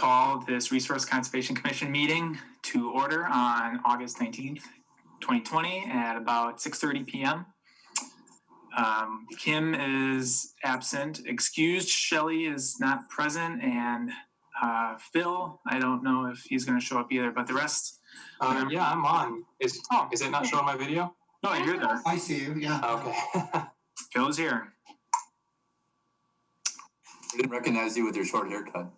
call this Resource Conservation Commission meeting to order on August 19th, 2020 at about 6:30 p.m. Kim is absent, excused. Shelley is not present, and Phil, I don't know if he's going to show up either, but the rest. Yeah, I'm on. Is it not showing my video? No, you're there. I see you, yeah. Okay. Phil is here. I didn't recognize you with your short haircut.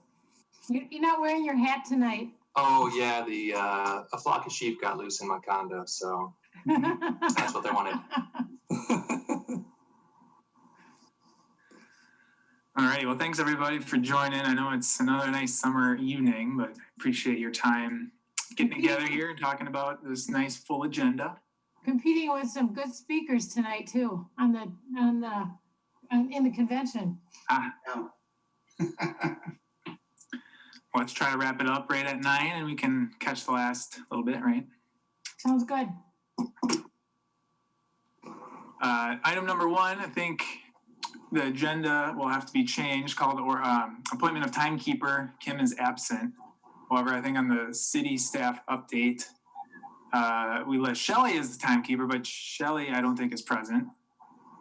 You're not wearing your hat tonight. Oh yeah, a flock of sheep got loose in my condo, so that's what they wanted. All righty, well, thanks everybody for joining. I know it's another nice summer evening, but I appreciate your time getting together here and talking about this nice full agenda. Competing with some good speakers tonight too in the convention. Let's try to wrap it up right at 9 and we can catch the last little bit, right? Sounds good. Item number 1, I think the agenda will have to be changed, called appointment of timekeeper. Kim is absent. However, I think on the city staff update, we list Shelley as the timekeeper, but Shelley I don't think is present.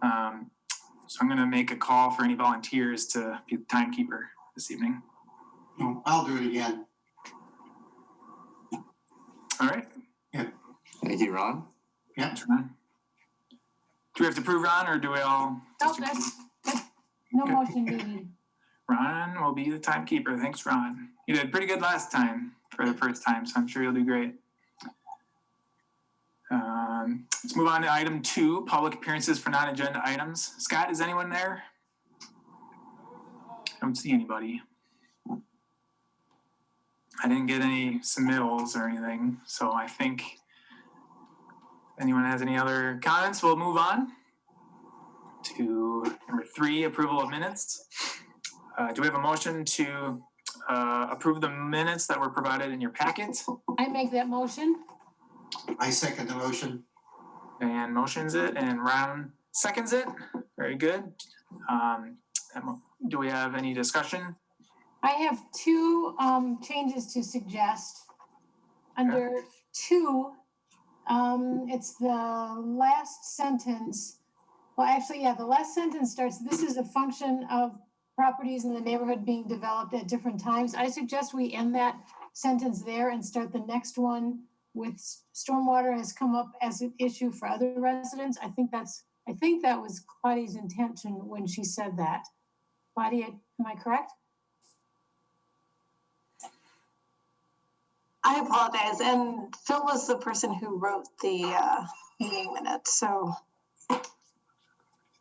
So I'm going to make a call for any volunteers to be the timekeeper this evening. No, I'll do it again. All right. Yeah. Thank you, Ron. Yeah. That's Ron. Do we have to prove Ron, or do we all? No, that's no motion needed. Ron will be the timekeeper. Thanks, Ron. You did pretty good last time for the first time, so I'm sure you'll do great. Let's move on to item 2, public appearances for non-agenda items. Scott, is anyone there? I don't see anybody. I didn't get any submittals or anything, so I think if anyone has any other comments, we'll move on to number 3, approval of minutes. Do we have a motion to approve the minutes that were provided in your packet? I make that motion. I second the motion. And motions it, and Ron seconds it. Very good. Do we have any discussion? I have 2 changes to suggest. Under 2, it's the last sentence. Well, actually, yeah, the last sentence starts, this is a function of properties in the neighborhood being developed at different times. I suggest we end that sentence there and start the next one with stormwater has come up as an issue for other residents. I think that was Claudia's intention when she said that. Claudia, am I correct? I apologize, and Phil was the person who wrote the meeting minutes, so.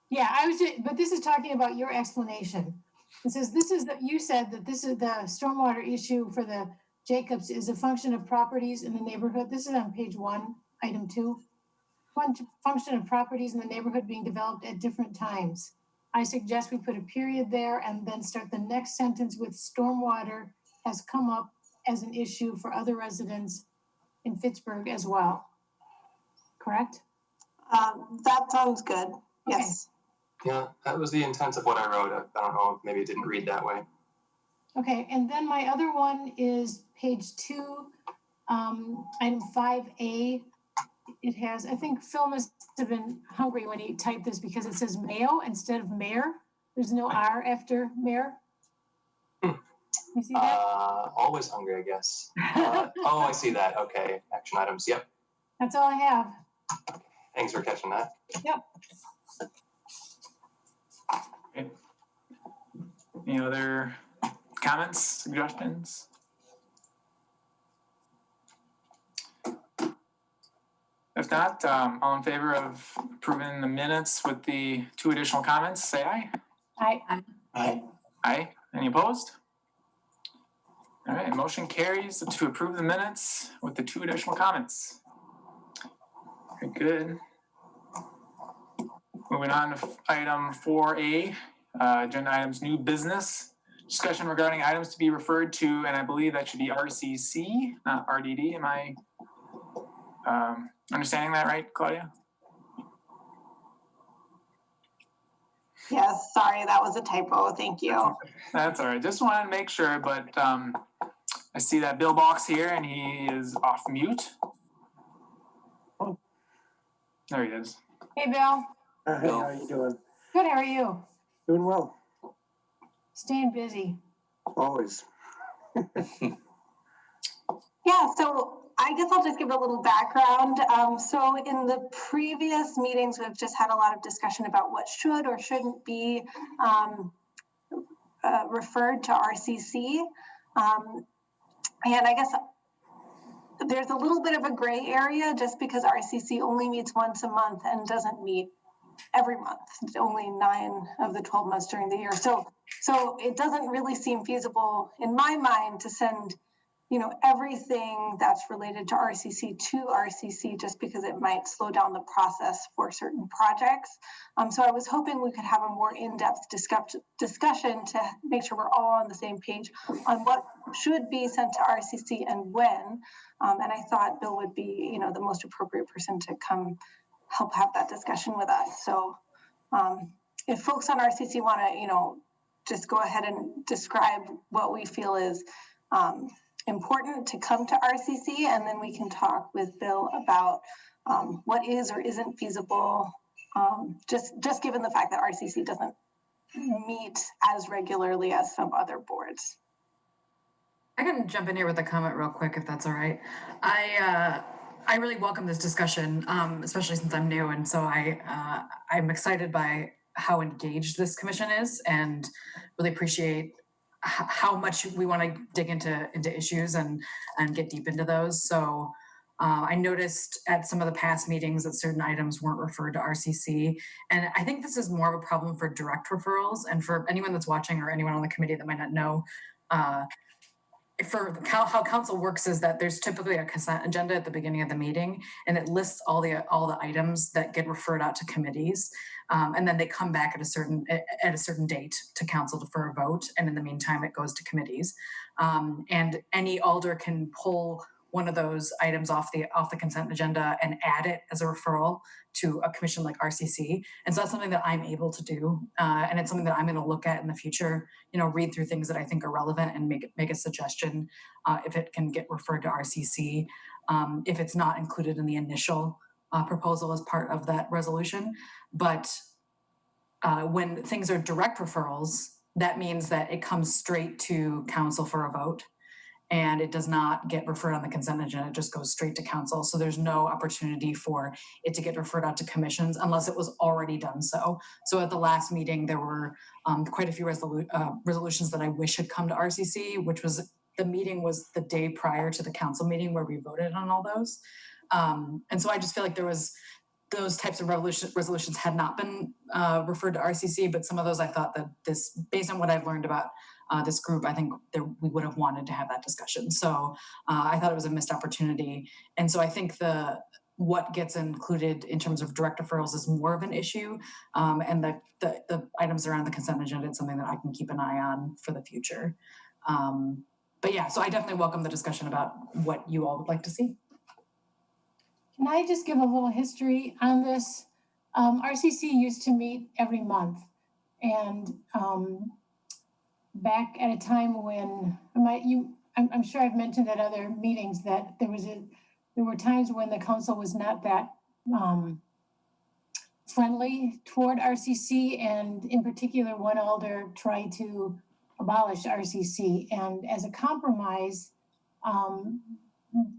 Yeah, but this is talking about your explanation. It says you said that this is the stormwater issue for the Jacobs is a function of properties in the neighborhood. This is on page 1, item 2. Function of properties in the neighborhood being developed at different times. I suggest we put a period there and then start the next sentence with stormwater has come up as an issue for other residents in Fitchburg as well. Correct? That sounds good. Yes. Yeah, that was the intent of what I wrote. I don't know, maybe it didn't read that way. Okay, and then my other one is page 2, item 5A. It has, I think Phil must have been hungry when he typed this because it says mayo instead of mayor. There's no R after mayor. You see that? Always hungry, I guess. Oh, I see that. Okay, action items. Yep. That's all I have. Thanks for catching that. Yep. Okay. Any other comments, suggestions? If not, all in favor of approving the minutes with the 2 additional comments, say aye. Aye. Aye. Aye. Any opposed? All right, motion carries to approve the minutes with the 2 additional comments. Very good. Moving on to item 4A, agenda items, new business. Discussion regarding items to be referred to, and I believe that should be RCC, not RDD. Am I understanding that right, Claudia? Yes, sorry, that was a typo. Thank you. That's all right. Just wanted to make sure, but I see that Bill Box here, and he is off mute. There he is. Hey, Bill. Hey, Bill. how you doing? Good, how are you? Doing well, Staying busy. always. Yeah, so I guess I'll just give a little background. So in the previous meetings, we've just had a lot of discussion about what should or shouldn't be referred to RCC. And I guess there's a little bit of a gray area just because RCC only meets once a month and doesn't meet every month. It's only 9 of the 12 months during the year. So it doesn't really seem feasible in my mind to send, everything that's related to RCC just because it might slow down the process for certain projects. So I was hoping we could have a more in-depth discussion to make sure we're all on the same page on what should be sent to RCC and when. And I thought Bill would be, the most appropriate person to come help have that discussion with us. So if folks on RCC want to, just go ahead and describe what we feel is important to come to RCC, and then we can talk with Bill about what is or isn't feasible, just given the fact that RCC doesn't meet as regularly as some other boards. I can jump in here with a comment real quick, if that's all right. I really welcome this discussion, especially since I'm new, and so I'm excited by how engaged this commission is, and really appreciate how much we want to dig into issues and get deep into those. So I noticed at some of the past meetings that certain items weren't referred to RCC, and I think this is more of a problem for direct referrals. And for anyone that's watching or anyone on the committee that might not know, for how council works is that there's typically a consent agenda at the beginning of the meeting, and it lists all the items that get referred out to committees, and then they come back at a certain date to council for a vote, and in the meantime it goes to committees, and any alder can pull one of those items off the consent agenda and add it as a referral to a commission like RCC. And so that's something that I'm able to do. And it's something that I'm going to look at in the future, read through things that I think are relevant and make a suggestion if it can get referred to RCC, if it's not included in the initial proposal as part of that resolution. But when things are direct referrals, that means that it comes straight to council for a vote. And it does not get referred on the consent agenda, it just goes straight to council. So there's no opportunity for it to get referred out to commissions unless it was already done so. So at the last meeting, there were quite a few resolutions that I wish had come to RCC, which was the meeting was the day prior to the council meeting where we voted on all those. And so I just feel like there was those types of resolutions had not been referred to RCC, but some of those I thought that based on what I've learned about this group, I think we would have wanted to have that discussion. So I thought it was a missed opportunity. And so I think what gets included in terms of direct referrals is more of an issue. And the items around the consent agenda is something that I can keep an eye on for the future. But yeah, so I definitely welcome the discussion about what you all would like to see. Can I just give a little history on this? RCC used to meet every month, and back at a time when I'm sure I've mentioned at other meetings that there were times when the council was not that friendly toward RCC, and in particular, one alder tried to abolish RCC, and as a compromise,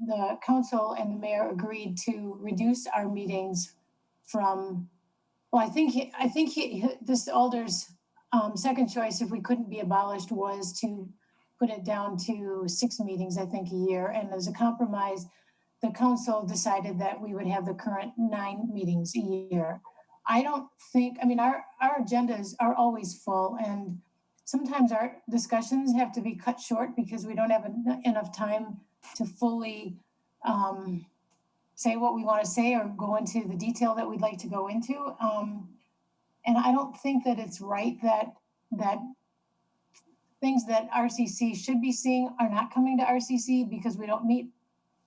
the council and the mayor agreed to reduce our meetings from. Well, I think this alder's second choice, if we couldn't be abolished, was to put it down to 6 meetings, I think, a year. And as a compromise, the council decided that we would have the current 9 meetings a year. Our agendas are always full, and sometimes our discussions have to be cut short because we don't have enough time to fully say what we want to say or go into the detail that we'd like to go into. And I don't think that it's right that things that RCC should be seeing are not coming to RCC because we don't meet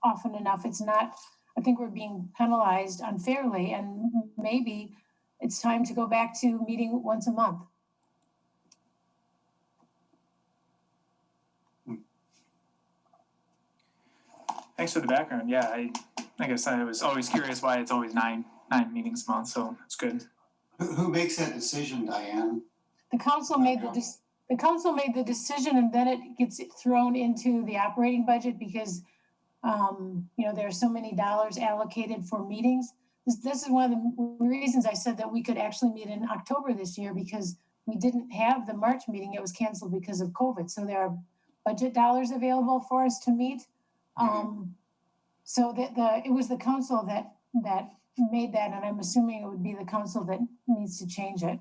often enough. I think we're being penalized unfairly, and maybe it's time to go back to meeting once a month. Thanks for the background. Yeah, I guess I was always curious why it's always nine meetings a month, so it's good. Who makes that decision, Diane? The council made the decision, and then it gets thrown into the operating budget because, there are so many dollars allocated for meetings. This is one of the reasons I said that we could actually meet in October this year, because we didn't have the March meeting. It was canceled because of COVID. So there are budget dollars available for us to meet. So it was the council that made that, and I'm assuming it would be the council that needs to change it.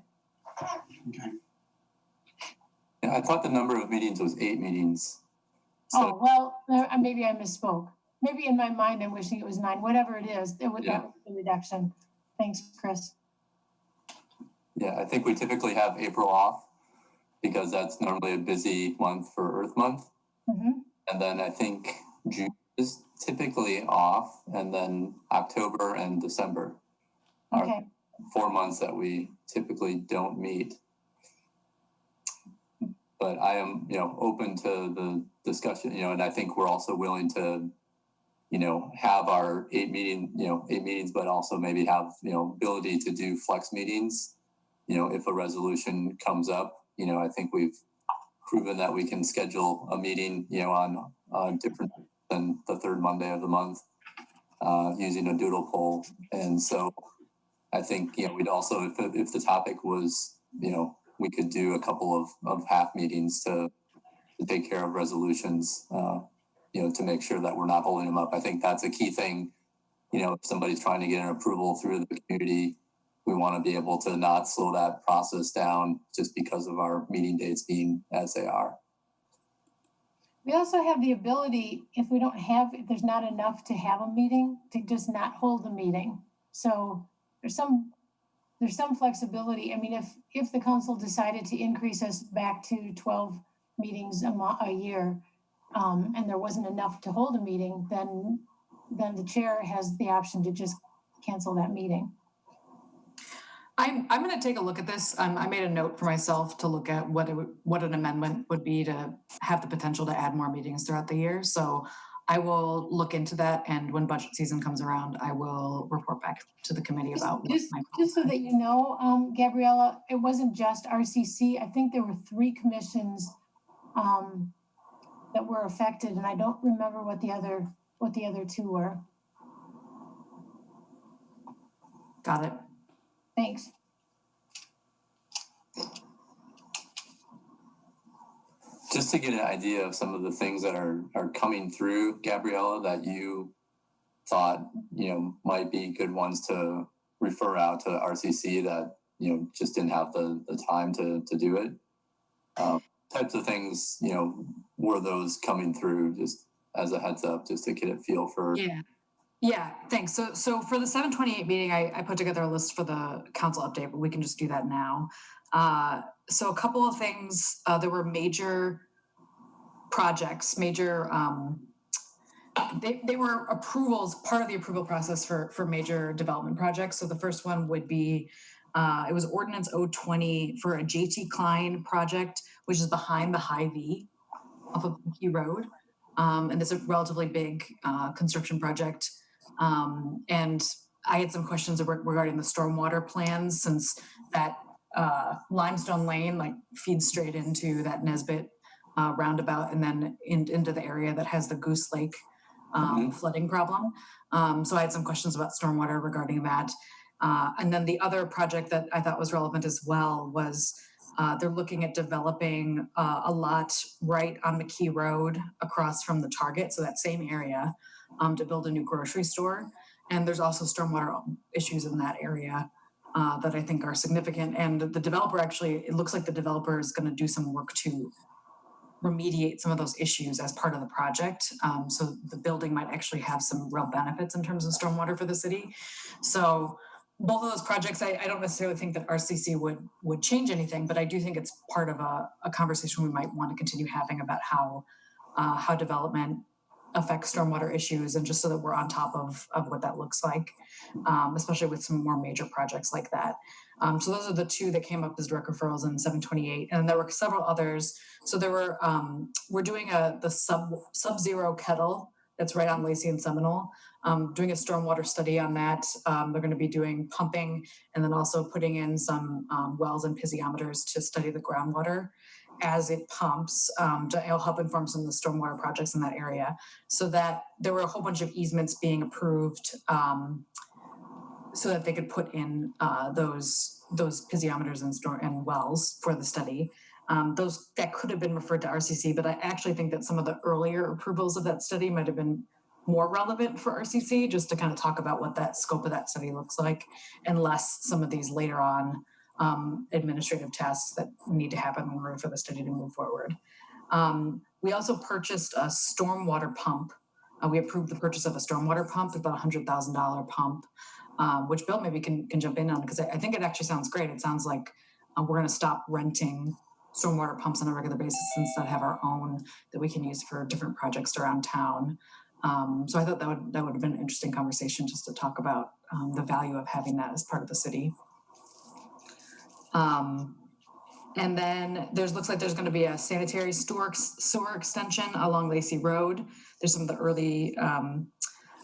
Okay. Yeah, I thought the number of meetings was 8 meetings. Oh, well, maybe I misspoke. Maybe in my mind, I'm wishing it was 9, whatever it is, that was the reduction. Thanks, Chris. Yeah, I think we typically have April off because that's normally a busy month for Earth Month. Mm-hmm. And then I think June is typically off, and then October and December are Okay. 4 months that we typically don't meet. But I am, open to the discussion, and I think we're also willing to, have our 8 meetings, but also maybe have, ability to do flex meetings, if a resolution comes up. I think we've proven that we can schedule a meeting, on different than the third Monday of the month, using a doodle poll. And so I think, we'd also, if the topic was, we could do a couple of half meetings to take care of resolutions, to make sure that we're not holding them up. I think that's a key thing. If somebody's trying to get an approval through the community, we want to be able to not slow that process down just because of our meeting dates being as they are. We also have the ability, if there's not enough to have a meeting, to just not hold the meeting. So there's some flexibility. I mean, if the council decided to increase us back to 12 meetings a year, and there wasn't enough to hold a meeting, then the chair has the option to just cancel that meeting. I'm going to take a look at this. I made a note for myself to look at what an amendment would be to have the potential to add more meetings throughout the year. So I will look into that, and when budget season comes around, I will report back to the committee about what Just my so that you know, Gabriella, it wasn't just RCC. I think there were 3 commissions that were affected, and I don't remember what the other 2 were. Got it. Thanks. Just to get an idea of some of the things that are coming through, Gabriella, that you thought, might be good ones to refer out to RCC that, just didn't have the time to do it. Types of things, were those coming through, just as a heads up, just to get a feel for. Yeah, thanks. So for the 728 meeting, I put together a list for the council update, but we can just do that now. So a couple of things, there were major projects, they were approvals, part of the approval process for major development projects. So the first one would be, it was Ordinance 020 for a JT Klein project, which is behind the High V off of Key Road. And it's a relatively big construction project. And I had some questions regarding the stormwater plans, since that Limestone Lane feeds straight into that Nesbitt roundabout, and then into the area that has the Goose Lake flooding problem. So I had some questions about stormwater regarding that. And then the other project that I thought was relevant as well was they're looking at developing a lot right on McKee Road across from the Target, so that same area, to build a new grocery store. And there's also stormwater issues in that area that I think are significant. And the developer it looks like the developer is going to do some work to remediate some of those issues as part of the project. So the building might actually have some real benefits in terms of stormwater for the city. So both of those projects, I don't necessarily think that RCC would change anything, but I do think it's part of a conversation we might want to continue having about how development affects stormwater issues, and just so that we're on top of what that looks like, especially with some more major projects like that. So those are the 2 that came up as direct referrals in 728, and there were several others. So there were we're doing the Sub-Zero Kettle that's right on Lacey and Seminole, doing a stormwater study on that. They're going to be doing pumping and then also putting in some wells and piezometers to study the groundwater as it pumps. It'll help inform some of the stormwater projects in that area. So that there were a whole bunch of easements being approved so that they could put in those piezometers and wells for the study. Those that could have been referred to RCC, but I actually think that some of the earlier approvals of that study might have been more relevant for RCC, just to kind of talk about what that scope of that study looks like, and less some of these later on administrative tasks that need to happen in order for the study to move forward. We also purchased a stormwater pump. We approved the purchase of a stormwater pump, about $100,000 pump, which Bill maybe can jump in on, because I think it actually sounds great. It sounds like we're going to stop renting stormwater pumps on a regular basis and instead have our own that we can use for different projects around town. So I thought that would have been an interesting conversation just to talk about the value of having that as part of the city. And then looks like there's going to be a sanitary sewer extension along Lacey Road. There's some of the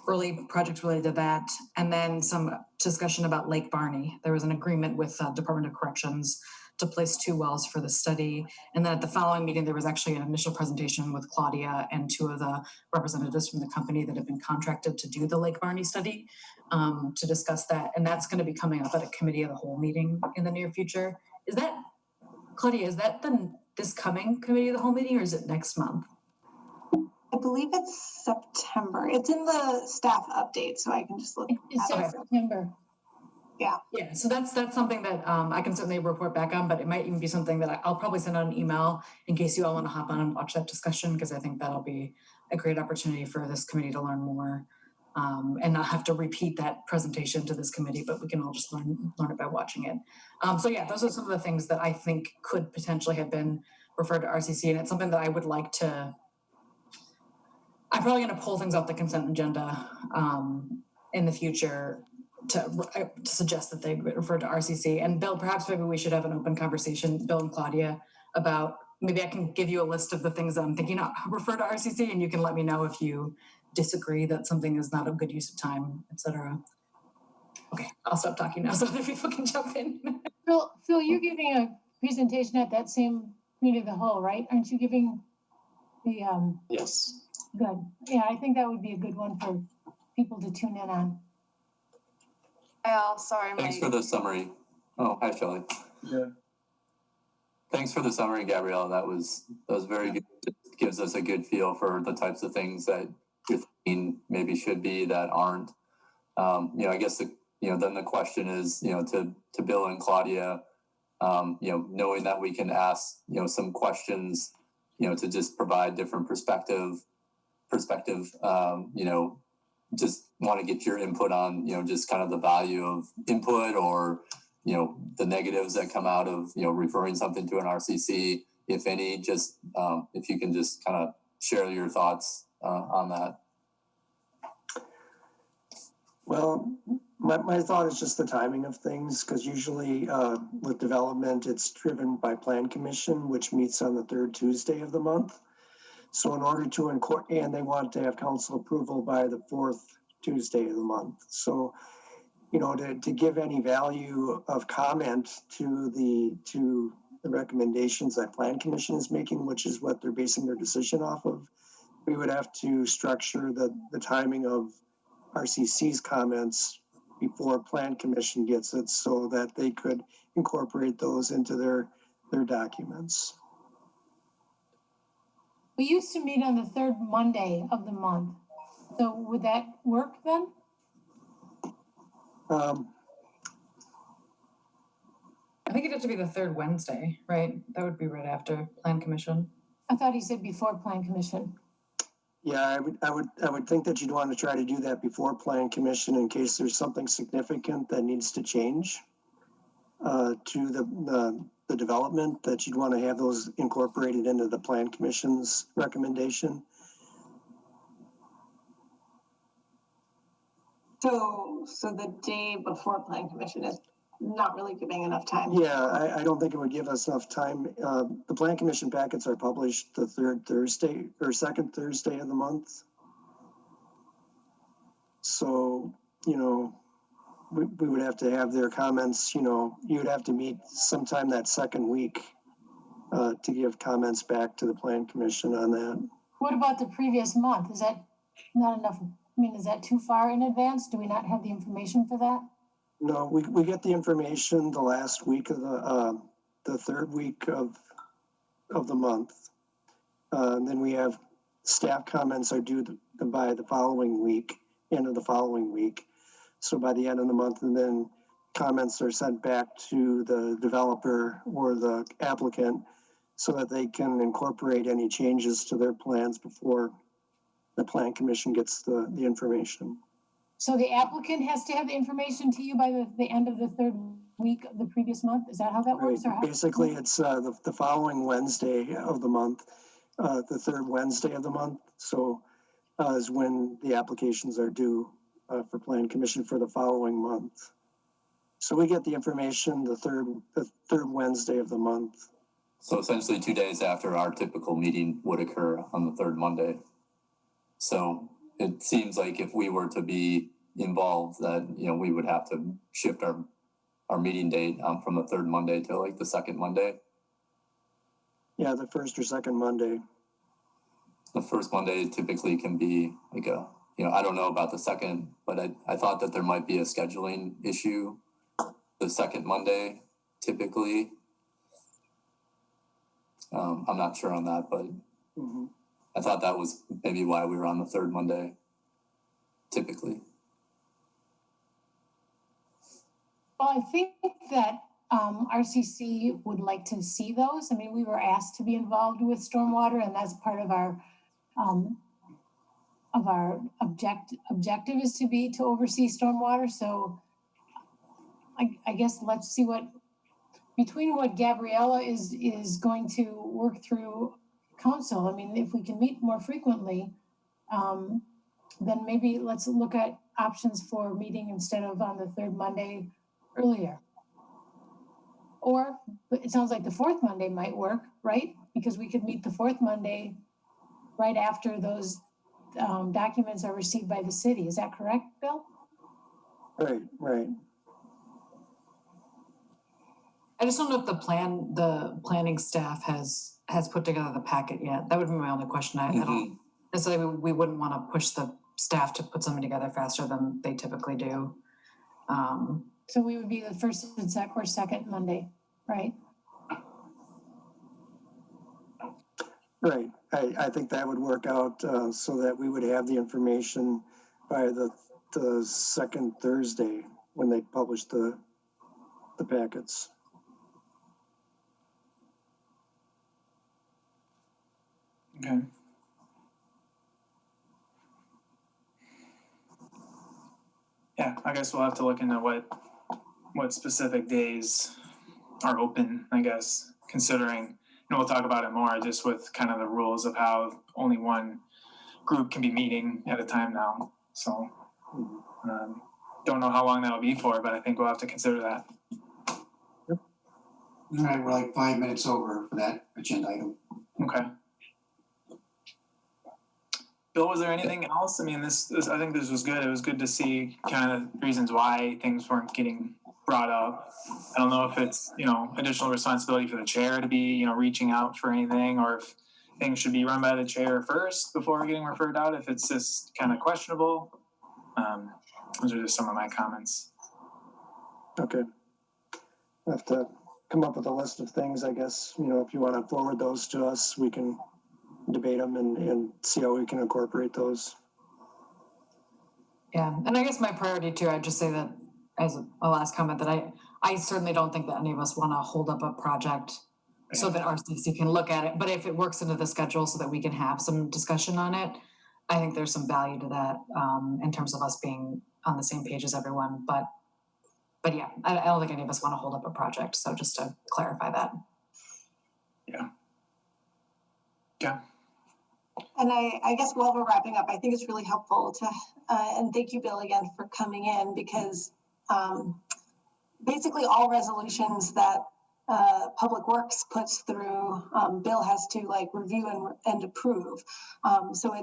early projects related to that. And then some discussion about Lake Barney. There was an agreement with Department of Corrections to place 2 wells for the study. And then at the following meeting, there was actually an initial presentation with Claudia and 2 of the representatives from the company that have been contracted to do the Lake Barney study to discuss that. And that's going to be coming up at a committee of the whole meeting in the near future. Is that, Claudia, is that this coming committee of the whole meeting, or is it next month? I believe it's September. It's in the staff update, so I can just look. It's at it. September. Yeah. Yeah, so that's something that I can certainly report back on, but it might even be something that I'll probably send out an email in case you all want to hop on and watch that discussion, because I think that'll be a great opportunity for this committee to learn more and not have to repeat that presentation to this committee, but we can all just learn it by watching it. So yeah, those are some of the things that I think could potentially have been referred to RCC, and it's something that I would like to. I'm probably going to pull things off the consent agenda in the future to suggest that they refer to RCC. And Bill, perhaps maybe we should have an open conversation, Bill and Claudia, about maybe I can give you a list of the things that I'm thinking of refer to RCC, and you can let me know if you disagree that something is not a good use of time, etc. Okay, I'll stop talking now so other people can jump in. Phil, you're giving a presentation at that same committee of the whole, right? Aren't you giving the Yes. Good. Yeah, I think that would be a good one for people to tune in on. Sorry. Thanks for the summary. Oh, hi, Shelley. Yeah. Thanks for the summary, Gabrielle. That was very good. It gives us a good feel for the types of things that you're thinking maybe should be that aren't. I guess then the question is, to Bill and Claudia, knowing that we can ask, some questions, to just provide different perspective, just want to get your input on, just kind of the value of input or, the negatives that come out of, referring something to an RCC, if any, just if you can just kind of share your thoughts on that. Well, my thought is just the timing of things, because usually with development, it's driven by Plan Commission, which meets on the 3rd Tuesday of the month. So in order to and they want to have council approval by the 4th Tuesday of the month. So, to give any value of comment to the recommendations that Plan Commission is making, which is what they're basing their decision off of, we would have to structure the timing of RCC's comments before Plan Commission gets it, so that they could incorporate those into their documents. We used to meet on the 3rd Monday of the month. So would that work then? I think it'd have to be the 3rd Wednesday, right? That would be right after Plan Commission. I thought he said before Plan Commission. Yeah, I would think that you'd want to try to do that before Plan Commission in case there's something significant that needs to change to the development, that you'd want to have those incorporated into the Plan Commission's recommendation. So the day before Plan Commission is not really giving enough time. Yeah, I don't think it would give us enough time. The Plan Commission packets are published the 3rd Thursday or 2nd Thursday of the month. So, you know, we would have to have their comments, you know, you'd have to meet sometime that second week to give comments back to the Plan Commission on that. What about the previous month? Is that not enough? I mean, is that too far in advance? Do we not have the information for that? No, we get the information the last week of the third week of the month. And then we have staff comments are due by the following week, end of the following week. So by the end of the month, and then comments are sent back to the developer or the applicant so that they can incorporate any changes to their plans before the Plan Commission gets the information. So the applicant has to have the information to you by the end of the third week of the previous month? Is that how that Right. works? Or how? Basically, it's the following Wednesday of the month, the third Wednesday of the month. So is when the applications are due for Plan Commission for the following month. So we get the information the third Wednesday of the month. So essentially 2 days after our typical meeting would occur on the third Monday. So it seems like if we were to be involved, that, you know, we would have to shift our meeting date from the third Monday to like the second Monday. Yeah, the first or second Monday. The first Monday typically can be like you know, I don't know about the second, but I thought that there might be a scheduling issue the second Monday typically. I'm not sure on that, but Mhm. I thought that was maybe why we were on the third Monday typically. Well, I think that RCC would like to see those. I mean, we were asked to be involved with stormwater, and that's part of our objective is to oversee stormwater. So I guess let's see between what Gabriella is going to work through council. I mean, if we can meet more frequently, then maybe let's look at options for meeting instead of on the third Monday earlier. Or it sounds like the fourth Monday might work, right? Because we could meet the fourth Monday right after those documents are received by the city. Is that correct, Bill? Right. I just don't know if the planning staff has put together the packet yet. That would be my only question. I don't necessarily, we wouldn't want to push the staff to put something together faster than they typically do. So we would be the first and second Monday, right? Right. I think that would work out so that we would have the information by the second Thursday when they publish the packets. Okay. Yeah, I guess we'll have to look into what specific days are open, I guess, considering, and we'll talk about it more just with kind of the rules of how only one group can be meeting at a time now. So don't know how long that'll be for, but I think we'll have to consider that. All right, we're like 5 minutes over for that agenda item. Okay. Bill, was there anything else? I mean, this I think this was good. It was good to see kind of reasons why things weren't getting brought up. I don't know if it's, you know, additional responsibility for the chair to be, you know, reaching out for anything, or if things should be run by the chair first before getting referred out, if it's just kind of questionable. Those are just some of my comments. Okay. I have to come up with a list of things, I guess. You know, if you want to forward those to us, we can debate them and see how we can incorporate those. Yeah, and I guess my priority too, I'd just say that as a last comment, that I certainly don't think that any of us want to hold up a project so that RCC can look at it. But if it works into the schedule so that we can have some discussion on it, I think there's some value to that in terms of us being on the same page as everyone. But yeah, I don't think any of us want to hold up a project. So just to clarify that. Yeah. And I guess while we're wrapping up, I think it's really helpful to, and thank you, Bill, again for coming in, because basically all resolutions that Public Works puts through, Bill has to like review and approve. So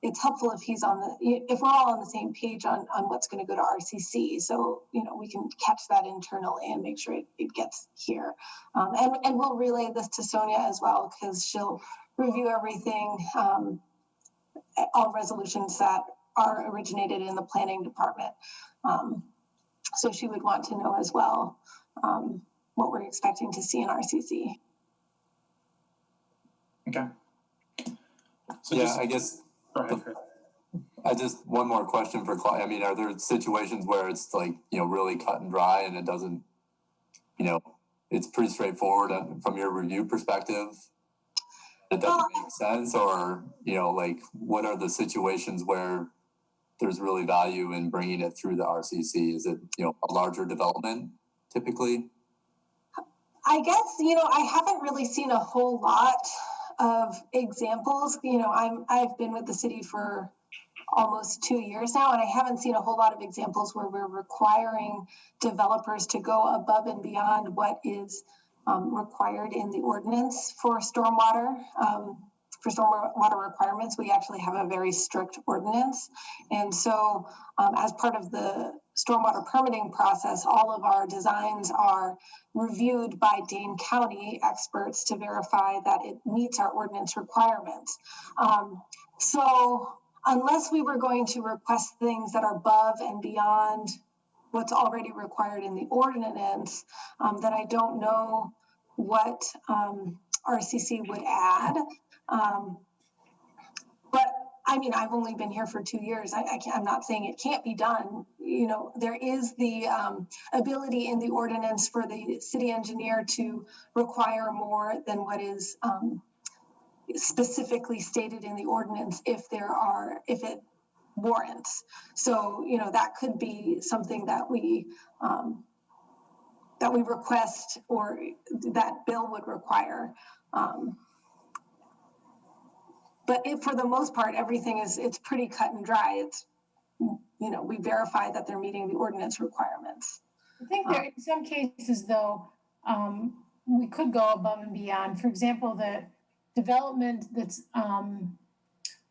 it's helpful if if we're all on the same page on what's going to go to RCC. So, we can catch that internally and make sure it gets here. And we'll relay this to Sonia as well, because she'll review everything, all resolutions that are originated in the planning department. So she would want to know as well what we're expecting to see in RCC. Okay. So Yeah, just, I guess go ahead, Chris. I just, one more question for Claudia. I mean, are there situations where it's like, really cut and dry and it doesn't, it's pretty straightforward from your review perspective? It doesn't make sense, or, like, what are the situations where there's really value in bringing it through the RCC? Is it, a larger development typically? I guess, I haven't really seen a whole lot of examples. I've been with the city for almost 2 years now, and I haven't seen a whole lot of examples where we're requiring developers to go above and beyond what is required in the ordinance for stormwater. For stormwater requirements, we actually have a very strict ordinance. And so as part of the stormwater permitting process, all of our designs are reviewed by Dane County experts to verify that it meets our ordinance requirements. So unless we were going to request things that are above and beyond what's already required in the ordinance, then I don't know what RCC would add. But I mean, I've only been here for 2 years. I'm not saying it can't be done. There is the ability in the ordinance for the city engineer to require more than what is specifically stated in the ordinance if it warrants. So, that could be something that we request, or that bill would require. But for the most part, everything it's pretty cut and dry. It's, we verify that they're meeting the ordinance requirements. I think there, in some cases though, we could go above and beyond. For example, the development that's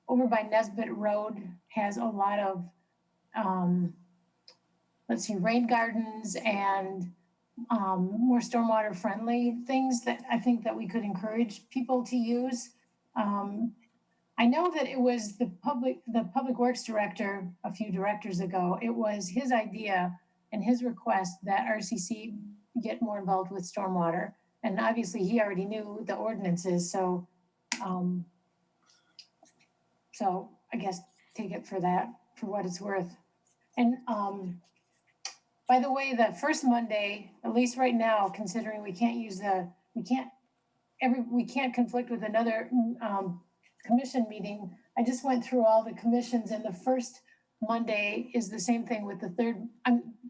over by Nesbitt Road has a lot of, rain gardens and more stormwater friendly things that I think that we could encourage people to use. I know that it was the public works director a few directors ago. It was his idea and his request that RCC get more involved with stormwater. And obviously he already knew the ordinances. So I guess take it for that, for what it's worth. And by the way, the first Monday, at least right now, considering we can't conflict with another commission meeting. I just went through all the commissions, and the first Monday is the same thing with the third.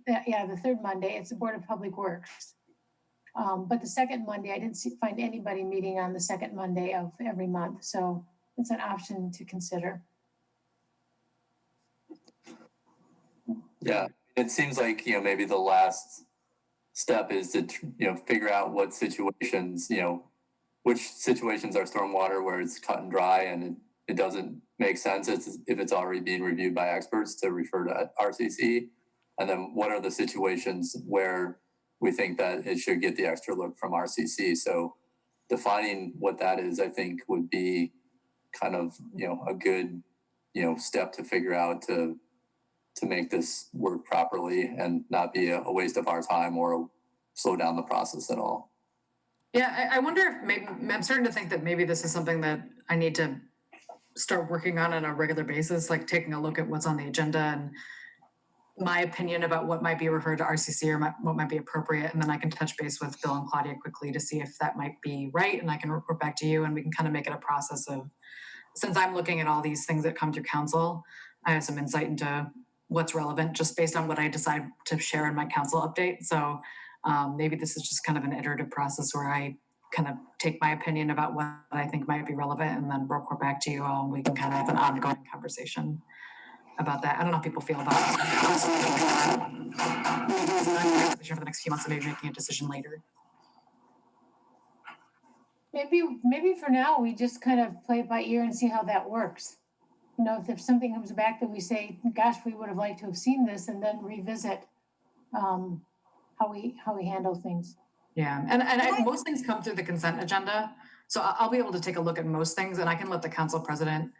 The third Monday, it's the Board of Public Works. But the second Monday, I didn't find anybody meeting on the second Monday of every month. So it's an option to consider. Yeah, it seems like, maybe the last step is to, figure out what situations, which situations are stormwater where it's cut and dry and it doesn't make sense if it's already being reviewed by experts to refer to RCC. And then what are the situations where we think that it should get the extra look from RCC? So defining what that is, I think, would be kind of, a good, step to figure out to make this work properly and not be a waste of our time or slow down the process at all. Yeah, I wonder if maybe, I'm starting to think that maybe this is something that I need to start working on a regular basis, like taking a look at what's on the agenda and my opinion about what might be referred to RCC or what might be appropriate. And then I can touch base with Bill and Claudia quickly to see if that might be right. And I can report back to you and we can kind of make it a process of, since I'm looking at all these things that come through council, I have some insight into what's relevant just based on what I decide to share in my council update. So maybe this is just kind of an iterative process where I kind of take my opinion about what I think might be relevant and then report back to you all. We can kind of have an ongoing conversation about that. I don't know how people feel about it. For the next few months and maybe making a decision later. Maybe for now, we just kind of play it by ear and see how that works. if something comes back that we say, gosh, we would have liked to have seen this, and then revisit how we handle things. Yeah, and most things come through the consent agenda. So I'll be able to take a look at most things, and I can let the council president,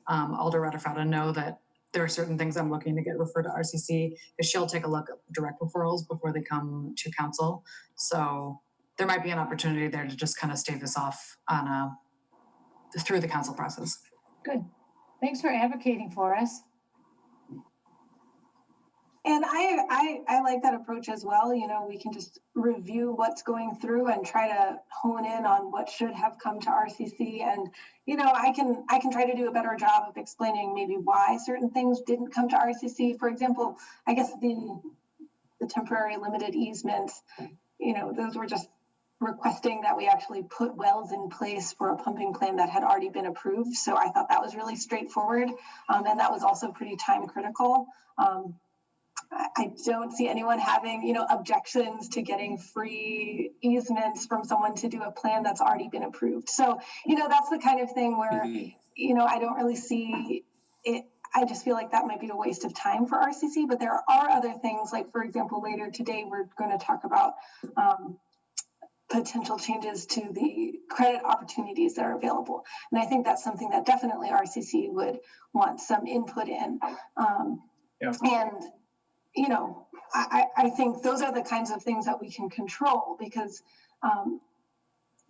Alder Rutherford, know that there are certain things I'm looking to get referred to RCC, because she'll take a look at direct referrals before they come to council. So there might be an opportunity there to just kind of stave this off on through the council process. Good. Thanks for advocating for us. And I like that approach as well. You know, we can just review what's going through and try to hone in on what should have come to RCC. And, you know, I can try to do a better job of explaining maybe why certain things didn't come to RCC. For example, I guess the temporary limited easements, you know, those were just requesting that we actually put wells in place for a pumping plan that had already been approved. So I thought that was really straightforward. And that was also pretty time critical. I don't see anyone having, you know, objections to getting free easements from someone to do a plan that's already been approved. So, you know, that's the kind of thing where, you know, I don't really see it. I just feel like that might be a waste of time for RCC, but there are other things, like, for example, later today, we're going to talk about potential changes to the credit opportunities that are available. And I think that's something that definitely RCC would want some input in. And, you know, I think those are the kinds of things that we can control, because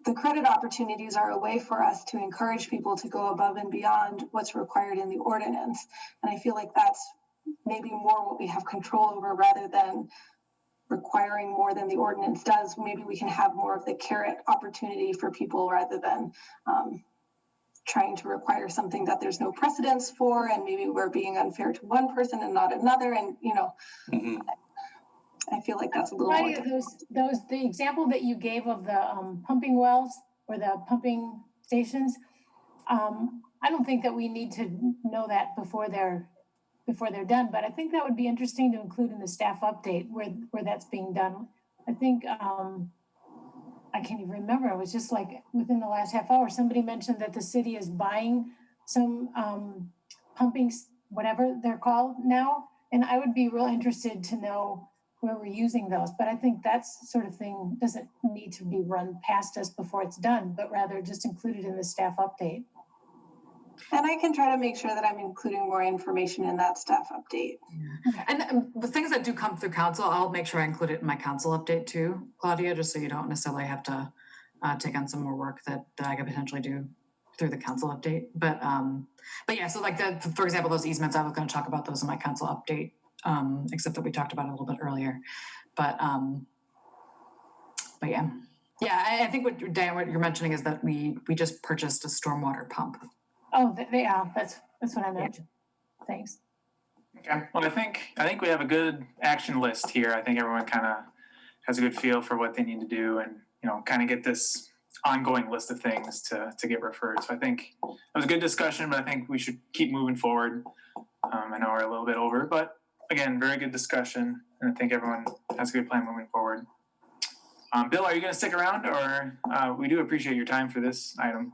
the credit opportunities are a way for us to encourage people to go above and beyond what's required in the ordinance. And I feel like that's maybe more what we have control over, rather than requiring more than the ordinance does. Maybe we can have more of the carrot opportunity for people, rather than trying to require something that there's no precedence for, and maybe we're being unfair to one person and not another. And, you know, I feel like that's a little more difficult. The example that you gave of the pumping wells or the pumping stations, I don't think that we need to know that before they're done, but I think that would be interesting to include in the staff update where that's being done. I think, I can't even remember. It was just like within the last half hour, somebody mentioned that the city is buying some pumping, whatever they're called now. And I would be real interested to know where we're using those. But I think that's sort of thing doesn't need to be run past us before it's done, but rather just included in the staff update. And I can try to make sure that I'm including more information in that staff update. And the things that do come through council, I'll make sure I include it in my council update too, Claudia, just so you don't necessarily have to take on some more work that I could potentially do through the council update. But yeah, so like for example, those easements, I was going to talk about those in my council update, except that we talked about it a little bit earlier. But yeah. Yeah, I think what you're mentioning is that we just purchased a stormwater pump. Oh, that's what I meant. Yeah. Thanks. Okay. Well, I think we have a good action list here. I think everyone kind of has a good feel for what they need to do, and, you know, kind of get this ongoing list of things to get referred. So I think it was a good discussion, but I think we should keep moving forward. I know we're a little bit over, but again, very good discussion, and I think everyone has a good plan moving forward. Bill, are you going to stick around, or we do appreciate your time for this item?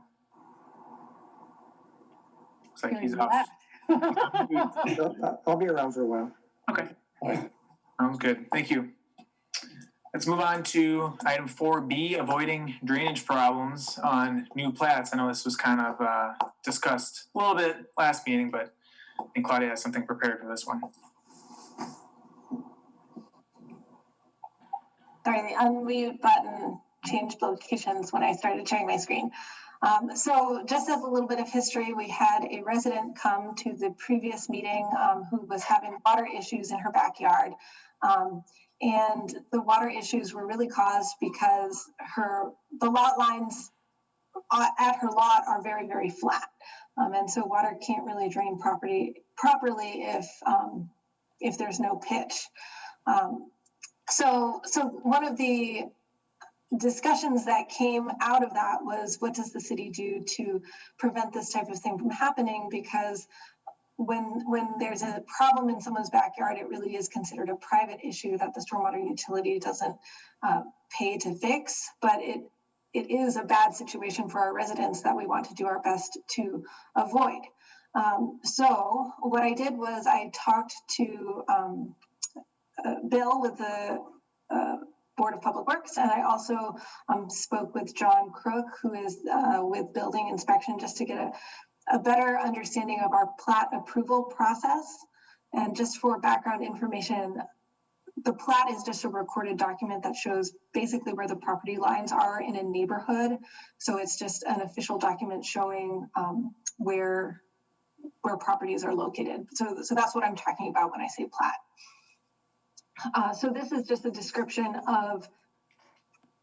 Looks like he's off. I'll be around for a while. Okay. Sounds good. Thank you. Let's move on to item 4B, avoiding drainage problems on new plats. I know this was kind of discussed a little bit last meeting, but I think Claudia has something prepared for this one. Sorry, the unmute button changed locations when I started sharing my screen. So just as a little bit of history, we had a resident come to the previous meeting who was having water issues in her backyard. And the water issues were really caused because the lot lines at her lot are very, very flat. And so water can't really drain properly if there's no pitch. So one of the discussions that came out of that was, what does the city do to prevent this type of thing from happening? Because when there's a problem in someone's backyard, it really is considered a private issue that the stormwater utility doesn't pay to fix, but it is a bad situation for our residents that we want to do our best to avoid. So what I did was I talked to Bill with the Board of Public Works, and I also spoke with John Crook, who is with Building Inspection, just to get a better understanding of our plat approval process. And just for background information, the plat is just a recorded document that shows basically where the property lines are in a neighborhood. So it's just an official document showing where properties are located. So that's what I'm talking about when I say plat. So this is just a description of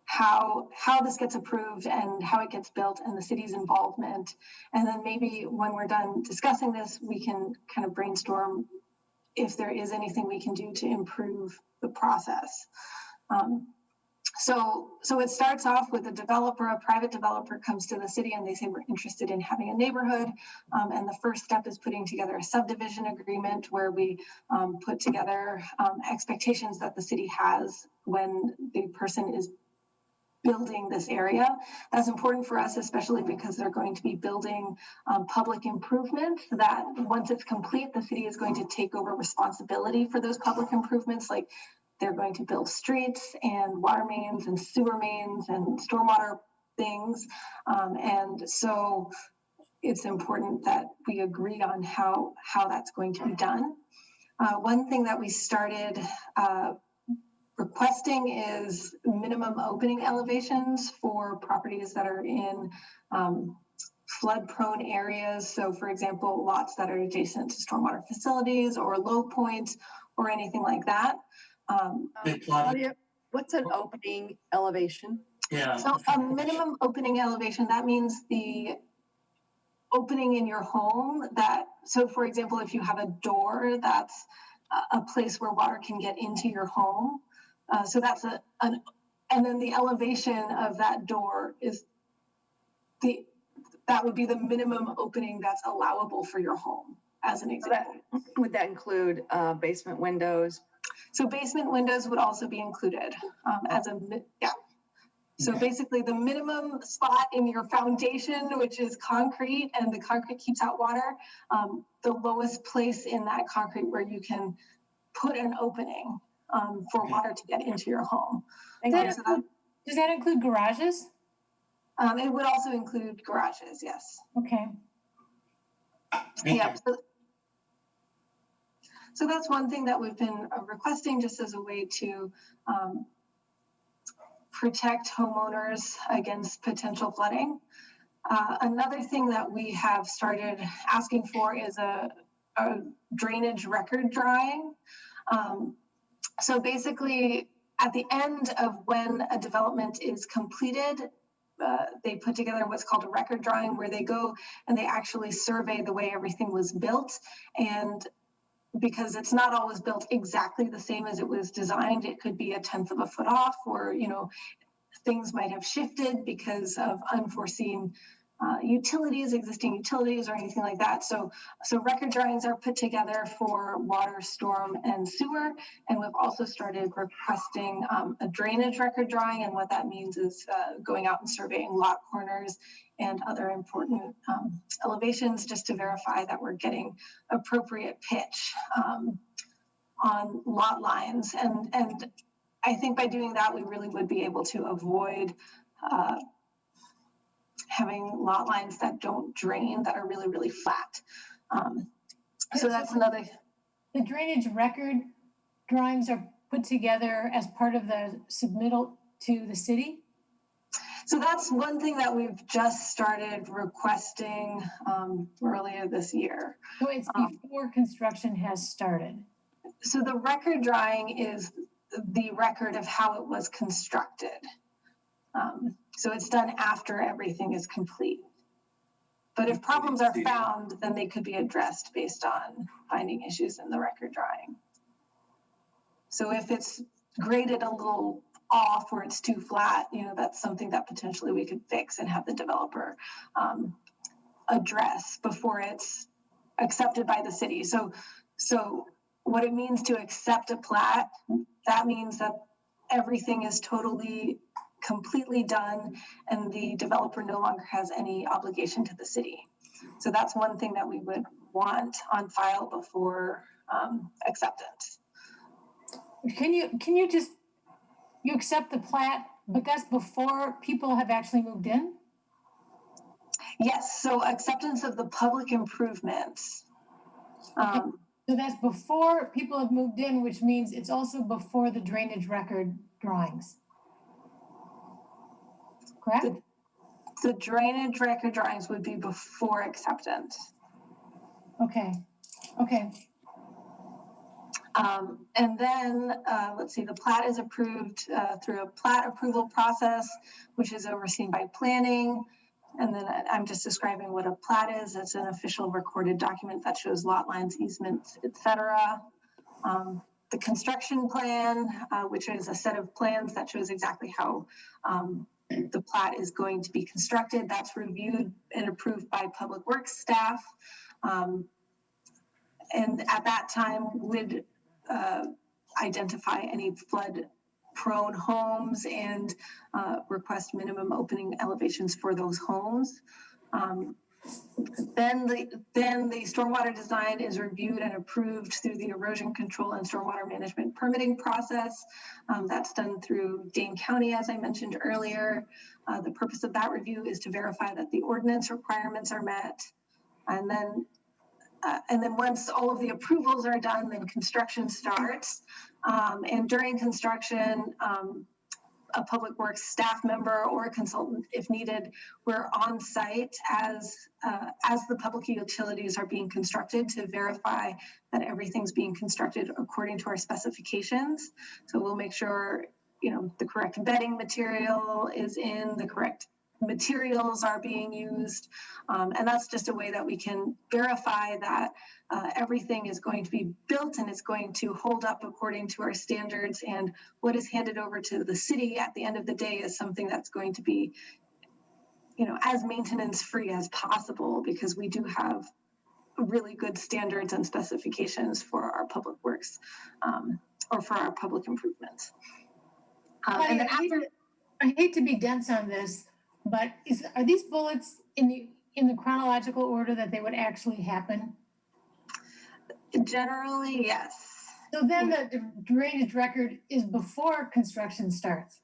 how this gets approved and how it gets built and the city's involvement. And then maybe when we're done discussing this, we can kind of brainstorm if there is anything we can do to improve the process. So it starts off with a private developer comes to the city and they say, we're interested in having a neighborhood. And the first step is putting together a subdivision agreement where we put together expectations that the city has when the person is building this area. That's important for us, especially because they're going to be building public improvements that once it's complete, the city is going to take over responsibility for those public improvements. Like they're going to build streets and water mains and sewer mains and stormwater things. And so it's important that we agree on how that's going to be done. One thing that we started requesting is minimum opening elevations for properties that are in flood-prone areas. So, for example, lots that are adjacent to stormwater facilities or low points or anything like that. Claudia, what's an opening elevation? Yeah. So a minimum opening elevation, that means the opening in your home so for example, if you have a door, that's a place where water can get into your home. So that's and then the elevation of that door is that would be the minimum opening that's allowable for your home, as an example. Would that include basement windows? So basement windows would also be included yeah. So basically the minimum spot in your foundation, which is concrete, and the concrete keeps out water, the lowest place in that concrete where you can put an opening for water to get into your home. Does that include garages? It would also include garages, yes. Okay. Yeah. So that's one thing that we've been requesting, just as a way to protect homeowners against potential flooding. Another thing that we have started asking for is a drainage record drawing. So basically, at the end of when a development is completed, they put together what's called a record drawing, where they go and they actually survey the way everything was built. And because it's not always built exactly the same as it was designed, it could be 1/10 of a foot off, or things might have shifted because of unforeseen existing utilities or anything like that. So record drawings are put together for water, storm, and sewer. And we've also started requesting a drainage record drawing. And what that means is going out and surveying lot corners and other important elevations, just to verify that we're getting appropriate pitch on lot lines. And I think by doing that, we really would be able to avoid having lot lines that don't drain, that are really, really flat. So that's another. The drainage record drawings are put together as part of the submittal to the city? So that's one thing that we've just started requesting earlier this year. So it's before construction has started? So the record drawing is the record of how it was constructed. So it's done after everything is complete. But if problems are found, then they could be addressed based on finding issues in the record drawing. So if it's graded a little off or it's too flat, that's something that potentially we could fix and have the developer address before it's accepted by the city. So what it means to accept a plat, that means that everything is completely done and the developer no longer has any obligation to the city. So that's one thing that we would want on file before acceptance. Can you just, you accept the plat, but that's before people have actually moved in? Yes, so acceptance of the public improvements. So that's before people have moved in, which means it's also before the drainage record drawings. Correct? The drainage record drawings would be before acceptance. Okay. And then, let's see, the plat is approved through a plat approval process, which is overseen by planning. And then I'm just describing what a plat is. It's an official recorded document that shows lot lines, easements, etc. The construction plan, which is a set of plans that shows exactly how the plat is going to be constructed. That's reviewed and approved by Public Works staff. And at that time would identify any flood prone homes and request minimum opening elevations for those homes. Then the stormwater design is reviewed and approved through the erosion control and stormwater management permitting process. That's done through Dane County, as I mentioned earlier. The purpose of that review is to verify that the ordinance requirements are met. And then once all of the approvals are done, then construction starts. And during construction, a Public Works staff member or a consultant, if needed, we're on site as the public utilities are being constructed to verify that everything's being constructed according to our specifications. So we'll make sure, the correct bedding material is in, the correct materials are being used. And that's just a way that we can verify that everything is going to be built and it's going to hold up according to our standards, and what is handed over to the city at the end of the day is something that's going to be, as maintenance free as possible, because we do have really good standards and specifications for our public works or for our public improvements. And then after, I hate to be dense on this, but are these bullets in the chronological order that they would actually happen? Generally, yes. So then the drainage record is before construction starts.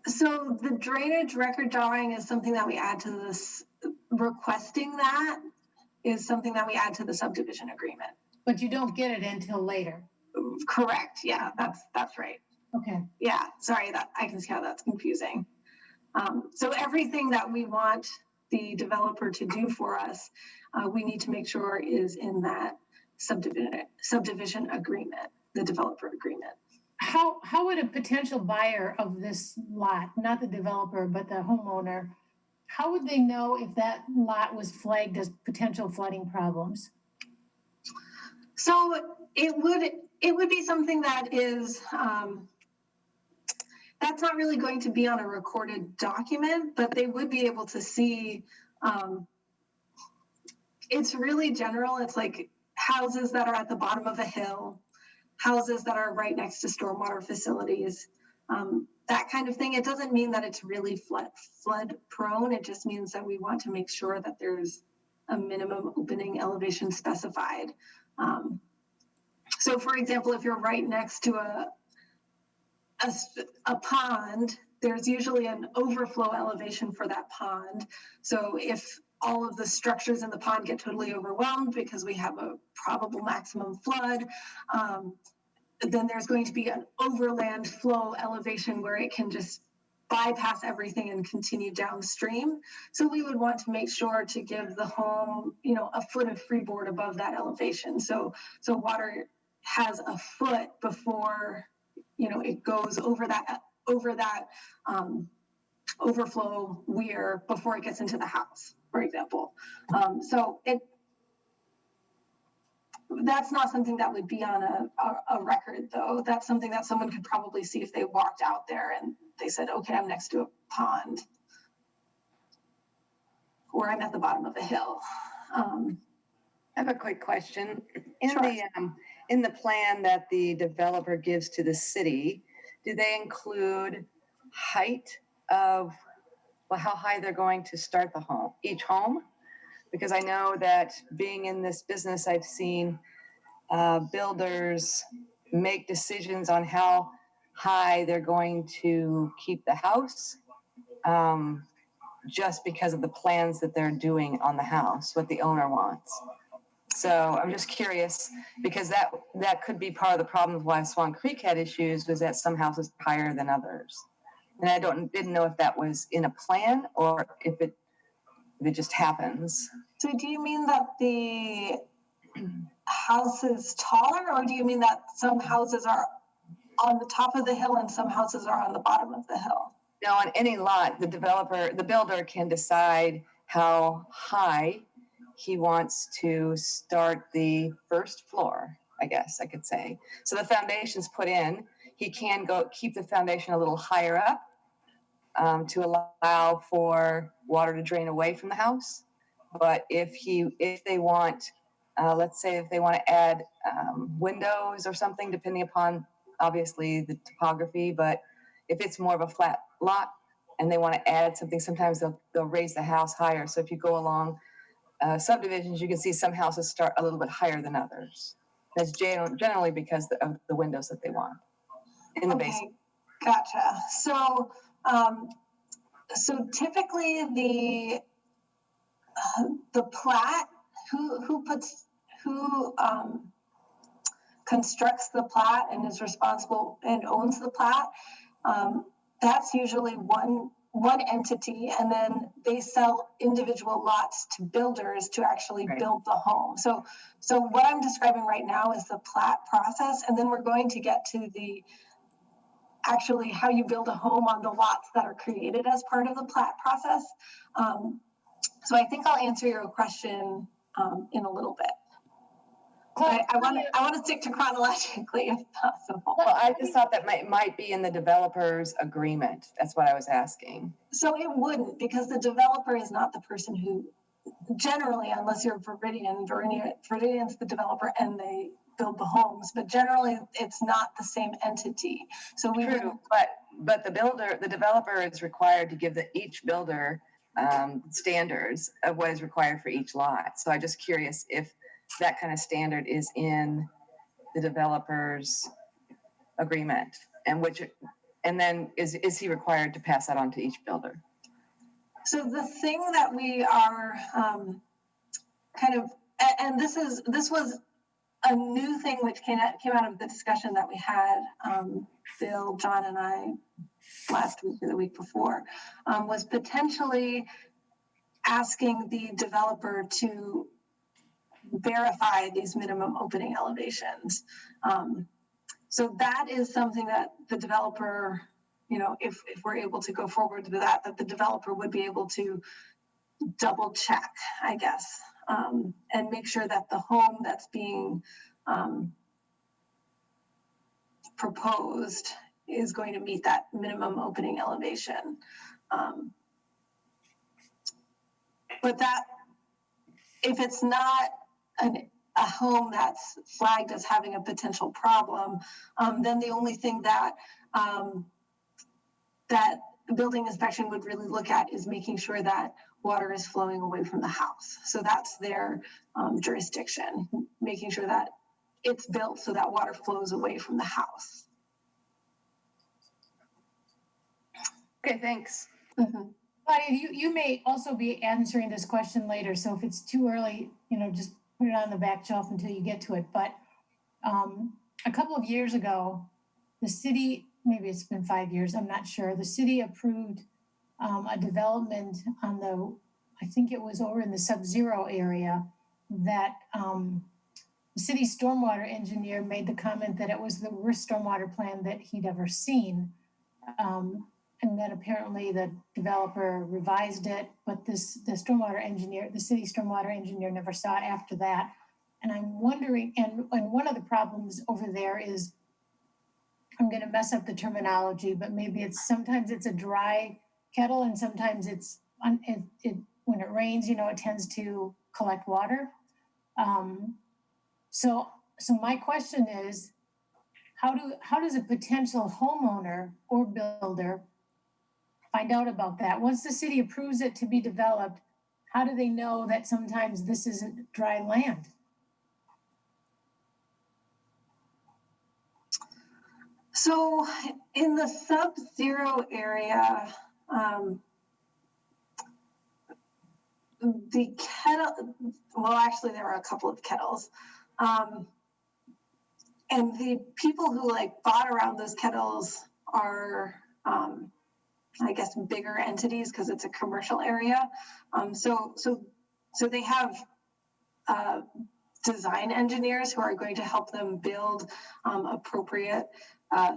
So the drainage record drawing is something that we add to this. Requesting that is something that we add to the subdivision agreement. But you don't get it until later. Correct. Yeah, that's right. Okay. Yeah, sorry, that I can see how that's confusing. So everything that we want the developer to do for us, we need to make sure is in that subdivision agreement, the developer agreement. How would a potential buyer of this lot, not the developer, but the homeowner, how would they know if that lot was flagged as potential flooding problems? So it would be something that is, that's not really going to be on a recorded document, but they would be able to see, it's really general. It's like houses that are at the bottom of a hill, houses that are right next to stormwater facilities, that kind of thing. It doesn't mean that it's really flood prone. It just means that we want to make sure that there's a minimum opening elevation specified. So for example, if you're right next to a pond, there's usually an overflow elevation for that pond. So if all of the structures in the pond get totally overwhelmed because we have a probable maximum flood, then there's going to be an overland flow elevation where it can just bypass everything and continue downstream. So we would want to make sure to give the home, a foot of freeboard above that elevation. So water has a foot before, it goes over that overflow weir before it gets into the house, for example. So that's not something that would be on a record, though. That's something that someone could probably see if they walked out there and they said, okay, I'm next to a pond, or I'm at the bottom of a hill. I have a quick question. In Sure. in the plan that the developer gives to the city, do they include height of how high they're going to start the home, each home? Because I know that being in this business, I've seen builders make decisions on how high they're going to keep the house, just because of the plans that they're doing on the house, what the owner wants. So I'm just curious, because that could be part of the problem of why Swan Creek had issues, was that some houses are higher than others. And I didn't know if that was in a plan or if it just happens. So do you mean that the house is taller, or do you mean that some houses are on the top of the hill and some houses are on the bottom of the hill? No, on any lot, the builder can decide how high he wants to start the first floor, I guess I could say. So the foundation's put in, he can keep the foundation a little higher up to allow for water to drain away from the house. But if they want, let's say if they want to add windows or something, depending upon obviously the topography, but if it's more of a flat lot and they want to add something, sometimes they'll raise the house higher. So if you go along subdivisions, you can see some houses start a little bit higher than others. That's generally because of the windows that they want in the basement. Gotcha. So typically the plat, who constructs the plat and is responsible and owns the plat, that's usually one entity, and then they sell individual lots to builders to actually build the home. So what I'm describing right now is the plat process, and then we're going to get to the actually how you build a home on the lots that are created as part of the plat process. So I think I'll answer your question in a little bit. But I want to stick to chronologically if possible. Well, I just thought that might be in the developer's agreement. That's what I was asking. So it wouldn't, because the developer is not the person who, generally, unless you're Viridian's the developer and they build the homes, but generally it's not the same entity. So we True, but the developer is required to give each builder standards of what is required for each lot. So I'm just curious if that kind of standard is in the developer's agreement, and then is he required to pass that on to each builder? So the thing that we are and this was a new thing which came out of the discussion that we had, Bill, John, and I last week or the week before, was potentially asking the developer to verify these minimum opening elevations. So that is something that the developer, if we're able to go forward with that the developer would be able to double check, I guess, and make sure that the home that's being proposed is going to meet that minimum opening elevation. But that, if it's not a home that's flagged as having a potential problem, then the only thing that that building inspection would really look at is making sure that water is flowing away from the house. So that's their jurisdiction, making sure that it's built so that water flows away from the house. Okay, thanks. Claudia, you may also be answering this question later, so if it's too early, just put it on the back shelf until you get to it. But a couple of years ago, the city, maybe it's been 5 years, I'm not sure, the city approved a development on I think it was over in the Sub-Zero area, that the city stormwater engineer made the comment that it was the worst stormwater plan that he'd ever seen. And then apparently the developer revised it, but the city stormwater engineer never saw it after that. And I'm wondering, and one of the problems over there is, I'm going to mess up the terminology, but maybe sometimes it's a dry kettle, and sometimes it's when it rains, it tends to collect water. So my question is, how does a potential homeowner or builder find out about that? Once the city approves it to be developed, how do they know that sometimes this isn't dry land? So in the sub-zero area, the kettle, well, actually there are a couple of kettles. And the people who like bought around those kettles are, I guess, bigger entities because it's a commercial area. So they have design engineers who are going to help them build appropriate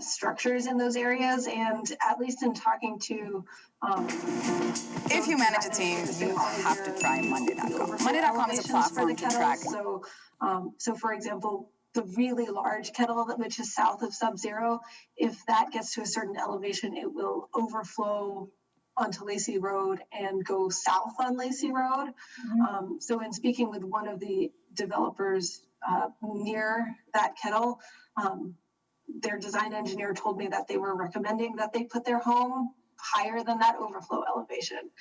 structures in those areas. And at least in talking to if you manage a team, you have to try Monday.com. Monday.com is a platform to track. So for example, the really large kettle, which is south of Sub-Zero, if that gets to a certain elevation, it will overflow onto Lacey Road and go south on Lacey Road. Mm-hmm. So in speaking with one of the developers near that kettle, their design engineer told me that they were recommending that they put their home higher than that overflow elevation.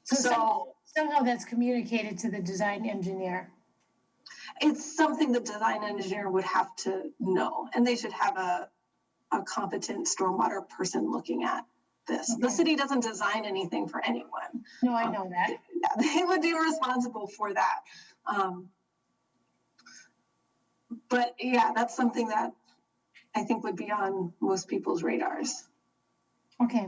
So somehow that's communicated to the design engineer. It's something the design engineer would have to know, and they should have a competent stormwater person looking at this. Okay. The city doesn't design anything for anyone. No, I know that. They would be responsible for that. But yeah, that's something that I think would be on most people's radars. Okay.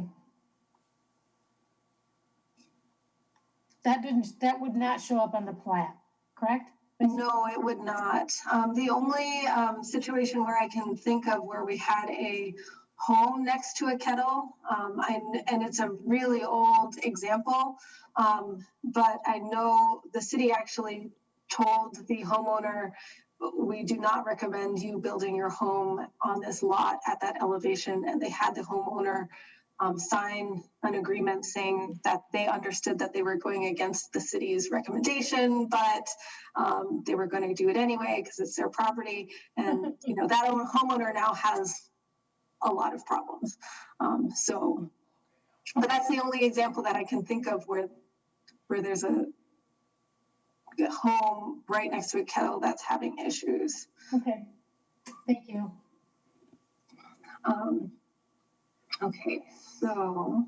That would not show up on the plat, correct? No, it would not. The only situation where I can think of where we had a home next to a kettle, and it's a really old example, but I know the city actually told the homeowner, we do not recommend you building your home on this lot at that elevation, and they had the homeowner sign an agreement saying that they understood that they were going against the city's recommendation, but they were going to do it anyway because it's their property. And that homeowner now has a lot of problems. But that's the only example that I can think of where there's a home right next to a kettle that's having issues. Okay, thank you. Okay, so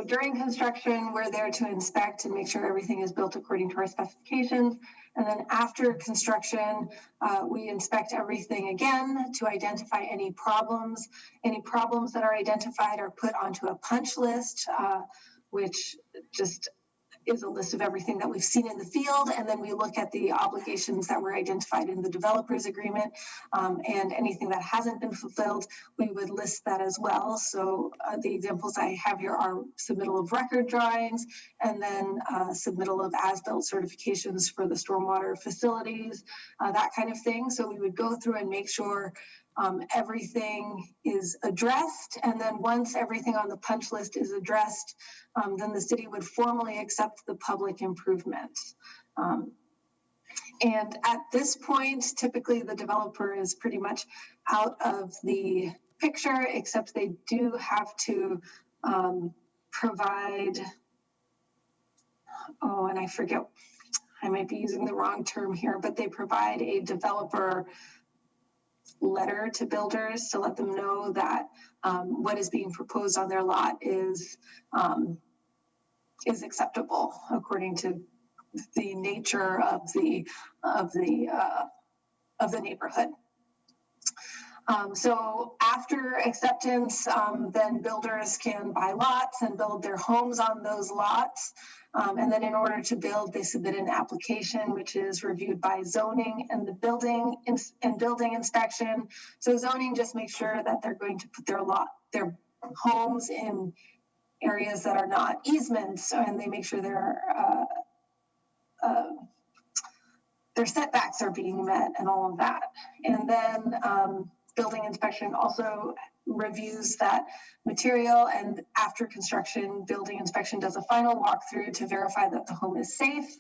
during construction, we're there to inspect and make sure everything is built according to our specifications. And then after construction, we inspect everything again to identify any problems. Any problems that are identified are put onto a punch list, which just is a list of everything that we've seen in the field. And then we look at the obligations that were identified in the developer's agreement, and anything that hasn't been fulfilled, we would list that as well. So the examples I have here are submittal of record drawings, and then submittal of as-built certifications for the stormwater facilities, that kind of thing. So we would go through and make sure everything is addressed. And then once everything on the punch list is addressed, then the city would formally accept the public improvements. And at this point, typically the developer is pretty much out of the picture, except they do have to provide, and I forget, I might be using the wrong term here, but they provide a developer letter to builders to let them know that what is being proposed on their lot is acceptable according to the nature of the neighborhood. So after acceptance, then builders can buy lots and build their homes on those lots. And then in order to build, they submit an application, which is reviewed by zoning and the building inspection. So zoning just makes sure that they're going to put their homes in areas that are not easements, and they make sure their setbacks are being met and all of that. And then building inspection also reviews that material, and after construction, building inspection does a final walkthrough to verify that the home is safe.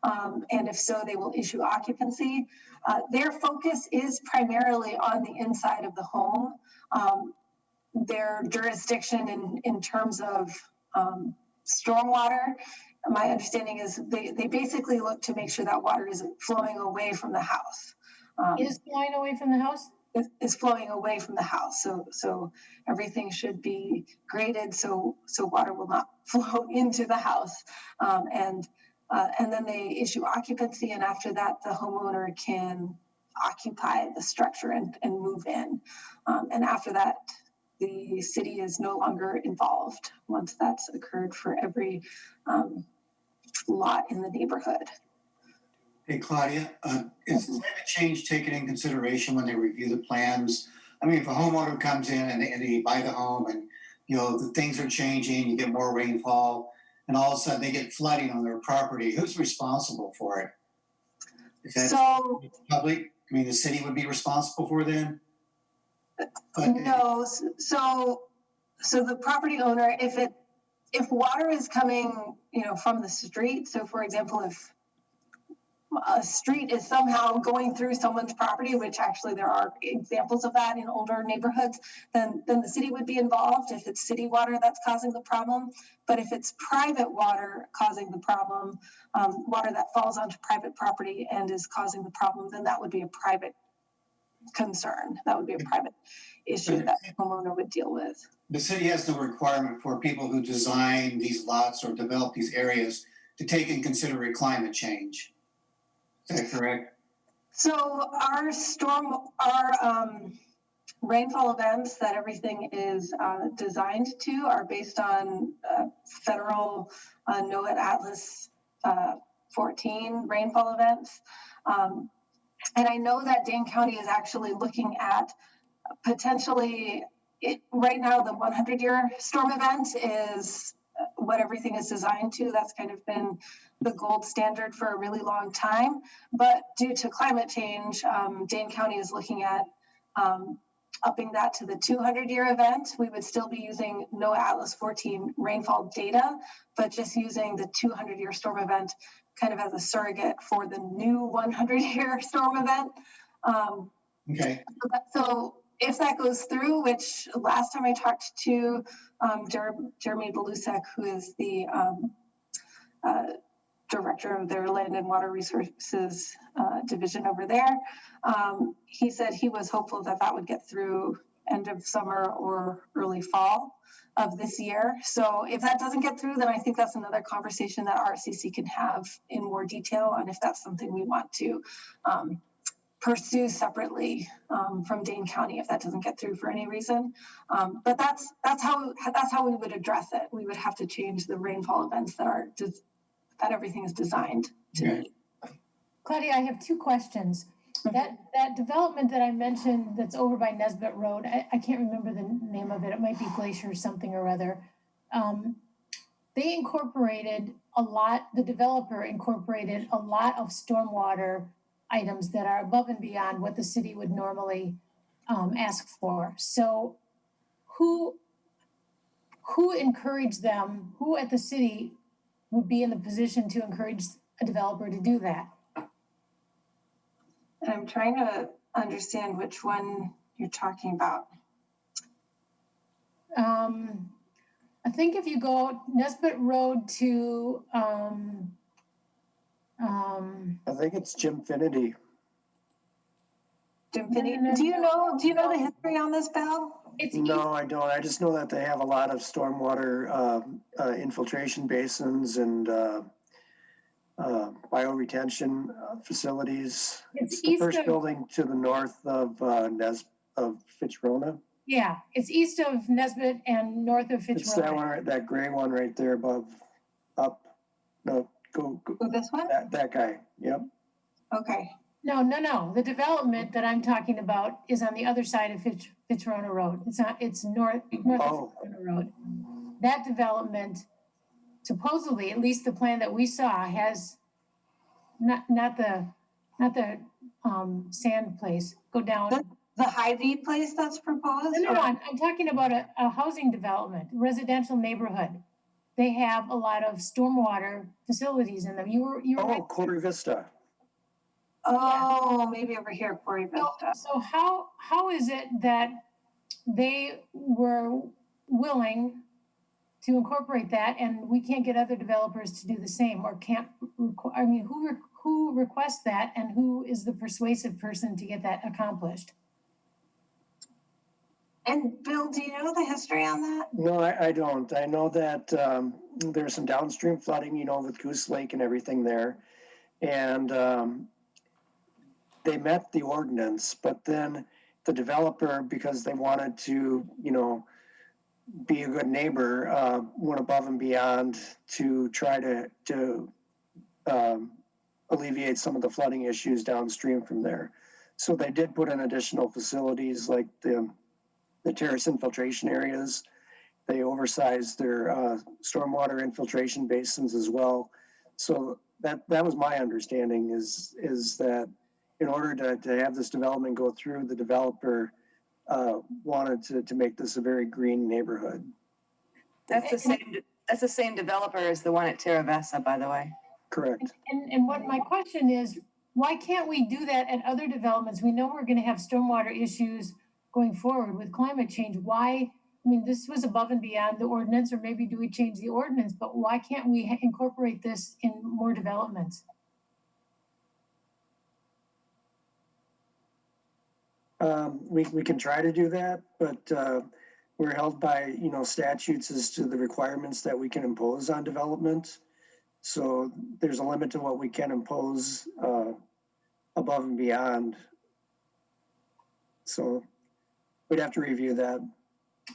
And if so, they will issue occupancy. Their focus is primarily on the inside of the home. Their jurisdiction in terms of stormwater, my understanding is they basically look to make sure that water isn't flowing away from the house. Is flowing away from the house? Is flowing away from the house. So everything should be graded so water will not flow into the house. And then they issue occupancy, and after that, the homeowner can occupy the structure and move in. And after that, the city is no longer involved once that's occurred for every lot in the neighborhood. Hey, Claudia, is climate change taken in consideration when they review the plans? I mean, if a homeowner comes in and they buy the home and, you know, the things are changing, you get more rainfall, and all of a sudden they get flooding on their property, who's responsible for it? Is that public? I mean, the city would be responsible for then? No, so the property owner, if water is coming, you know, from the street, so for example, if a street is somehow going through someone's property, which actually there are examples of that in older neighborhoods, then the city would be involved if it's city water that's causing the problem. But if it's private water causing the problem, water that falls onto private property and is causing the problem, then that would be a private concern. That would be a private issue that the homeowner would deal with. The city has no requirement for people who design these lots or develop these areas to take in consideration climate change. Is that correct? So our rainfall events that everything is designed to are based on federal NOAA Atlas 14 rainfall events. And I know that Dane County is actually looking at potentially, right now the 100-year storm event is what everything is designed to. That's kind of been the gold standard for a really long time. But due to climate change, Dane County is looking at upping that to the 200-year event. We would still be using NOAA Atlas 14 rainfall data, but just using the 200-year storm event kind of as a surrogate for the new 100-year storm event. Okay. So if that goes through, which last time I talked to Jeremy Belusek, who is the director of their Land and Water Resources division over there, he said he was hopeful that that would get through end of summer or early fall of this year. So if that doesn't get through, then I think that's another conversation that RCC can have in more detail on if that's something we want to pursue separately from Dane County if that doesn't get through for any reason. But that's how we would address it. We would have to change the rainfall events that everything is designed to meet. Claudia, I have two questions. That development that I mentioned that's over by Nesbitt Road, I can't remember the name of it. It might be Glacier something or other. They incorporated the developer incorporated a lot of stormwater items that are above and beyond what the city would normally ask for. So who encouraged them, who at the city would be in the position to encourage a developer to do that? And I'm trying to understand which one you're talking about. I think if you go Nesbitt Road to, I think it's Jim Finity. Jim Finney. Do you know the history on this, Val? No, I don't. I just know that they have a lot of stormwater infiltration basins and bioretention facilities. It's the east first of- building to the north of Fitchburg. Yeah, it's east of Nesbitt and north of Fitchburg. It's that one, that gray one right there above, go This one? that guy. Yep. Okay. No. The development that I'm talking about is on the other side of Fitzroy Road. It's north of Fitzroy Road. That development, supposedly, at least the plan that we saw, has not the sand place. Go down. The Hy-Vee place that's proposed? No. I'm talking about a housing development, residential neighborhood. They have a lot of stormwater facilities in them. You were right. Corey Vista. Oh, maybe over here, Corey Vista. So how is it that they were willing to incorporate that, and we can't get other developers to do the same, or can't, I mean, who requests that, and who is the persuasive person to get that accomplished? And Bill, do you know the history on that? No, I don't. I know that there's some downstream flooding, with Goose Lake and everything there. And they met the ordinance, but then the developer, because they wanted to, be a good neighbor, went above and beyond to try to alleviate some of the flooding issues downstream from there. So they did put in additional facilities like the terrace infiltration areas. They oversized their stormwater infiltration basins as well. So that was my understanding is that in order to have this development go through, the developer wanted to make this a very green neighborhood. That's the same developer as the one at Terra Vesa, by the way. Correct. And what my question is, why can't we do that at other developments? We know we're gonna have stormwater issues going forward with climate change. Why, I mean, this was above and beyond the ordinance, or maybe do we change the ordinance, but why can't we incorporate this in more developments? We can try to do that, but we're held by, statutes as to the requirements that we can impose on development. So there's a limit to what we can impose above and beyond. So we'd have to review that.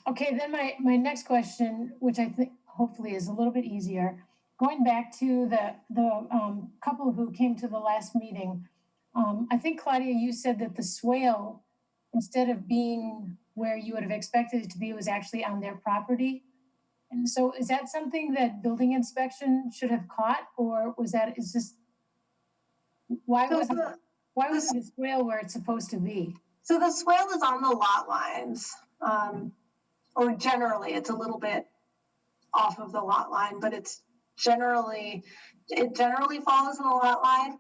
Okay, then my next question, which I think hopefully is a little bit easier, going back to the couple who came to the last meeting, I think, Claudia, you said that the swale, instead of being where you would have expected it to be, was actually on their property. And so is that something that building inspection should have caught, or why was the swale where it's supposed to be? So the swale is on the lot lines, or generally it's a little bit off of the lot line, but it generally follows the lot line.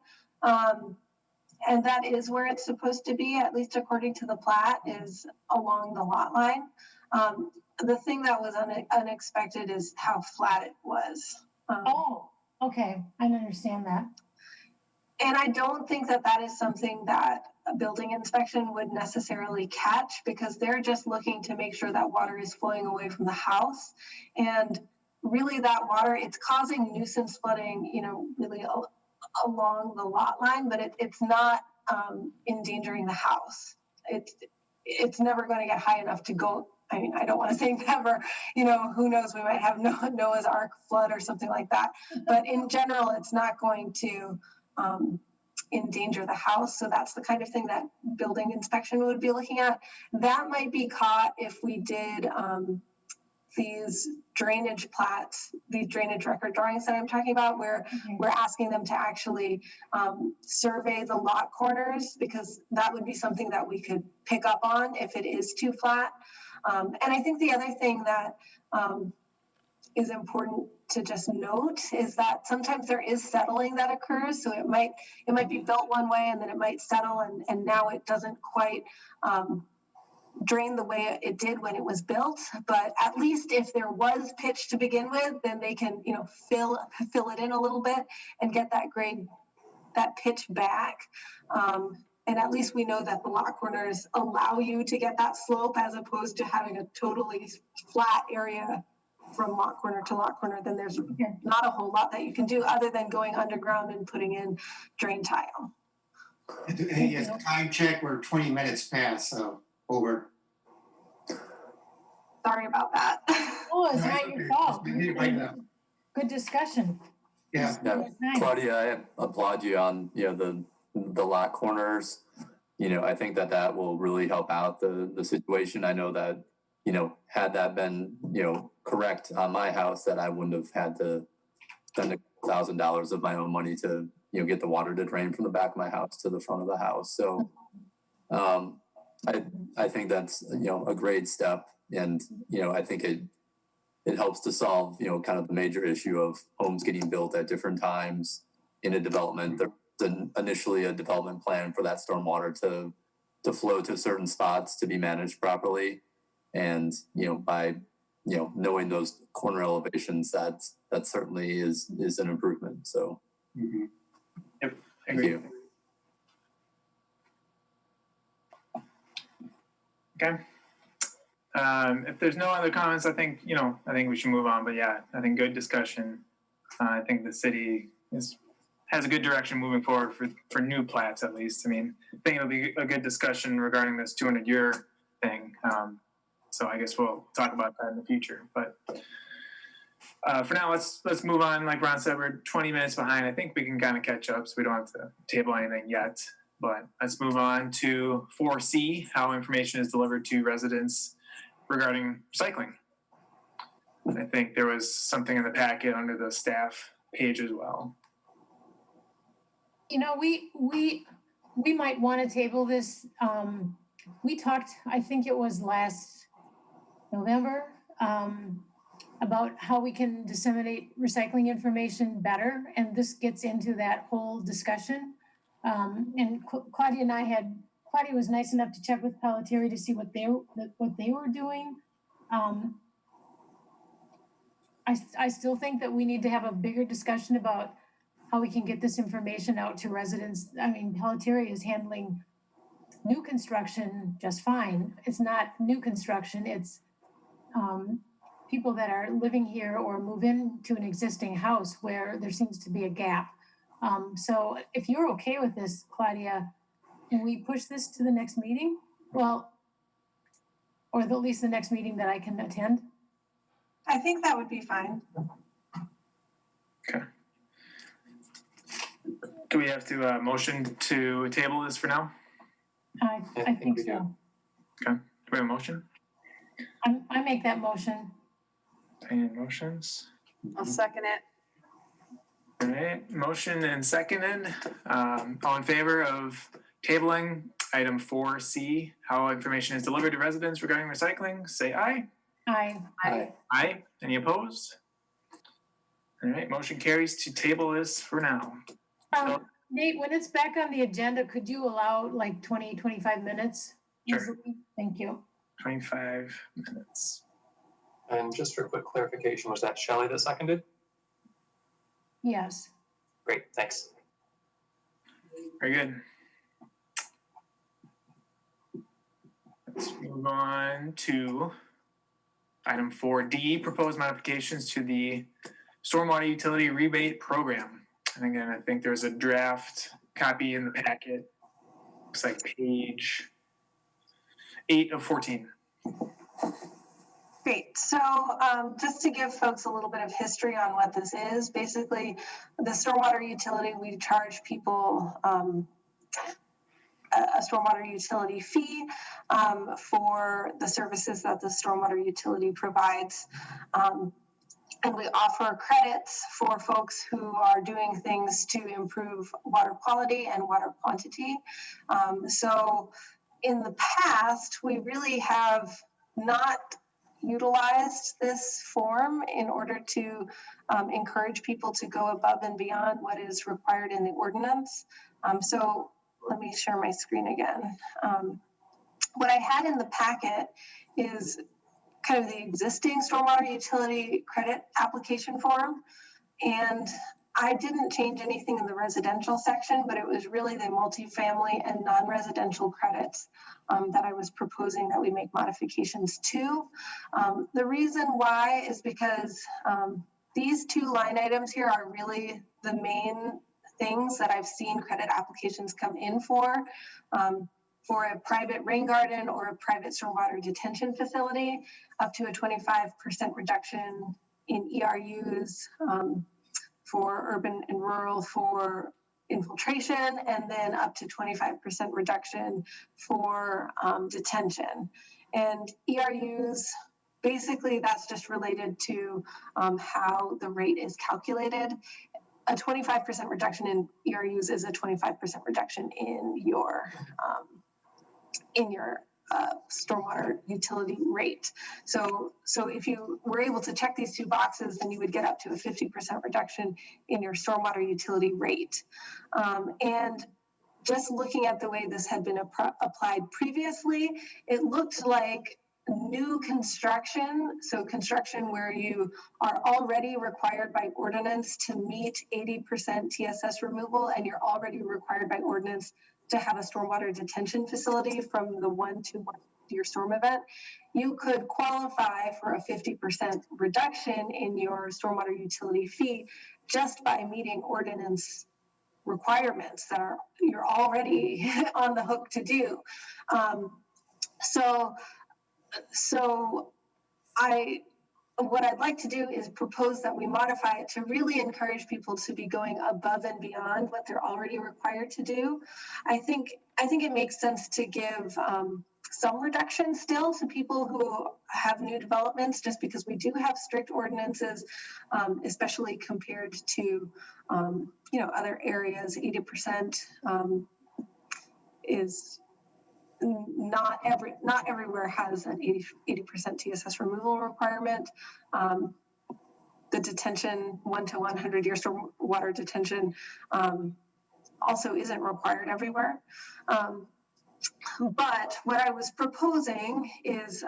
And that is where it's supposed to be, at least according to the plat, is along the lot line. The thing that was unexpected is how flat it was. Oh, okay, I understand that. And I don't think that is something that a building inspection would necessarily catch, because they're just looking to make sure that water is flowing away from the house. And really that water, it's causing nuisance flooding, really along the lot line, but it's not endangering the house. It's never going to get high enough to go. I mean, I don't want to say never, who knows, we might have Noah's Ark flood or something like that. But in general, it's not going to endanger the house. So that's the kind of thing that building inspection would be looking at. That might be caught if we did these drainage plats, these drainage record drawings that I'm talking about, where we're asking them to actually survey the lot corners, because that would be something that we could pick up on if it is too flat. And I think the other thing that is important to just note is that sometimes there is settling that occurs. So it might be built one way and then it might settle, and now it doesn't quite drain the way it did when it was built. But at least if there was pitch to begin with, then they can, fill it in a little bit and get that grade, that pitch back. And at least we know that the lot corners allow you to get that slope, as opposed to having a totally flat area from lot corner to lot corner. Then there's not a whole lot that you can do other than going underground and putting in drain tile. Hey, it's a time check, we're 20 minutes past, so over. Sorry about that. Oh, it's not your fault. Right now. Good discussion. Yeah. Nice. Claudia, I applaud you on, the lot corners. I think that will really help out the situation. I know that, had that been, correct on my house, that I wouldn't have had to spend $1,000 of my own money to, get the water to drain from the back of my house to the front of the house. So I think that's, a great step. And, I think it helps to solve, kind of the major issue of homes getting built at different times in a development. There's initially a development plan for that stormwater to flow to certain spots to be managed properly. And, by knowing those corner elevations, that certainly is an improvement. So Mhm. Yep, I thank agree. you. Okay. If there's no other comments, I think we should move on. But yeah, I think good discussion. I think the city has a good direction moving forward for new plats, at least. I mean, I think it'll be a good discussion regarding this 200-year thing. So I guess we'll talk about that in the future. But for now, let's move on. Like Ron said, we're 20 minutes behind. I think we can kind of catch up, so we don't have to table anything yet. But let's move on to 4C, how information is delivered to residents regarding recycling. I think there was something in the packet under the staff page as well. We might want to table this. We talked, I think it was last November, about how we can disseminate recycling information better, and this gets into that whole discussion. And Claudia was nice enough to check with Pelletieri to see what they were doing. I still think that we need to have a bigger discussion about how we can get this information out to residents. I mean, Pelletieri is handling new construction just fine. It's not new construction, it's people that are living here or move into an existing house where there seems to be a gap. So if you're okay with this, Claudia, can we push this to the next meeting? Well, or at least the next meeting that I can attend? I think that would be fine. Okay. Do we have to motion to table this for now? I think we do. so. Okay. Do we have a motion? I make that motion. Any motions? I'll second it. All right, motion and seconded. All in favor of tabling item 4C, how information is delivered to residents regarding recycling, say aye. Aye. Aye. Aye. Any opposed? All right, motion carries to table this for now. Nate, when it's back on the agenda, could you allow like 20, 25 minutes? Sure. Easily? Thank you. 25 minutes. And just for quick clarification, was that Shelley that seconded? Yes. Great, thanks. Very good. Let's move on to item 4D, proposed modifications to the Stormwater Utility Rebate Program. And again, I think there's a draft copy in the packet. Looks like page 8 of 14. Great. So just to give folks a little bit of history on what this is, basically the stormwater utility, we charge people a stormwater utility fee for the services that the stormwater utility provides. And we offer credits for folks who are doing things to improve water quality and water quantity. So in the past, we really have not utilized this form in order to encourage people to go above and beyond what is required in the ordinance. So let me share my screen again. What I had in the packet is kind of the existing stormwater utility credit application form. And I didn't change anything in the residential section, but it was really the multifamily and non-residential credits that I was proposing that we make modifications to. The reason why is because these two line items here are really the main things that I've seen credit applications come in for a private rain garden or a private stormwater detention facility, up to a 25% reduction in ERUs for urban and rural for infiltration, and then up to 25% reduction for detention. And ERUs, basically that's just related to how the rate is calculated. A 25% reduction in ERUs is a 25% reduction in your stormwater utility rate. So if you were able to check these two boxes, then you would get up to a 50% reduction in your stormwater utility rate. And just looking at the way this had been applied previously, it looked like new construction, so construction where you are already required by ordinance to meet 80% TSS removal, and you're already required by ordinance to have a stormwater detention facility from the 1 to 1 year storm event, you could qualify for a 50% reduction in your stormwater utility fee just by meeting ordinance requirements that you're already on the hook to do. What I'd like to do is propose that we modify it to really encourage people to be going above and beyond what they're already required to do. I think it makes sense to give some reduction still to people who have new developments, just because we do have strict ordinances, especially compared to other areas. 80% is not everywhere has an 80% TSS removal requirement. The detention 1 to 100 year storm water detention also isn't required everywhere. But what I was proposing is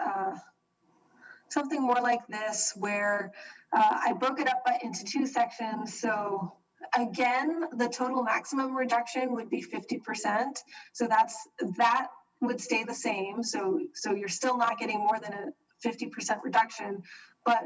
something more like this, where I broke it up into 2 sections. So again, the total maximum reduction would be 50%. So that would stay the same. So you're still not getting more than a 50% reduction, but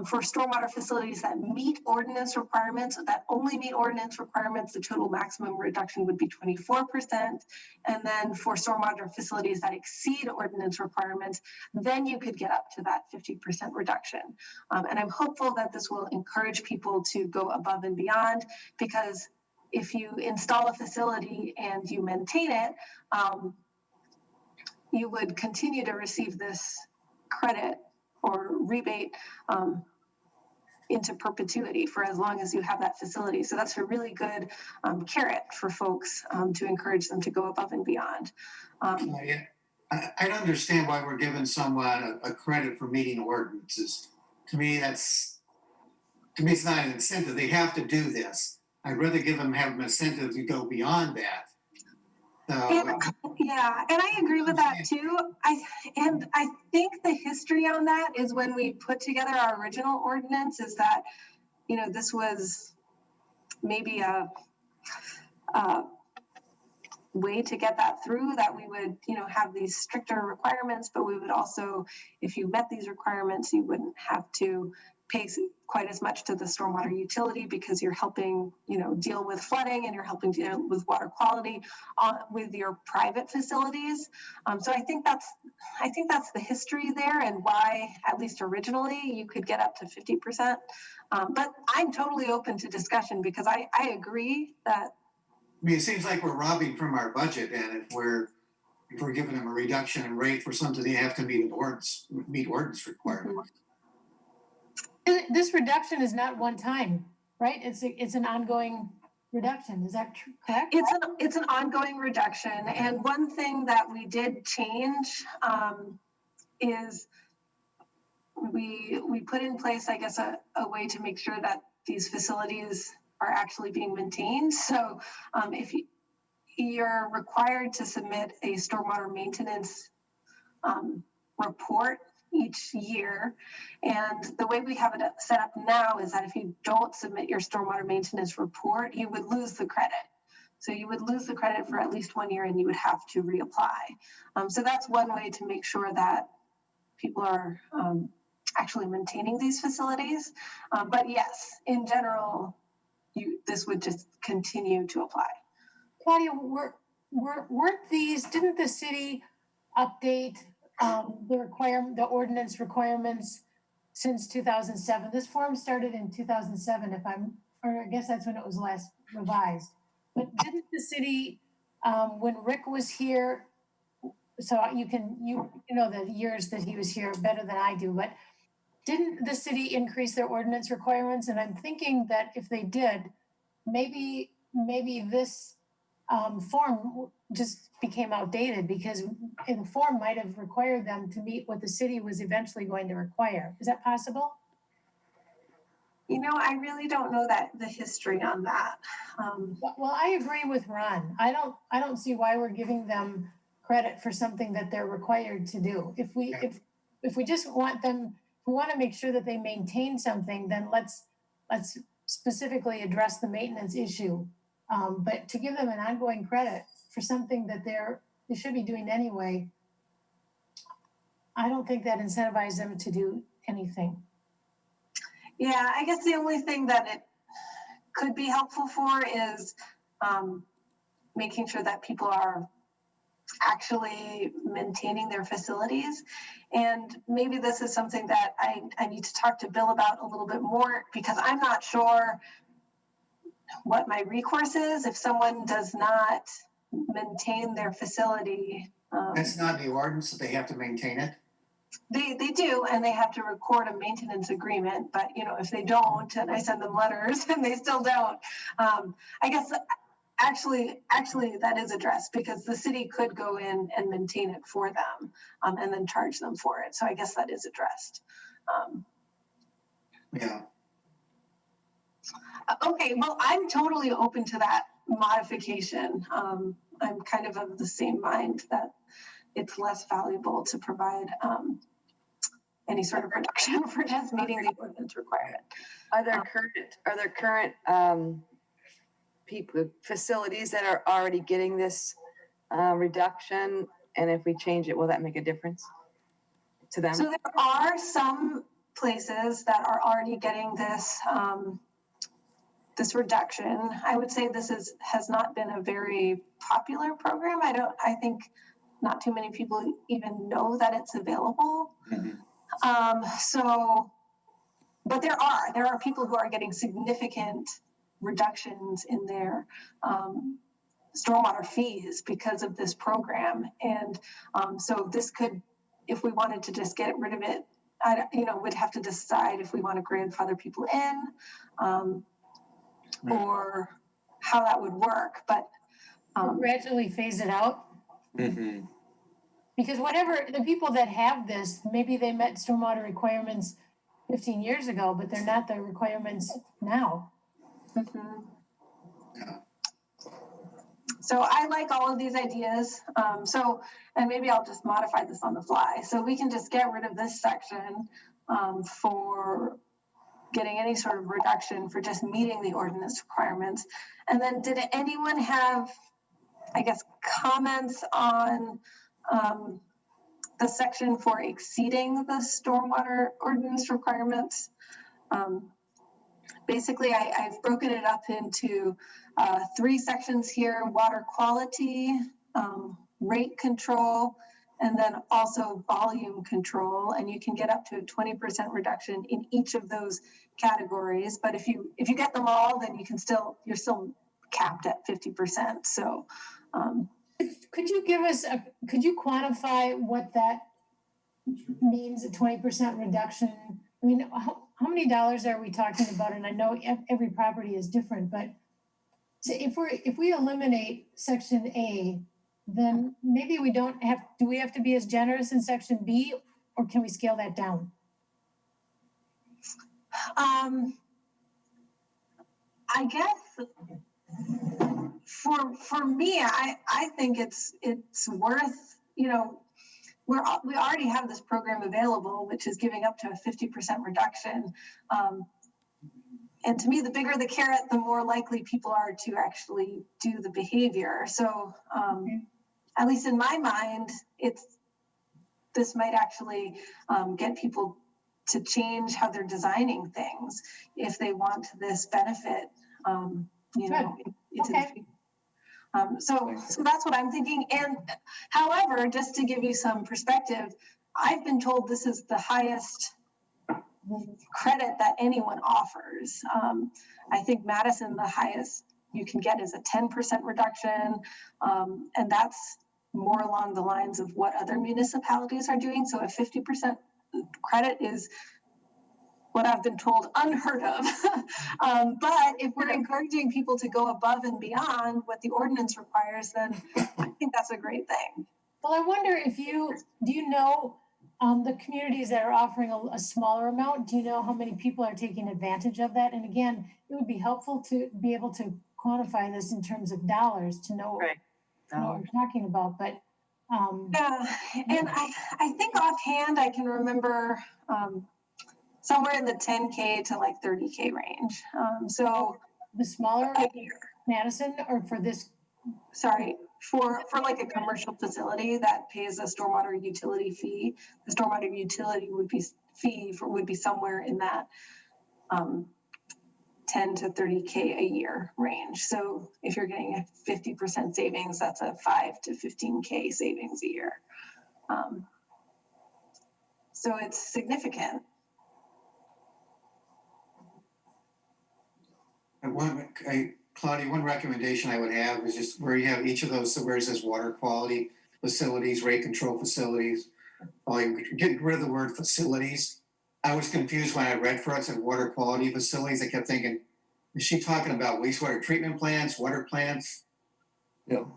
for stormwater facilities that meet ordinance requirements, that only meet ordinance requirements, the total maximum reduction would be 24%. And then for stormwater facilities that exceed ordinance requirements, then you could get up to that 50% reduction. And I'm hopeful that this will encourage people to go above and beyond, because if you install a facility and you maintain it, you would continue to receive this credit or rebate into perpetuity for as long as you have that facility. So that's a really good carrot for folks to encourage them to go above and beyond. I don't understand why we're giving someone a credit for meeting ordinances. To me, it's not an incentive. They have to do this. I'd rather have an incentive to go beyond that. Yeah, and I agree with that too. I think the history on that is when we put together our original ordinance, is that, this was maybe a way to get that through, that we would, have these stricter requirements, but we would also, if you met these requirements, you wouldn't have to pay quite as much to the stormwater utility, because you're helping, deal with flooding, and you're helping deal with water quality with your private facilities. So I think that's the history there, and why, at least originally, you could get up to 50%. But I'm totally open to discussion, because I agree that. It seems like we're robbing from our budget, and if we're giving them a reduction in rate for something they have to meet ordinance requirements. This reduction is not one time, right? It's an ongoing reduction. Is that correct? It's an ongoing reduction. And one thing that we did change is we put in place, I guess, a way to make sure that these facilities are actually being maintained. So if you're required to submit a stormwater maintenance report each year. And the way we have it set up now is that if you don't submit your stormwater maintenance report, you would lose the credit. So you would lose the credit for at least 1 year, and you would have to reapply. So that's one way to make sure that people are actually maintaining these facilities. But yes, in general, this would just continue to apply. Claudia, didn't the city update the ordinance requirements since 2007? This form started in 2007, or I guess that's when it was last revised. But didn't the city, when Rick was here, so you know the years that he was here better than I do, but didn't the city increase their ordinance requirements? And I'm thinking that if they did, maybe this form just became outdated, because the form might have required them to meet what the city was eventually going to require. Is that possible? I really don't know the history on that. Well, I agree with Ron. I don't see why we're giving them credit for something that they're required to do. If we just want them, if we want to make sure that they maintain something, then let's specifically address the maintenance issue. But to give them an ongoing credit for something that they should be doing anyway, I don't think that incentivizes them to do anything. Yeah, I guess the only thing that it could be helpful for is making sure that people are actually maintaining their facilities. And maybe this is something that I need to talk to Bill about a little bit more, because I'm not sure what my recourse is if someone does not maintain their facility. That's not in the ordinance that they have to maintain it. They do, and they have to record a maintenance agreement, but if they don't, and I send them letters and they still don't, I guess actually that is addressed, because the city could go in and maintain it for them, and then charge them for it. So I guess that is addressed. Yeah. Okay, well, I'm totally open to that modification. I'm kind of the same mind that it's less valuable to provide any sort of reduction for just meeting the ordinance requirement. Are there current people, facilities that are already getting this reduction? And if we change it, will that make a difference to them? So there are some places that are already getting this this reduction. I would say this has not been a very popular program. I think not too many people even know that it's available. Mm-hmm. But there are people who are getting significant reductions in their stormwater fees because of this program. And so this could, if we wanted to just get rid of it, we'd have to decide if we want to grandfather people in, or how that would work. But Gradually phase it out. Mm-hmm. Because whatever, the people that have this, maybe they met stormwater requirements 15 years ago, but they're not the requirements now. Mm-hmm. So I like all of these ideas. And maybe I'll just modify this on the fly. So we can just get rid of this section for getting any sort of reduction for just meeting the ordinance requirements. And then did anyone have, I guess, comments on the section for exceeding the stormwater ordinance requirements? Basically, I've broken it up into 3 sections here: water quality, rate control, and then also volume control. And you can get up to a 20% reduction in each of those categories. But if you get them all, then you're still capped at 50%. So could you quantify what that means, a 20% reduction? I mean, how many dollars are we talking about? And I know every property is different, but so if we eliminate section A, then maybe we do we have to be as generous in section B, or can we scale that down? I guess for me, I think it's worth, we already have this program available, which is giving up to a 50% reduction. And to me, the bigger the carrot, the more likely people are to actually do the behavior. So at least in my mind, this might actually get people to change how they're designing things if they want this benefit, into the future. So that's what I'm thinking. And however, just to give you some perspective, I've been told this is the highest credit that anyone offers. I think Madison, the highest you can get is a 10% reduction. And that's more along the lines of what other municipalities are doing. So a 50% credit is what I've been told unheard of. But if we're encouraging people to go above and beyond what the ordinance requires, then I think that's a great thing. Well, I wonder do you know the communities that are offering a smaller amount? Do you know how many people are taking advantage of that? And again, it would be helpful to be able to quantify this in terms of dollars to know, Right. know what we're talking about. But Yeah, and I think offhand, I can remember somewhere in the 10K to like 30K range. So The smaller a year. Madison, or for this, Sorry, for like a commercial facility that pays a stormwater utility fee, the stormwater utility would be somewhere in that 10 to 30K a year range. So if you're getting a 50% savings, that's a 5 to 15K savings a year. So it's significant. Claudia, one recommendation I would have is just where you have each of those, so where it says water quality facilities, rate control facilities, get rid of the word facilities. I was confused when I read for it, said water quality facilities. I kept thinking, is she talking about wastewater treatment plants, water plants? Yep.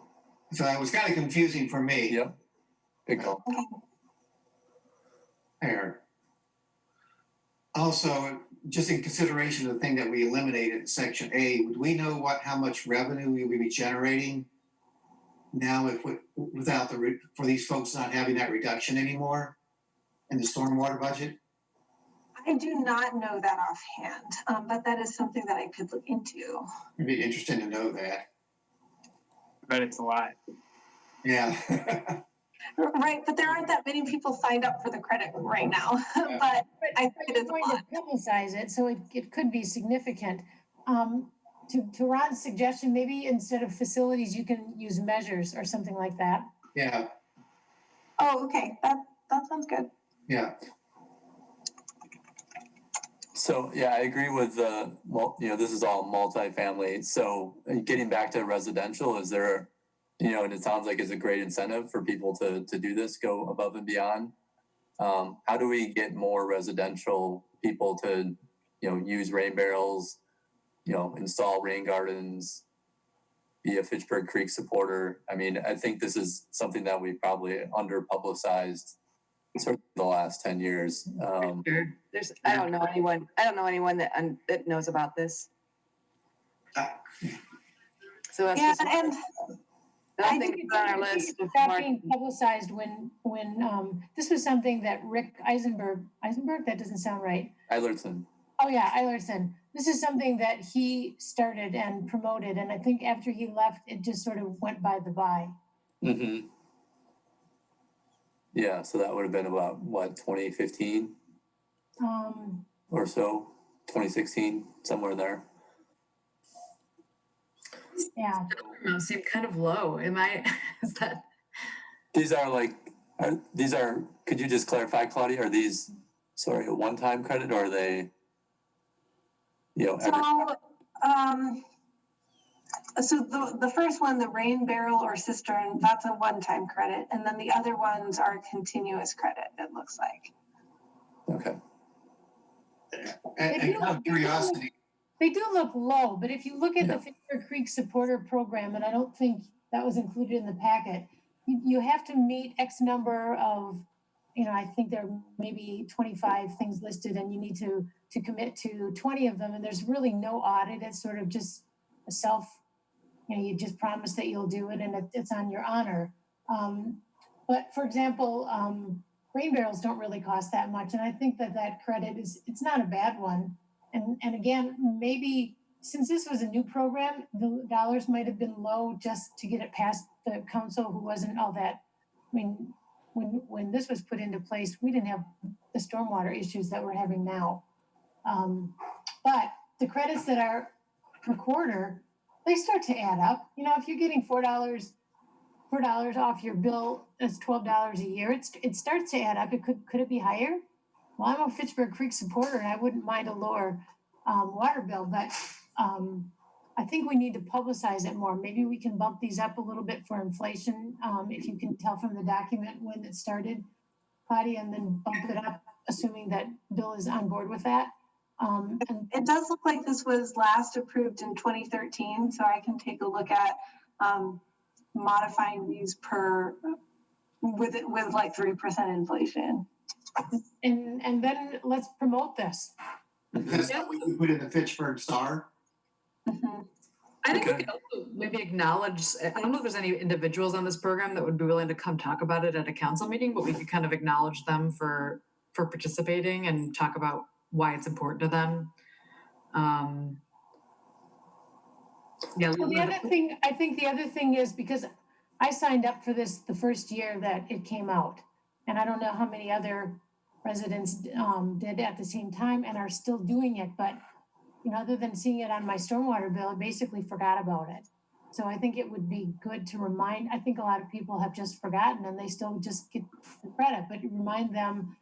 So it was kind of confusing for me. Yep. Good call. There. Also, just in consideration of the thing that we eliminated in section A, would we know how much revenue we would be generating now without for these folks not having that reduction anymore in the stormwater budget? I do not know that offhand, but that is something that I could look into. It'd be interesting to know that. But it's a lot. Yeah. Right, but there aren't that many people signed up for the credit right now, but I think it is a going lot. to publicize it, so it could be significant. To Ron's suggestion, maybe instead of facilities, you can use measures or something like that. Yeah. Oh, okay, that sounds good. Yeah. So, yeah, I agree with this is all multifamily. So getting back to residential, is there, and it sounds like it's a great incentive for people to do this, go above and beyond. How do we get more residential people to, use rain barrels, install rain gardens, be a Fitchburg Creek supporter? I mean, I think this is something that we probably under publicized sort of the last 10 years. Sure. I don't know anyone that knows about this. So that's just, And I think it's on our list of That being publicized when this was something that Rick Eisenberg, that doesn't sound right. Eilertson. Oh yeah, Eilertson. This is something that he started and promoted, and I think after he left, it just sort of went by the by. Mm-hmm. Yeah, so that would have been about, 2015 or so, 2016, somewhere there. Yeah. Seem kind of low. Is that? These are, could you just clarify, Claudia, are these, a one-time credit, or are they, So the first one, the rain barrel or cistern, that's a one-time credit. And then the other ones are continuous credit, it looks like. Okay. And out of curiosity. They do look low, but if you look at the Fitchburg Creek Supporter Program, and I don't think that was included in the packet, you have to meet X number of, I think there are maybe 25 things listed, and you need to commit to 20 of them, and there's really no audit. It's sort of just a self, you just promise that you'll do it, and it's on your honor. But for example, rain barrels don't really cost that much, and I think that credit it's not a bad one. And again, maybe since this was a new program, the dollars might have been low just to get it past the council, who wasn't all that. I mean, when this was put into place, we didn't have the stormwater issues that we're having now. But the credits that are per quarter, they start to add up. If you're getting $4 off your bill, that's $12 a year. It starts to add up. Could it be higher? Well, I'm a Fitchburg Creek supporter, and I wouldn't mind a lower water bill, but I think we need to publicize it more. Maybe we can bump these up a little bit for inflation, if you can tell from the document when it started, Claudia, and then bump it up, assuming that Bill is on board with that. And it does look like this was last approved in 2013, so I can take a look at modifying these with like 3% inflation. And then let's promote this. That's what we put in the Fitchburg Star. Mm-hmm. I think we Okay. could also maybe acknowledge, I don't know if there's any individuals on this program that would be willing to come talk about it at a council meeting, but we could kind of acknowledge them for participating and talk about why it's important to them. Yeah. Well, the other thing, I think the other thing is because I signed up for this the first year that it came out. And I don't know how many other residents did at the same time and are still doing it, but you know, other than seeing it on my stormwater bill, I basically forgot about it. So I think it would be good to remind, I think a lot of people have just forgotten and they still just get the credit, but remind them,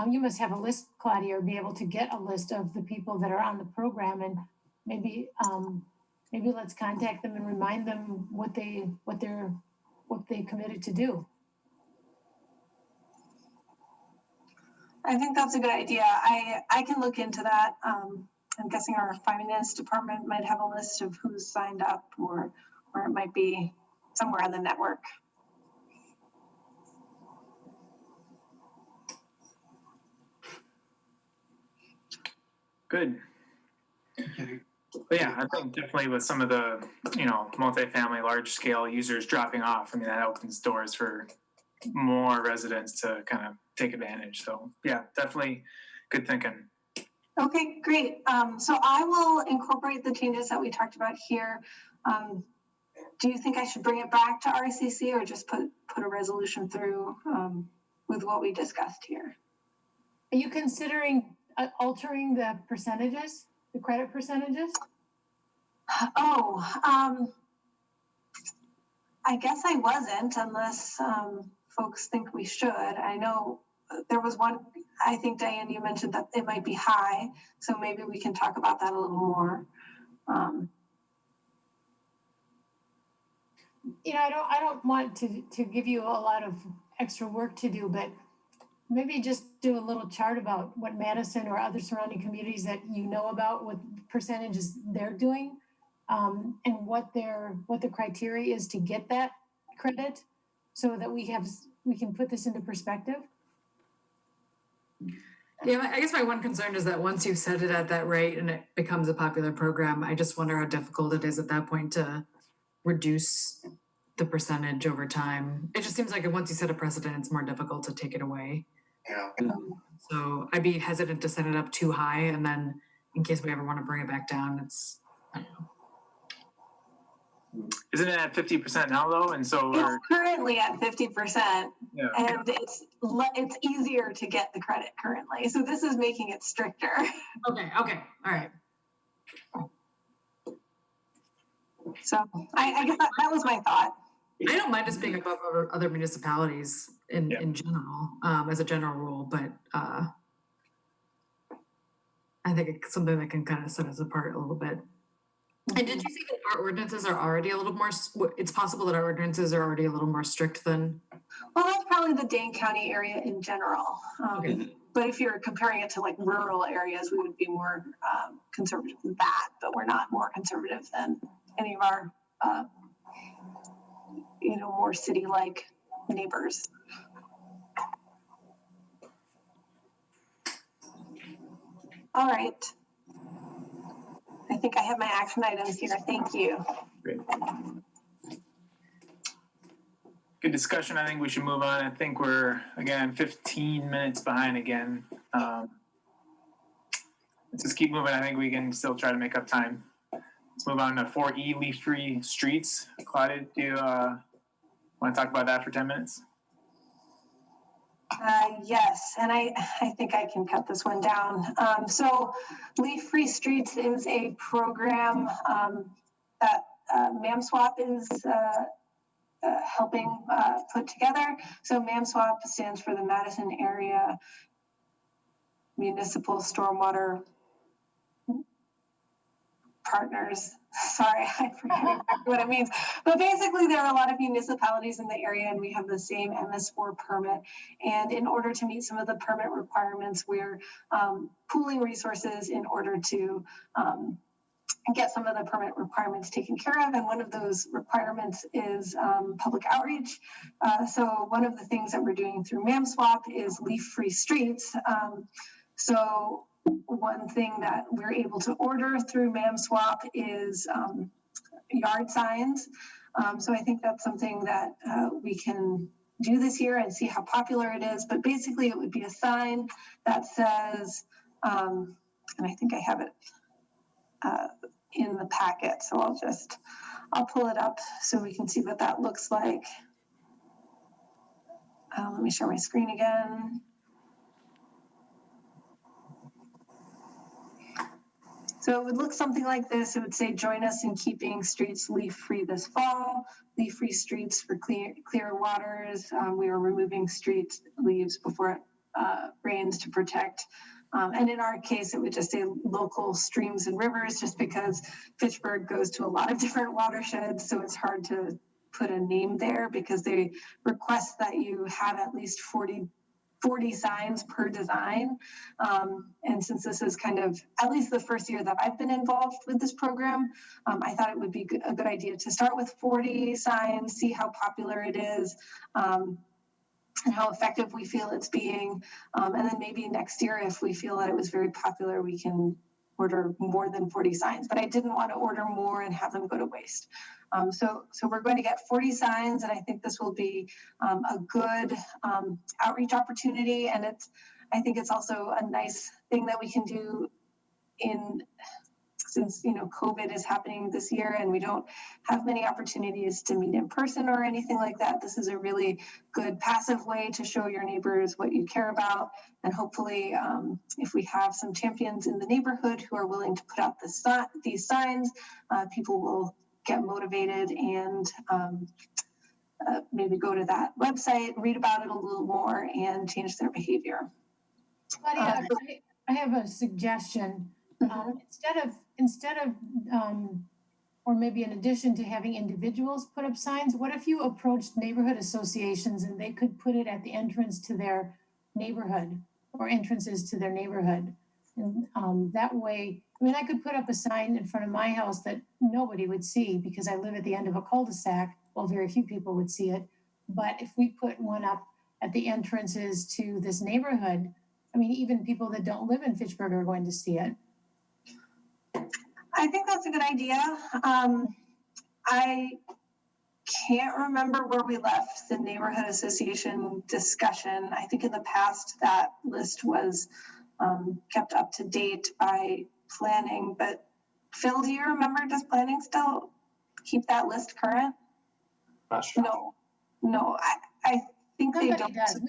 you must have a list, Claudia, or be able to get a list of the people that are on the program and maybe let's contact them and remind them what they committed to do. I think that's a good idea. I can look into that. I'm guessing our finance department might have a list of who's signed up, or it might be somewhere in the network. Good. But yeah, I think definitely with some of the, multifamily, large scale users dropping off, I mean, that opens doors for more residents to kind of take advantage. So yeah, definitely good thinking. Okay, great. So I will incorporate the changes that we talked about here. Do you think I should bring it back to RCC or just put a resolution through with what we discussed here? Are you considering altering the percentages, the credit percentages? Oh, I guess I wasn't, unless folks think we should. I know there was one, I think, Diane, you mentioned that it might be high, so maybe we can talk about that a little more. I don't want to give you a lot of extra work to do, but maybe just do a little chart about what Madison or other surrounding communities that you know about, what percentages they're doing, and what the criteria is to get that credit, so that we can put this into perspective. Yeah, I guess my one concern is that once you've set it at that rate and it becomes a popular program, I just wonder how difficult it is at that point to reduce the percentage over time. It just seems like once you set a precedent, it's more difficult to take it away. Yeah. So I'd be hesitant to set it up too high, and then in case we ever want to bring it back down, it's, I don't know. Isn't it at 50% now though? And so It's currently at 50%, yeah. and it's easier to get the credit currently. So this is making it stricter. Okay, all right. So I guess that was my thought. I don't mind us being above other municipalities in general, as a general rule, but I think it's something that can kind of set us apart a little bit. And did you say that our ordinances are already a little more, it's possible that our ordinances are already a little more strict than? Well, that's probably the Dane County area in general. Okay. But if you're comparing it to like rural areas, we would be more conservative than that, but we're not more conservative than any of our, more city-like neighbors. All right. I think I have my action items here. Thank you. Great. Good discussion. I think we should move on. I think we're, again, 15 minutes behind again. Let's just keep moving. I think we can still try to make up time. Let's move on to 4E, leaf-free streets. Claudia, do you want to talk about that for 10 minutes? Yes, and I think I can cut this one down. So Leaf-Free Streets is a program that MAMSWAP is helping put together. So MAMSWAP stands for the Madison Area Municipal Stormwater Partners. Sorry, I forget exactly what it means. But basically, there are a lot of municipalities in the area, and we have the same MS4 permit. And in order to meet some of the permit requirements, we're pooling resources in order to get some of the permit requirements taken care of. And one of those requirements is public outreach. So one of the things that we're doing through MAMSWAP is leaf-free streets. So one thing that we're able to order through MAMSWAP is yard signs. So I think that's something that we can do this year and see how popular it is. But basically, it would be a sign that says, and I think I have it in the packet, so I'll pull it up so we can see what that looks like. Let me share my screen again. So it would look something like this. It would say, join us in keeping streets leaf-free this fall. Leaf-free streets for clear waters. We are removing street leaves before it rains to protect. And in our case, it would just say local streams and rivers, just because Fitchburg goes to a lot of different watersheds. So it's hard to put a name there because they request that you have at least 40 signs per design. And since this is kind of, at least the first year that I've been involved with this program, I thought it would be a good idea to start with 40 signs, see how popular it is, and how effective we feel it's being. And then maybe next year, if we feel that it was very popular, we can order more than 40 signs. But I didn't want to order more and have them go to waste. So we're going to get 40 signs, and I think this will be a good outreach opportunity. And I think it's also a nice thing that we can do since COVID is happening this year and we don't have many opportunities to meet in person or anything like that. This is a really good passive way to show your neighbors what you care about. And hopefully, if we have some champions in the neighborhood who are willing to put out these signs, people will get motivated and maybe go to that website, read about it a little more, and change their behavior. Claudia, I have a suggestion. Instead of, or maybe in addition to having individuals put up signs, what if you approached neighborhood associations and they could put it at the entrance to their neighborhood or entrances to their neighborhood? And that way, I mean, I could put up a sign in front of my house that nobody would see because I live at the end of a cul-de-sac. Well, very few people would see it. But if we put one up at the entrances to this neighborhood, I mean, even people that don't live in Fitchburg are going to see it. I think that's a good idea. I can't remember where we left the neighborhood association discussion. I think in the past that list was kept up to date by planning. But Phil, do you remember, does planning still keep that list current? Not sure. No, I think they Somebody don't. does.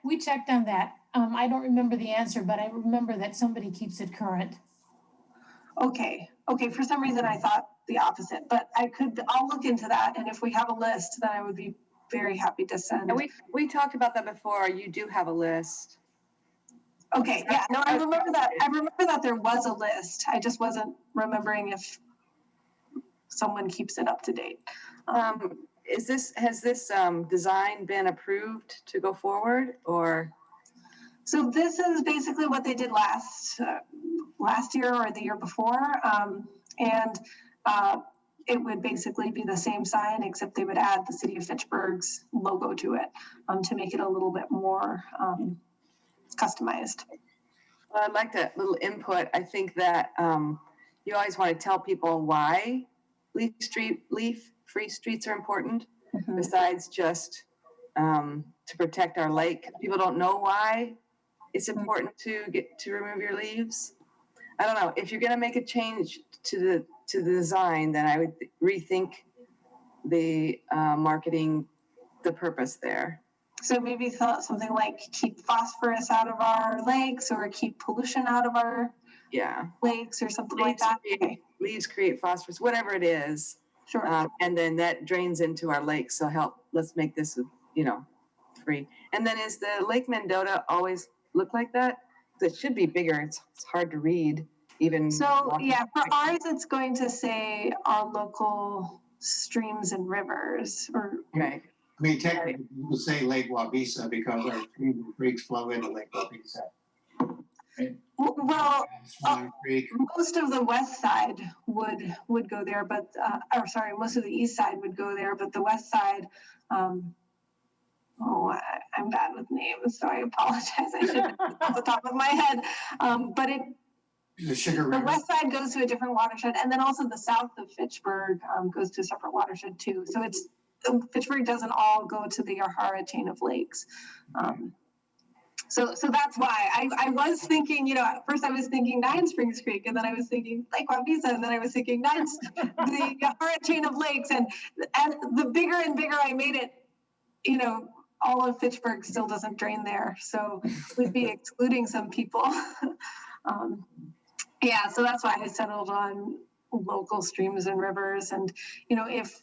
We checked on that. I don't remember the answer, but I remember that somebody keeps it current. Okay. For some reason, I thought the opposite, but I'll look into that. And if we have a list, then I would be very happy to send. And we talked about that before. You do have a list. Okay. Yeah. No, I remember that. I remember that there was a list. I just wasn't remembering if someone keeps it up to date. Has this design been approved to go forward, or? So this is basically what they did last year or the year before. And it would basically be the same sign, except they would add the city of Fitchburg's logo to it to make it a little bit more customized. Well, I'd like a little input. I think that you always want to tell people why leaf-free streets are important, besides just to protect our lake. People don't know why it's important to remove your leaves. I don't know. If you're going to make a change to the design, then I would rethink the marketing, the purpose there. So maybe something like keep phosphorus out of our lakes, or keep pollution out of our lakes, or something like that. Leaves create phosphorus, whatever it is. Sure. And then that drains into our lakes. So let's make this, free. And then is the Lake Mendota always look like that? It should be bigger. It's hard to read even. So for ours, it's going to say our local streams and rivers, or right. I mean, technically, you would say Lake Wabisa because our streams and creeks flow into Lake Wabisa. Well, Swan Creek. most of the west side would go there, but most of the east side would go there, but the west side, I'm bad with names, so I apologize. I should off the top of my head, but The Sugar The River. west side goes to a different watershed, and then also the south of Fitchburg goes to a separate watershed too. So Fitchburg doesn't all go to the Yahara chain of lakes. So that's why I was thinking, at first I was thinking 9 Springs Creek, and then I was thinking Lake Wapisa, and then I was thinking the Yahara chain of lakes, and the bigger and bigger I made it, all of Fitchburg still doesn't drain there, so we'd be excluding some people. Yeah, so that's why I settled on local streams and rivers, and if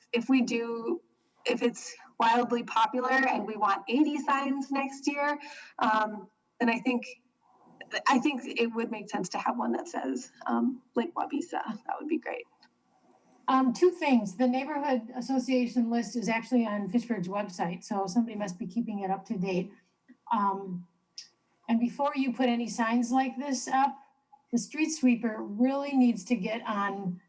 it's wildly popular and we want 80 signs next year, then I think it would make sense to have one that says Lake Wapisa. That would be great. 2 things. The neighborhood association list is actually on Fitchburg's website, so somebody must be keeping it up to date. And before you put any signs like this up, the street sweeper really needs to get on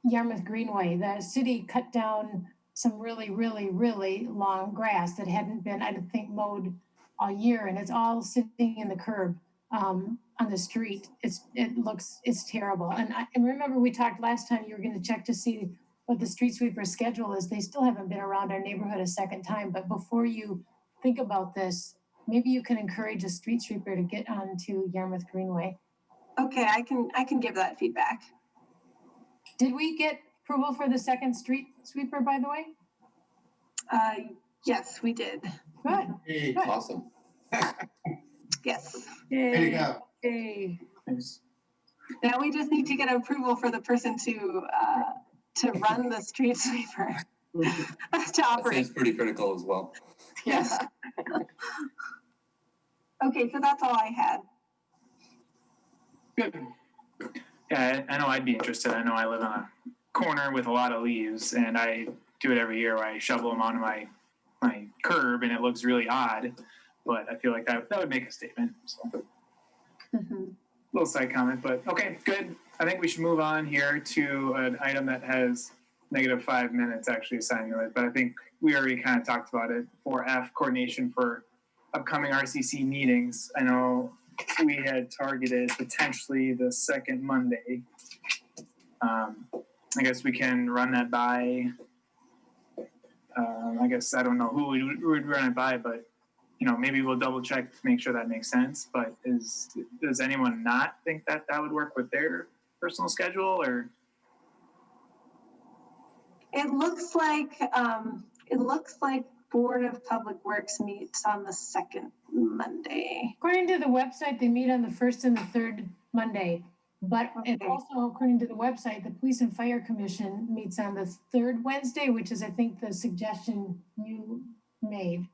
Yarmouth Greenway. The city cut down some really, really, really long grass that hadn't been, I don't think, mowed all year, and it's all sitting in the curb on the street. It's terrible. And remember we talked last time, you were going to check to see what the street sweeper schedule is. They still haven't been around our neighborhood a second time, but before you think about this, maybe you can encourage a street sweeper to get onto Yarmouth Greenway. Okay, I can give that feedback. Did we get approval for the second street sweeper, by the way? Yes, we did. Good. Hey, Good. Awesome. Yes. way to go. Yay. Now we just need to get approval for the person to run the street sweeper to That operate. seems pretty critical as well. Yes. Okay, so that's all I had. Good. Yeah, I know I'd be interested. I know I live on a corner with a lot of leaves, and I do it every year where I shovel them onto my curb, and it looks really odd, but I feel like that would make a statement. So. Little side comment, but okay, good. I think we should move on here to an item that has -5 minutes actually assigned to it, but I think we already kind of talked about it. 4F, coordination for upcoming RCC meetings. I know we had targeted potentially the second Monday. I guess we can run that by, I guess I don't know who we would run it by, but maybe we'll double check to make sure that makes sense. But does anyone not think that would work with their personal schedule, or? It looks like Board of Public Works meets on the second Monday. According to the website, they meet on the first and the third Monday. But it also, according to the website, the Police and Fire Commission meets on the third Wednesday, which is, I think, the suggestion you made.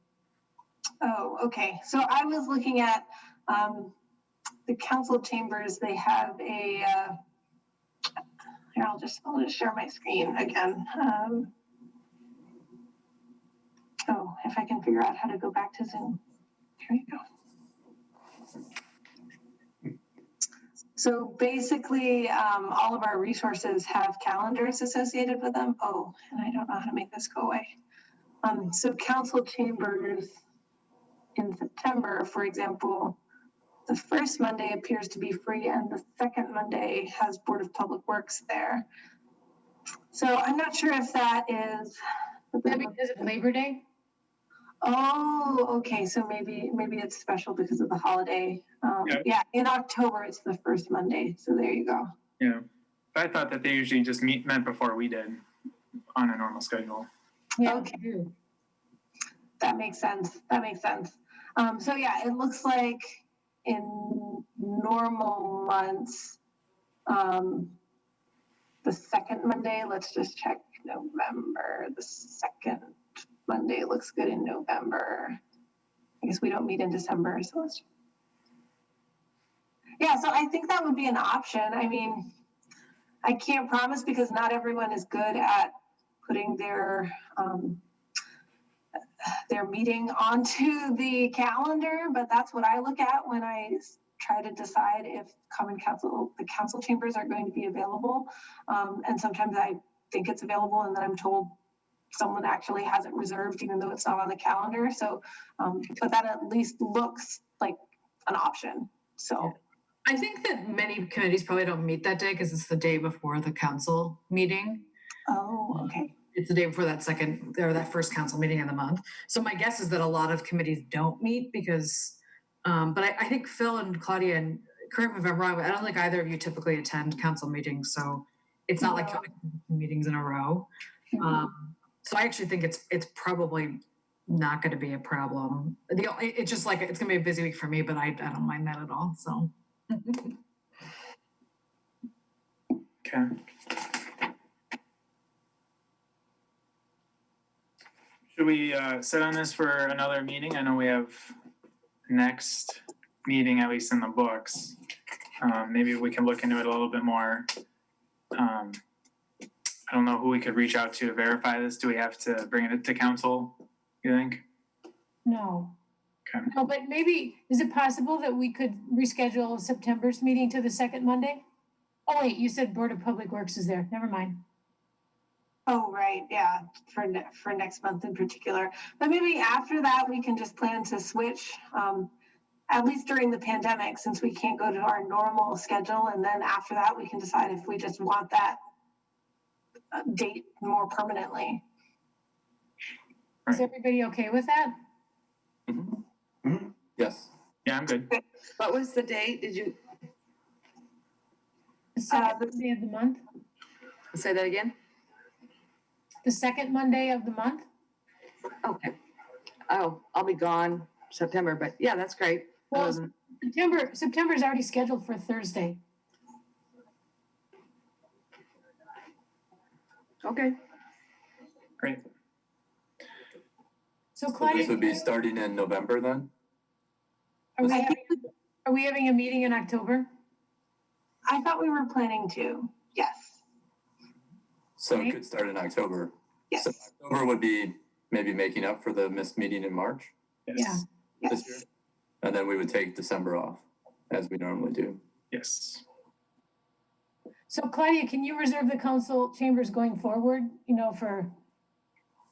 Oh, okay. So I was looking at the council chambers. They have a. Here, I'll just share my screen again. If I can figure out how to go back to Zoom. Here you go. So basically, all of our resources have calendars associated with them. Oh, and I don't know how to make this go away. So council chambers in September, for example, the first Monday appears to be free, and the second Monday has Board of Public Works there. So I'm not sure if that is. Is that because of Labor Day? Oh, okay. So maybe it's special because of the holiday. Yeah, in October it's the first Monday. So there you go. Yeah, I thought that they usually just met before we did on a normal schedule. Yeah. Okay. That makes sense. So yeah, it looks like in normal months, the second Monday, let's just check November. The second Monday looks good in November. I guess we don't meet in December, so let's. Yeah, so I think that would be an option. I mean, I can't promise because not everyone is good at putting their meeting onto the calendar, but that's what I look at when I try to decide if the council chambers are going to be available. And sometimes I think it's available and then I'm told someone actually has it reserved even though it's not on the calendar. So, but that at least looks like an option. So I think that many committees probably don't meet that day because it's the day before the council meeting. Oh, okay. It's the day before that second or that first council meeting of the month. So my guess is that a lot of committees don't meet because, but I think Phil and Claudia, and correct me if I'm wrong, but I don't think either of you typically attend council meetings. So it's not like meetings in a row. So I actually think it's probably not going to be a problem. It's just like, it's going to be a busy week for me, but I don't mind that at all. So. Okay. Should we sit on this for another meeting? I know we have next meeting, at least in the books. Maybe we can look into it a little bit more. I don't know who we could reach out to verify this. Do we have to bring it to council, you think? No. Okay. No, but maybe, is it possible that we could reschedule September's meeting to the second Monday? Oh, wait, you said Board of Public Works is there. Never mind. Oh, right, yeah, for next month in particular. But maybe after that, we can just plan to switch, at least during the pandemic, since we can't go to our normal schedule. And then after that, we can decide if we just want that date more permanently. Is everybody okay with that? Yes. Yeah, I'm good. What was the date? Did you The second Monday of the month? say that again? The second Monday of the month? Okay. Oh, I'll be gone September, but yeah, that's great. Well, September's already scheduled for Thursday. Okay. Great. So So Claudia, this would be starting in November then? are we having a meeting in October? I thought we were planning to, yes. So Right. it could start in October. Yes. So October would be maybe making up for the missed meeting in March Yes. this year. Yes. And then we would take December off, as we normally do. Yes. So Claudia, can you reserve the council chambers going forward, for,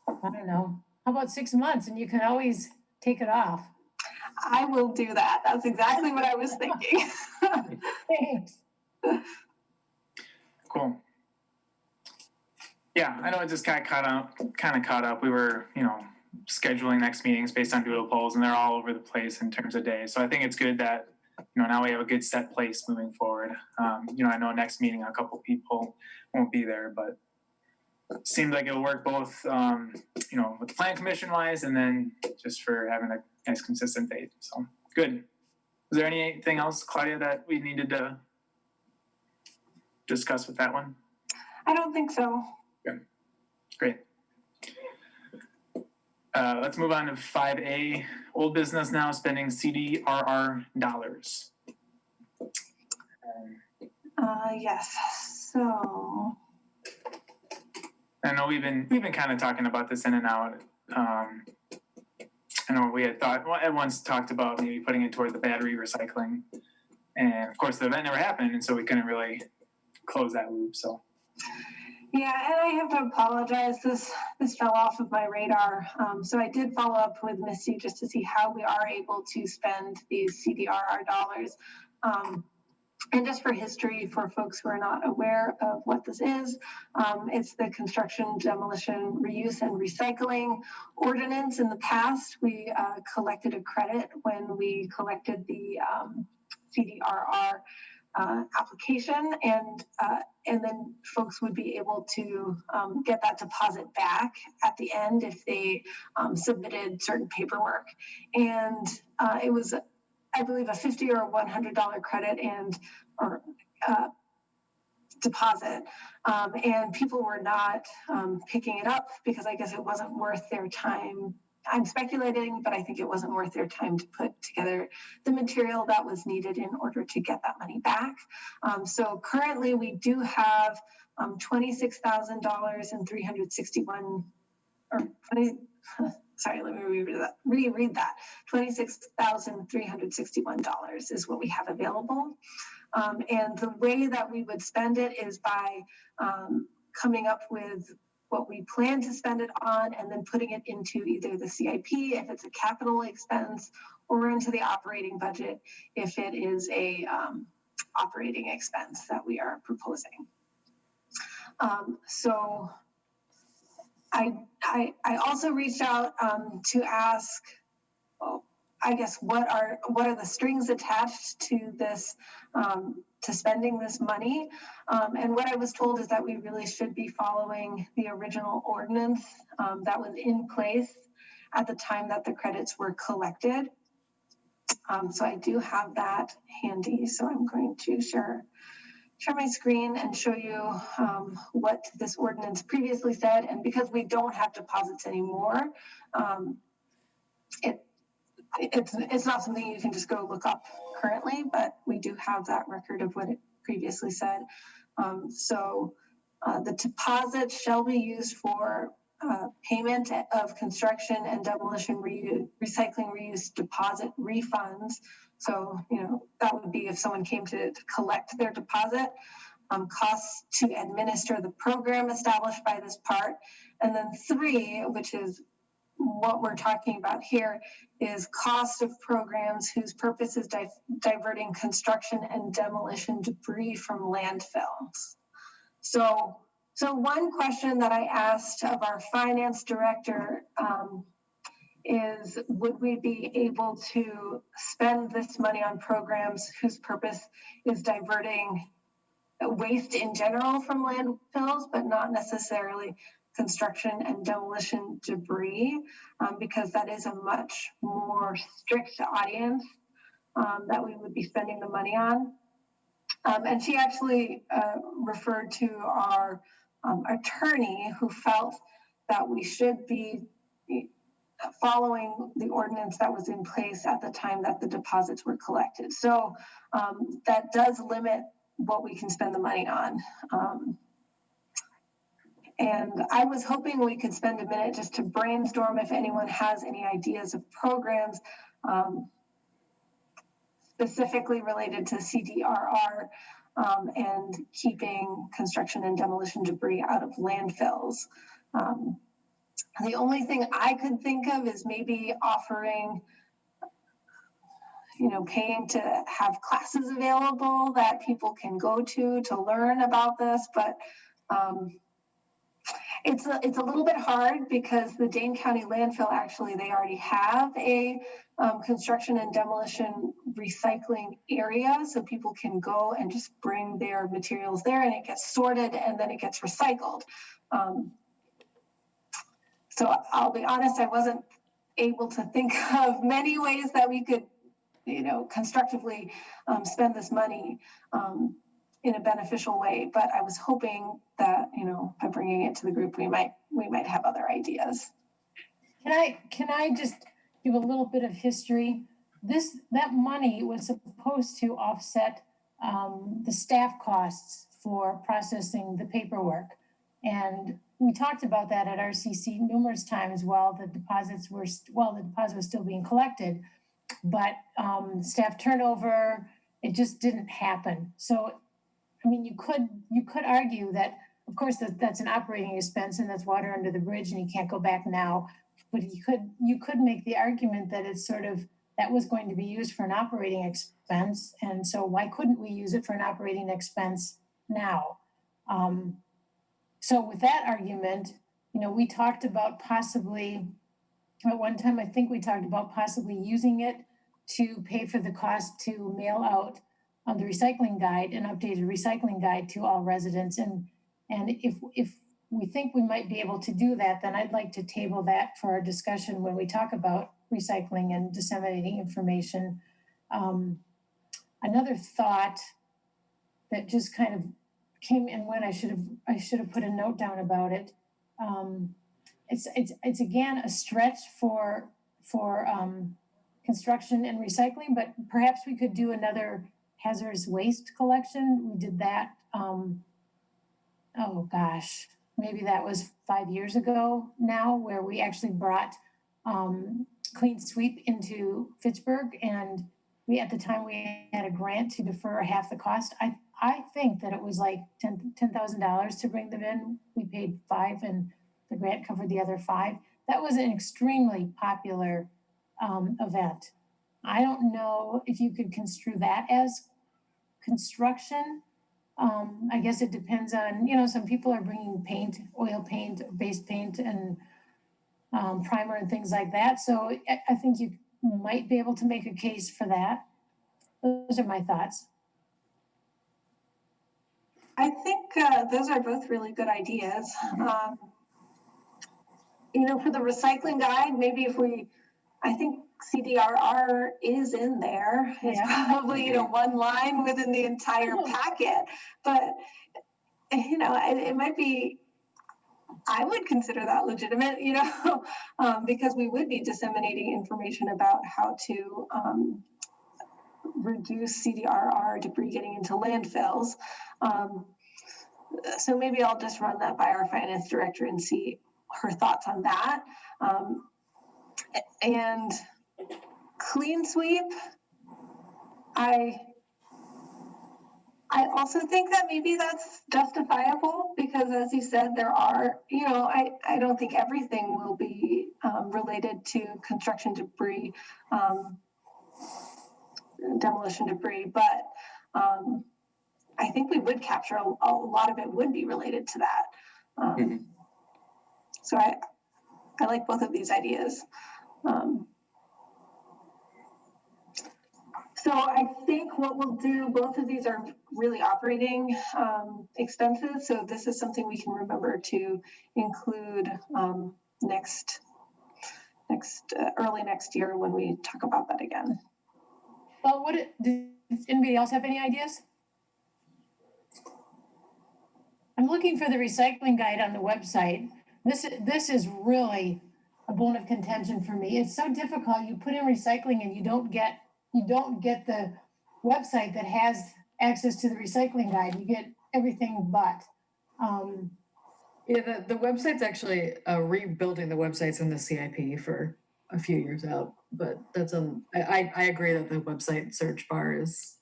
I don't know, how about 6 months, and you can always take it off? I will do that. That's exactly what I was thinking. Thanks. Cool. Yeah, I know it just got caught up. We were, scheduling next meetings based on doodle polls, and they're all over the place in terms of days. So I think it's good that, now we have a good set place moving forward. I know next meeting a couple people won't be there, but it seemed like it'll work both, with the plan commission wise, and then just for having a nice consistent date. So good. Was there anything else, Claudia, that we needed to discuss with that one? I don't think so. Great. Let's move on to 5A, old business now, spending CDRR dollars. Yes, so. I know we've been kind of talking about this in and out. I know we had at once talked about maybe putting it toward the battery recycling, and of course the event never happened, and so we couldn't really close that loop. So. Yeah, and I have to apologize. This fell off of my radar. So I did follow up with Misty just to see how we are able to spend these CDRR dollars. And just for history, for folks who are not aware of what this is, it's the Construction, Demolition, Reuse, and Recycling Ordinance. In the past, we collected a credit when we collected the CDRR application, and then folks would be able to get that deposit back at the end if they submitted certain paperwork. And it was, I believe, a $50 or $100 credit or deposit, and people were not picking it up because I guess it wasn't worth their time. I'm speculating, but I think it wasn't worth their time to put together the material that was needed in order to get that money back. So currently we do have $26,000 and 361, or 20, sorry, let me reread that. $26,361 is what we have available. And the way that we would spend it is by coming up with what we plan to spend it on, and then putting it into either the CIP if it's a capital expense, or into the operating budget if it is a operating expense that we are proposing. So I also reached out to ask, I guess, what are the strings attached to this, to spending this money? And what I was told is that we really should be following the original ordinance that was in place at the time that the credits were collected. So I do have that handy. So I'm going to share my screen and show you what this ordinance previously said. And because we don't have deposits anymore, it's not something you can just go look up currently, but we do have that record of what it previously said. So the deposit shall be used for payment of construction and demolition recycling reuse deposit refunds. So, that would be if someone came to collect their deposit, costs to administer the program established by this part. And then 3, which is what we're talking about here, is cost of programs whose purpose is diverting construction and demolition debris from landfills. So one question that I asked of our finance director is, would we be able to spend this money on programs whose purpose is diverting waste in general from landfills, but not necessarily construction and demolition debris, because that is a much more strict audience that we would be spending the money on. And she actually referred to our attorney, who felt that we should be following the ordinance that was in place at the time that the deposits were collected. So that does limit what we can spend the money on. And I was hoping we could spend a minute just to brainstorm if anyone has any ideas of programs specifically related to CDRR and keeping construction and demolition debris out of landfills. The only thing I could think of is maybe offering, paying to have classes available that people can go to learn about this, but it's a little bit hard because the Dane County landfill, actually, they already have a construction and demolition recycling area, so people can go and just bring their materials there, and it gets sorted and then it gets recycled. So I'll be honest, I wasn't able to think of many ways that we could, constructively spend this money in a beneficial way. But I was hoping that, by bringing it to the group, we might have other ideas. Can I just give a little bit of history? That money was supposed to offset the staff costs for processing the paperwork. And we talked about that at RCC numerous times while the deposit was still being collected, but staff turnover, it just didn't happen. So, I mean, you could argue that, of course, that's an operating expense and that's water under the bridge and you can't go back now. But you could make the argument that it's sort of, that was going to be used for an operating expense. And so why couldn't we use it for an operating expense now? So with that argument, we talked about possibly, at one time, I think we talked about possibly using it to pay for the cost to mail out the recycling guide, an updated recycling guide to all residents. And if we think we might be able to do that, then I'd like to table that for our discussion when we talk about recycling and disseminating information. Another thought that just kind of came in when I should have put a note down about it. It's again a stretch for construction and recycling, but perhaps we could do another hazardous waste collection. We did that. Oh gosh, maybe that was 5 years ago now, where we actually brought Clean Sweep into Fitchburg, and at the time we had a grant to defer half the cost. I think that it was like $10,000 to bring them in. We paid $5,000 and the grant covered the other $5,000. That was an extremely popular event. I don't know if you could construe that as construction, I guess it depends on, some people are bringing paint, oil paint, base paint, and primer and things like that. So I think you might be able to make a case for that. Those are my thoughts. I think those are both really good ideas. For the recycling guide, maybe I think CDRR is in there. It's probably, one line within the entire packet, but, it might be, I would consider that legitimate, because we would be disseminating information about how to reduce CDRR debris getting into landfills. So maybe I'll just run that by our finance director and see her thoughts on that. And clean sweep, I also think that maybe that's justifiable because, as you said, there are, I don't think everything will be related to construction debris, demolition debris, but I think we would capture a lot of it would be related to that. So I like both of these ideas. So I think what we'll do, both of these are really operating expenses. So this is something we can remember to include early next year when we talk about that again. Well, does anybody else have any ideas? I'm looking for the recycling guide on the website. This is really a bone of contention for me. It's so difficult. You put in recycling and you don't get the website that has access to the recycling guide. You get everything but. Yeah, the website's actually rebuilding the websites in the CIP for a few years out, but that's I agree that the website search bar is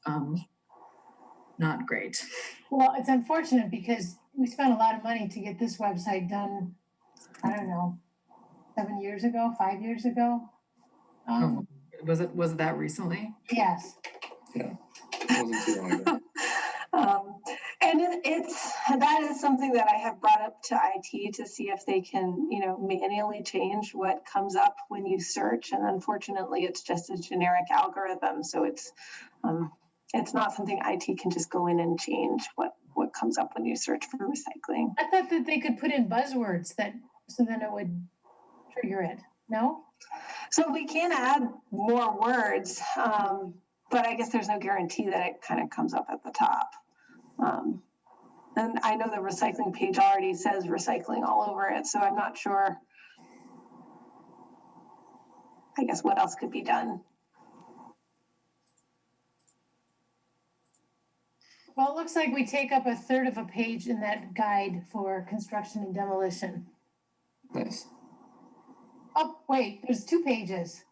not great. Well, it's unfortunate because we spent a lot of money to get this website done, I don't know, 7 years ago, 5 years ago. Was it that recently? Yes. Yeah, it wasn't too long ago. And that is something that I have brought up to IT to see if they can, manually change what comes up when you search. And unfortunately, it's just a generic algorithm. So it's not something IT can just go in and change what comes up when you search for recycling. I thought that they could put in buzzwords so then it would trigger it. No? So we can add more words, but I guess there's no guarantee that it kind of comes up at the top. And I know the recycling page already says recycling all over it, so I'm not sure, I guess, what else could be done. Well, it looks like we take up a third of a page in that guide for construction and demolition. Nice. Oh, wait, there's 2 pages.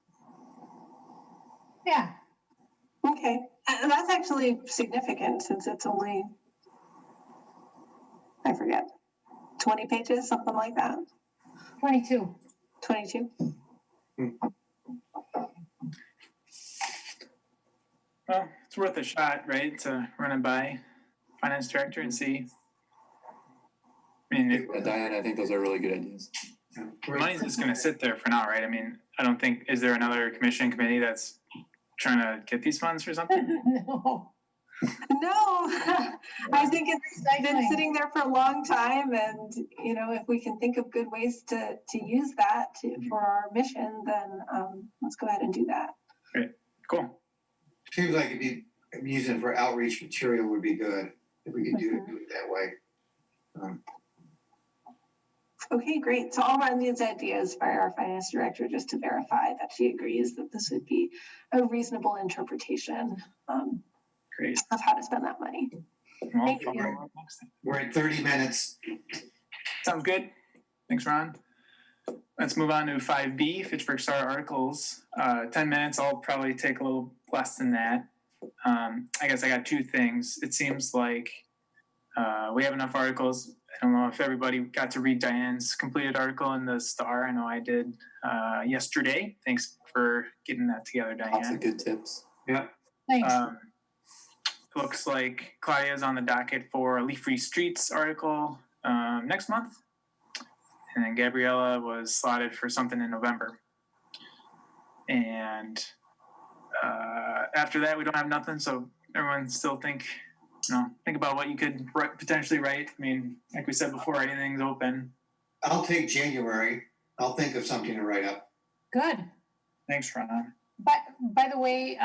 Yeah. Okay, and that's actually significant since it's only, I forget, 20 pages, something like that. 22. 22. Well, it's worth a shot, right? To run it by finance director and see. I mean, Diane, I think those are really good ideas. money's just going to sit there for now, right? I mean, I don't think, is there another committee that's trying to get these funds or something? No. No, I think it's been sitting there for a long time, and if we can think of good ways to use that for our mission, then let's go ahead and do that. Great, cool. Seems like using it for outreach material would be good if we could do it that way. Okay, great. So I'll run these ideas by our finance director just to verify that she agrees that this would be a reasonable interpretation Great. of how to spend that money. Well, Thank you. We're at 30 minutes. Sounds good. Thanks, Ron. Let's move on to 5B, Fitchburg Star articles. 10 minutes, I'll probably take a little less than that. I guess I got 2 things. It seems like we have enough articles. I don't know if everybody got to read Diane's completed article in the Star. I know I did yesterday. Thanks for getting that together, Diane. Lots of good tips. Yeah. Thanks. it looks like Claudia's on the docket for a leaf-free streets article next month. And then Gabriella was slotted for something in November. And after that, we don't have nothing. So everyone still think about what you could potentially write. I mean, like we said before, anything's open. I'll take January. I'll think of something to write up. Good. Thanks, Ron. By the way,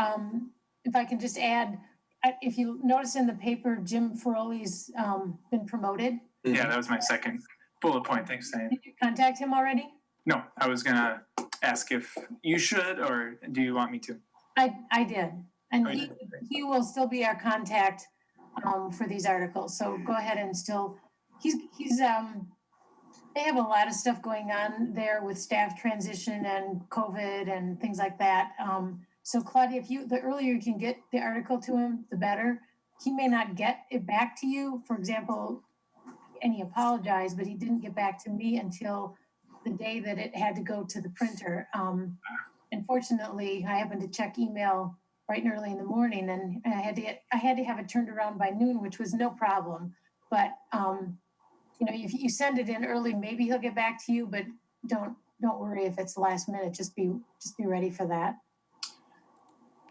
if I can just add, if you notice in the paper, Jim Feroli's been promoted. Yeah, that was my second bullet point. Thanks, Diane. Did you contact him already? No, I was gonna ask if you should, or do you want me to? I did, and Oh, you did. he will still be our contact for these articles. So go ahead and still, he's they have a lot of stuff going on there with staff transition and COVID and things like that. So Claudia, the earlier you can get the article to him, the better. He may not get it back to you, for example, and he apologized, but he didn't get back to me until the day that it had to go to the printer. Unfortunately, I happened to check email bright and early in the morning, and I had to have it turned around by noon, which was no problem. But if you send it in early, maybe he'll get back to you. But don't worry if it's last minute. Just be ready for that.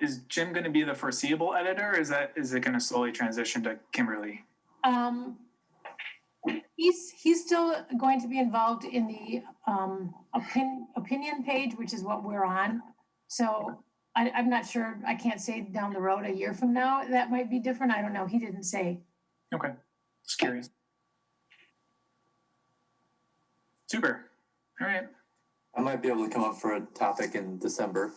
Is Jim going to be the foreseeable editor? Or is it going to slowly transition to Kimberly? He's still going to be involved in the opinion page, which is what we're on. So I'm not sure. I can't say down the road, a year from now, that might be different. I don't know. He didn't say. Okay, just curious. Super. All right. I might be able to come up for a topic in December.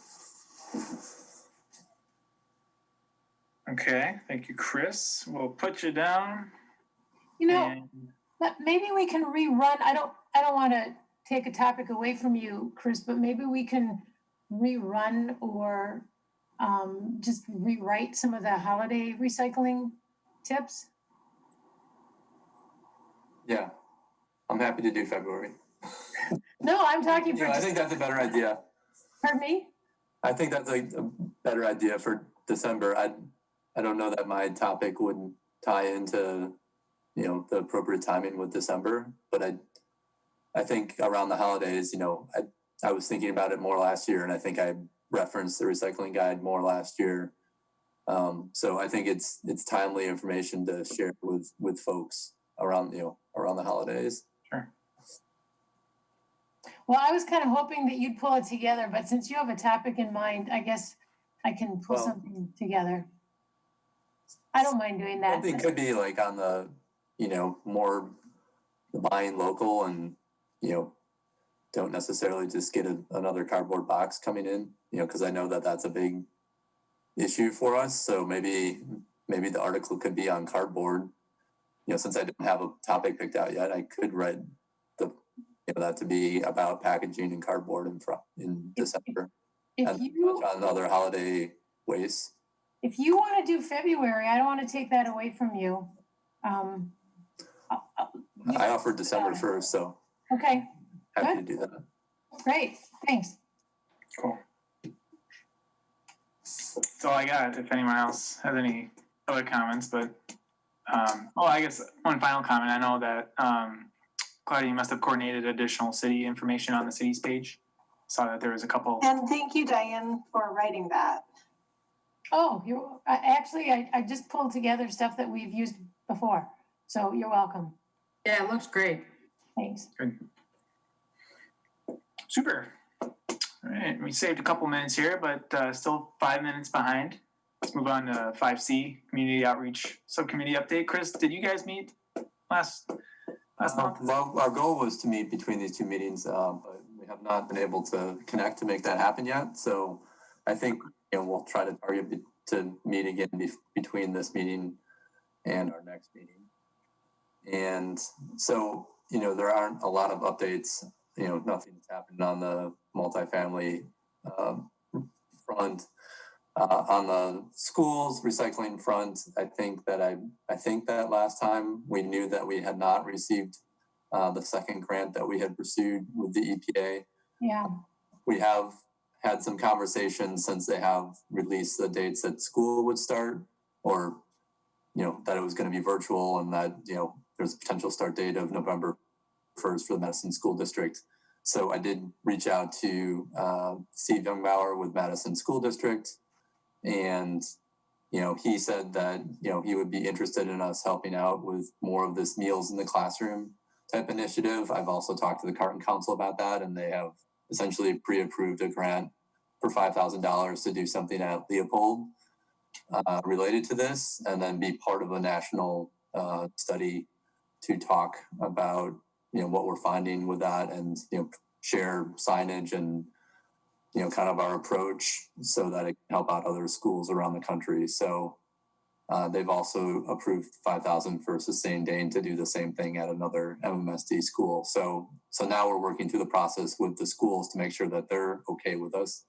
Okay, thank you, Chris. We'll put you down. But maybe we can rerun. I don't want to take a topic away from you, Chris, but maybe we can rerun or just rewrite some of the holiday recycling tips. Yeah, I'm happy to do February. No, I'm talking for. I think that's a better idea. Pardon me? I think that's a better idea for December. I don't know that my topic would tie into, the appropriate timing with December, but I think around the holidays, I was thinking about it more last year, and I think I referenced the recycling guide more last year. So I think it's timely information to share with folks around the holidays. Sure. Well, I was kind of hoping that you'd pull it together, but since you have a topic in mind, I guess I can pull something together. I don't mind doing that. Something could be like on the, more the buying local and, don't necessarily just get another cardboard box coming in, because I know that that's a big issue for us. So maybe the article could be on cardboard. Since I don't have a topic picked out yet, I could write that to be about packaging and cardboard in December. If and you touch on other holiday waste. If you want to do February, I don't want to take that away from you. I offered December 1st, so Okay, happy good. to do that. Great, thanks. Cool. That's all I got. If anyone else has any other comments, but I guess one final comment. I know that Claudia, you must have coordinated additional city information on the city's page. Saw that there was a couple. And thank you, Diane, for writing that. Oh, I just pulled together stuff that we've used before, so you're welcome. Yeah, it looks great. Thanks. Good. Super. All right, we saved a couple minutes here, but still 5 minutes behind. Let's move on to 5C, Community Outreach Subcommittee update. Chris, did you guys meet last month? Well, our goal was to meet between these two meetings, but we have not been able to connect to make that happen yet. So I think we'll try to target to meet again between this meeting and our next meeting. And so, there aren't a lot of updates. Nothing's happened on the multifamily front. On the schools recycling front, I think that last time we knew that we had not received the second grant that we had pursued with the EPA. Yeah. We have had some conversations since they have released the dates that school would start, or that it was going to be virtual and that, there's a potential start date of November 1st for the Madison School District. So I did reach out to Steve Youngbauer with Madison School District, and he said that he would be interested in us helping out with more of this meals in the classroom type initiative. I've also talked to the Carton Council about that, and they have essentially pre-approved a grant for $5,000 to do something at Leopold related to this, and then be part of a national study to talk about what we're finding with that, and share signage and kind of our approach so that it can help out other schools around the country. So they've also approved $5,000 for Sustained Dane to do the same thing at another MMSD school. So now we're working through the process with the schools to make sure that they're okay with us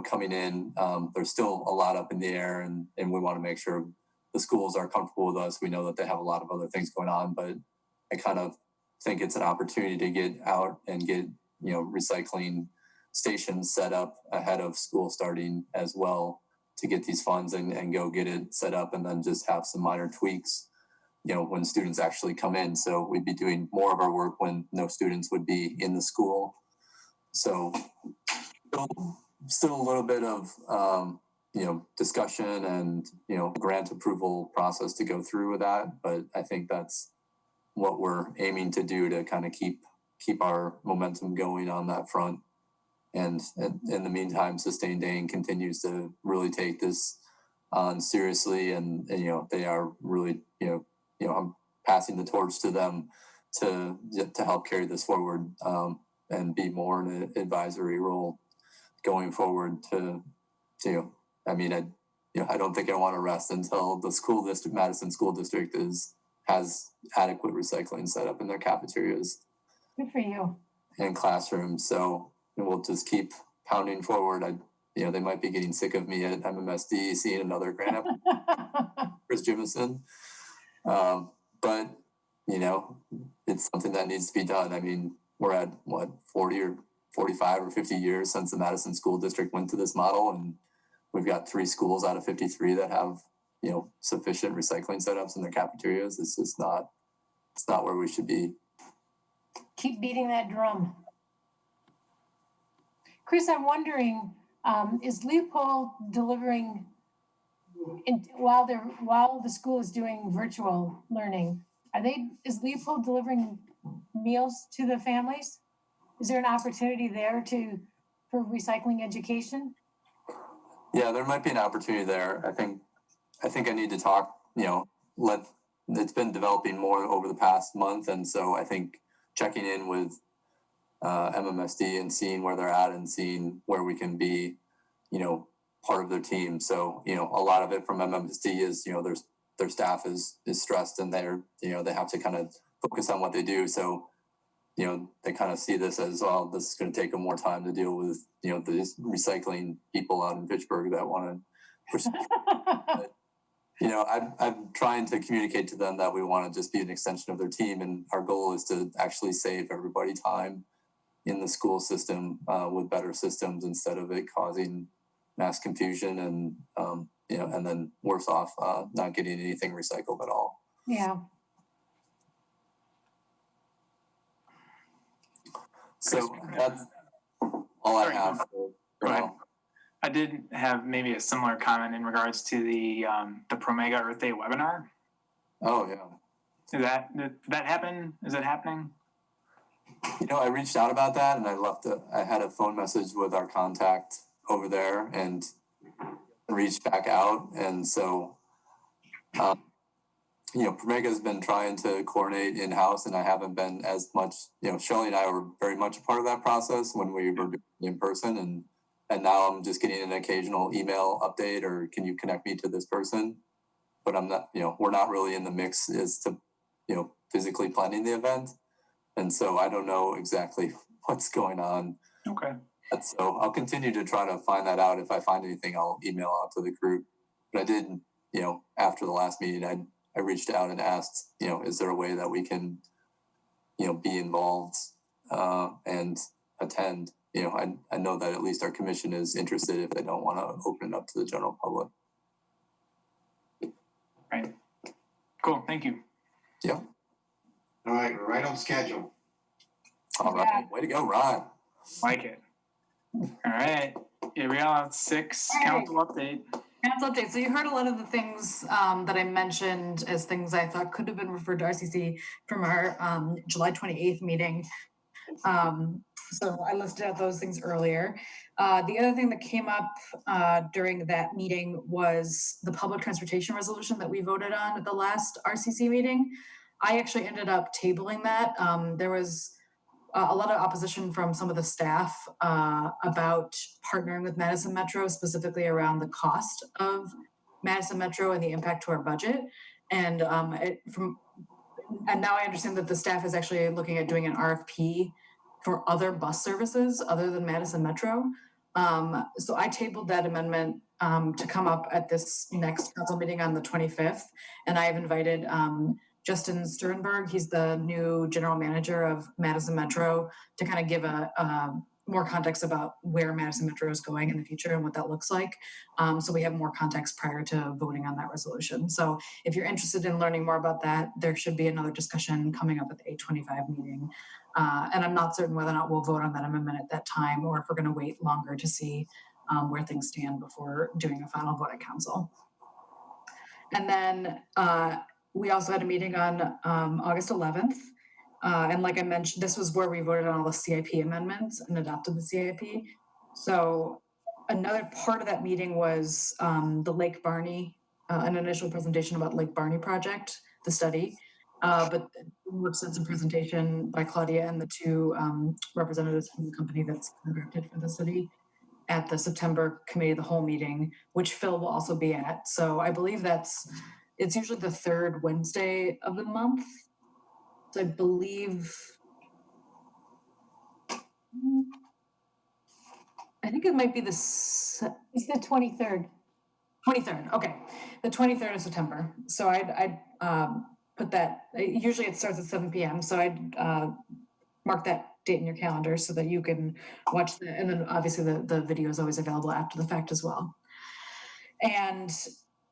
coming in. There's still a lot up in the air, and we want to make sure the schools are comfortable with us. We know that they have a lot of other things going on, but I kind of think it's an opportunity to get out and get recycling stations set up ahead of school starting as well, to get these funds and go get it set up, and then just have some minor tweaks when students actually come in. So we'd be doing more of our work when no students would be in the school. So still a little bit of discussion and grant approval process to go through with that, but I think that's what we're aiming to do to kind of keep our momentum going on that front. And in the meantime, Sustained Dane continues to really take this on seriously, and they are really I'm passing the torch to them to help carry this forward, and be more in an advisory role going forward. I don't think I want to rest until the school district, Madison School District, has adequate recycling set up in their cafeterias. Good for you. And classrooms. So we'll just keep pounding forward. They might be getting sick of me at MMSD seeing another grant application, Chris Jimison. But it's something that needs to be done. I mean, we're at 40 or 45 or 50 years since the Madison School District went to this model, and we've got 3 schools out of 53 that have sufficient recycling setups in their cafeterias. It's not where we should be. Keep beating that drum. Chris, I'm wondering, is Leopold delivering while the school is doing virtual learning? Is Leopold delivering meals to the families? Is there an opportunity there for recycling education? Yeah, there might be an opportunity there. I think I need to talk. It's been developing more over the past month, and so I think checking in with MMSD and seeing where they're at and seeing where we can be, part of their team. So, a lot of it from MMSD is, their staff is stressed, and they have to kind of focus on what they do. So, they kind of see this as, well, this is going to take them more time to deal with, the recycling people out in Fitchburg that want to. I'm trying to communicate to them that we want to just be an extension of their team, and our goal is to actually save everybody time in the school system with better systems, instead of it causing mass confusion and and then worse off not getting anything recycled at all. Yeah. So that's all I have. Right. I did have maybe a similar comment in regards to the Promega Earth Day webinar. Oh yeah. Did that happen? Is it happening? I reached out about that, and I had a phone message with our contact over there and reached back out. And so, Promega's been trying to coordinate in-house, and I haven't been as much, Shelley and I were very much a part of that process when we were doing in person. And now I'm just getting an occasional email update, or can you connect me to this person? But I'm not, we're not really in the mix as to, physically planning the event. And so I don't know exactly what's going on. Okay. So I'll continue to try to find that out. If I find anything, I'll email out to the group. But I did, after the last meeting, I reached out and asked, is there a way that we can, be involved and attend? I know that at least our commission is interested if they don't want to open it up to the general public. Right. Cool, thank you. Yeah. All right, we're right on schedule. All right. Way to go, Ron. Like it. All right, Gabrielle, 6, All right. council update. Council update. So you heard a lot of the things that I mentioned as things I thought could have been referred to RCC from our July 28th meeting. So I listed out those things earlier. The other thing that came up during that meeting was the public transportation resolution that we voted on at the last RCC meeting. I actually ended up tabling that. There was a lot of opposition from some of the staff about partnering with Madison Metro, specifically around the cost of Madison Metro and the impact to our budget. And now I understand that the staff is actually looking at doing an RFP for other bus services other than Madison Metro. So I tabled that amendment to come up at this next council meeting on the 25th. And I have invited Justin Sternberg, he's the new general manager of Madison Metro, to kind of give a more context about where Madison Metro is going in the future and what that looks like. So we have more context prior to voting on that resolution. So if you're interested in learning more about that, there should be another discussion coming up at the 8:25 meeting. And I'm not certain whether or not we'll vote on that amendment at that time, or if we're going to wait longer to see where things stand before doing a final vote at council. And then we also had a meeting on August 11th. And like I mentioned, this was where we voted on all the CIP amendments and adopted the CIP. So another part of that meeting was the Lake Barney, an initial presentation about Lake Barney project, the study. But we've sent some presentation by Claudia and the two representatives from the company that's contracted for the city at the September committee of the whole meeting, which Phil will also be at. So I believe it's usually the third Wednesday of the month. So I believe, I think it might be It's the 23rd. 23rd. Okay, the 23rd of September. So I'd put that. Usually it starts at 7 p.m. So I'd mark that date in your calendar so that you can watch that. And then obviously the video is always available after the fact as well. And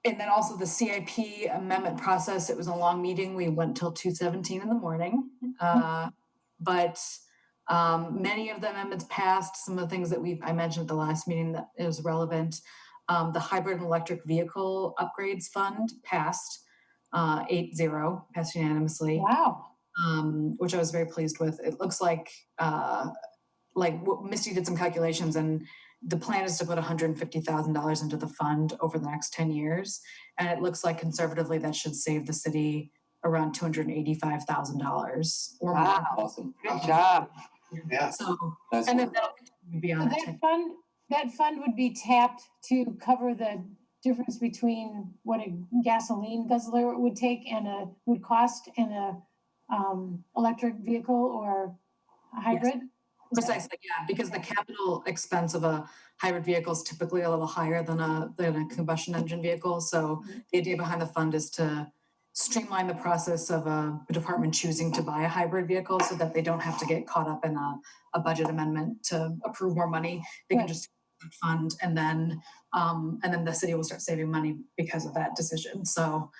then also the CIP amendment process, it was a long meeting. We went till 2:17 in the morning. But many of the amendments passed. Some of the things that I mentioned at the last meeting that is relevant. The hybrid and electric vehicle upgrades fund passed 8-0, passed unanimously. Wow. Which I was very pleased with. It looks like Misty did some calculations, and the plan is to put $150,000 into the fund over the next 10 years. And it looks like conservatively that should save the city around $285,000 or more. Awesome. Good job. Yeah. So, Nice and then work. that'll be beyond that. That fund would be tapped to cover the difference between what a gasoline guzzler would take and would cost in a electric vehicle or a hybrid. Yes. Precisely, yeah, because the capital expense of a hybrid vehicle is typically a little higher than a combustion engine vehicle. So the idea behind the fund is to streamline the process of a department choosing to buy a hybrid vehicle so that they don't have to get caught up in a budget amendment to approve more money. They can just fund and then the city will start saving money because of that decision. So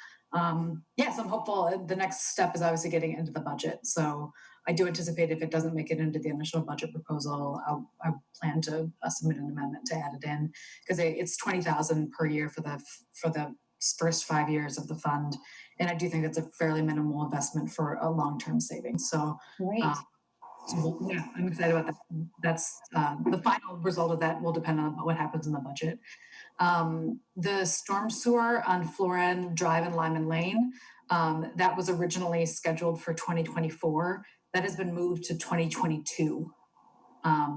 yes, I'm hopeful. The next step is obviously getting into the budget. So I do anticipate if it doesn't make it into the initial budget proposal, I plan to submit an amendment to add it in because it's $20,000 per year for the first 5 years of the fund, and I do think it's a fairly minimal investment for a long-term savings. So, Great. yeah, I'm excited about that. That's the final result of that will depend on what happens in the budget. The storm sewer on Florin Drive and Lyman Lane, that was originally scheduled for 2024. That has been moved to 2022.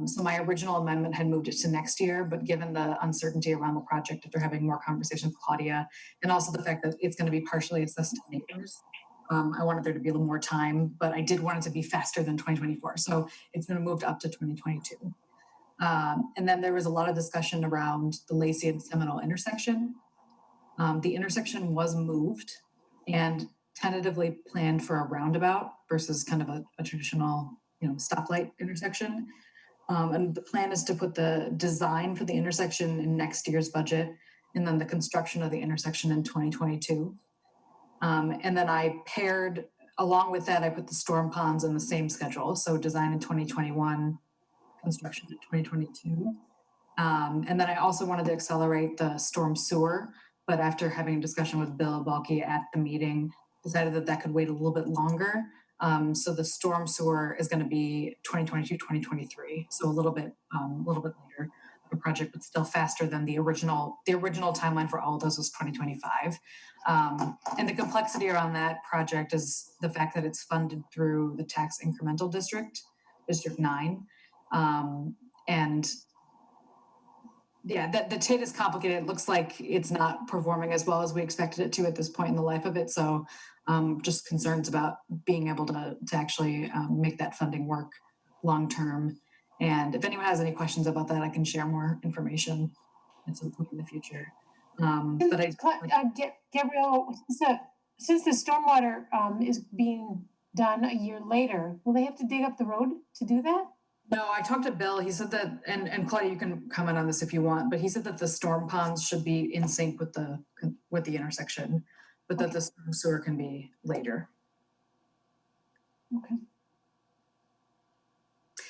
So my original amendment had moved it to next year, but given the uncertainty around the project, after having more conversation with Claudia, and also the fact that it's going to be partially assessed to neighbors, I wanted there to be a little more time, but I did want it to be faster than 2024. So it's been moved up to 2022. And then there was a lot of discussion around the Lacey and Seminole intersection. The intersection was moved and tentatively planned for a roundabout versus kind of a traditional, stoplight intersection. And the plan is to put the design for the intersection in next year's budget and then the construction of the intersection in 2022. And then I paired, along with that, I put the storm ponds in the same schedule. So design in 2021, construction in 2022. And then I also wanted to accelerate the storm sewer, but after having a discussion with Bill Balke at the meeting, decided that that could wait a little bit longer. So the storm sewer is going to be 2022, 2023. So a little bit later of a project, but still faster than the original timeline for all of those was 2025. And the complexity around that project is the fact that it's funded through the tax incremental district, District 9. And yeah, the TID is complicated. It looks like it's not performing as well as we expected it to at this point in the life of it. So just concerns about being able to actually make that funding work long term. And if anyone has any questions about that, I can share more information at some point in the future. Gabrielle, since the stormwater is being done a year later, will they have to dig up the road to do that? No, I talked to Bill. He said that, and Claudia, you can comment on this if you want, but he said that the storm ponds should be in sync with the intersection, but that the storm sewer can be later. Okay.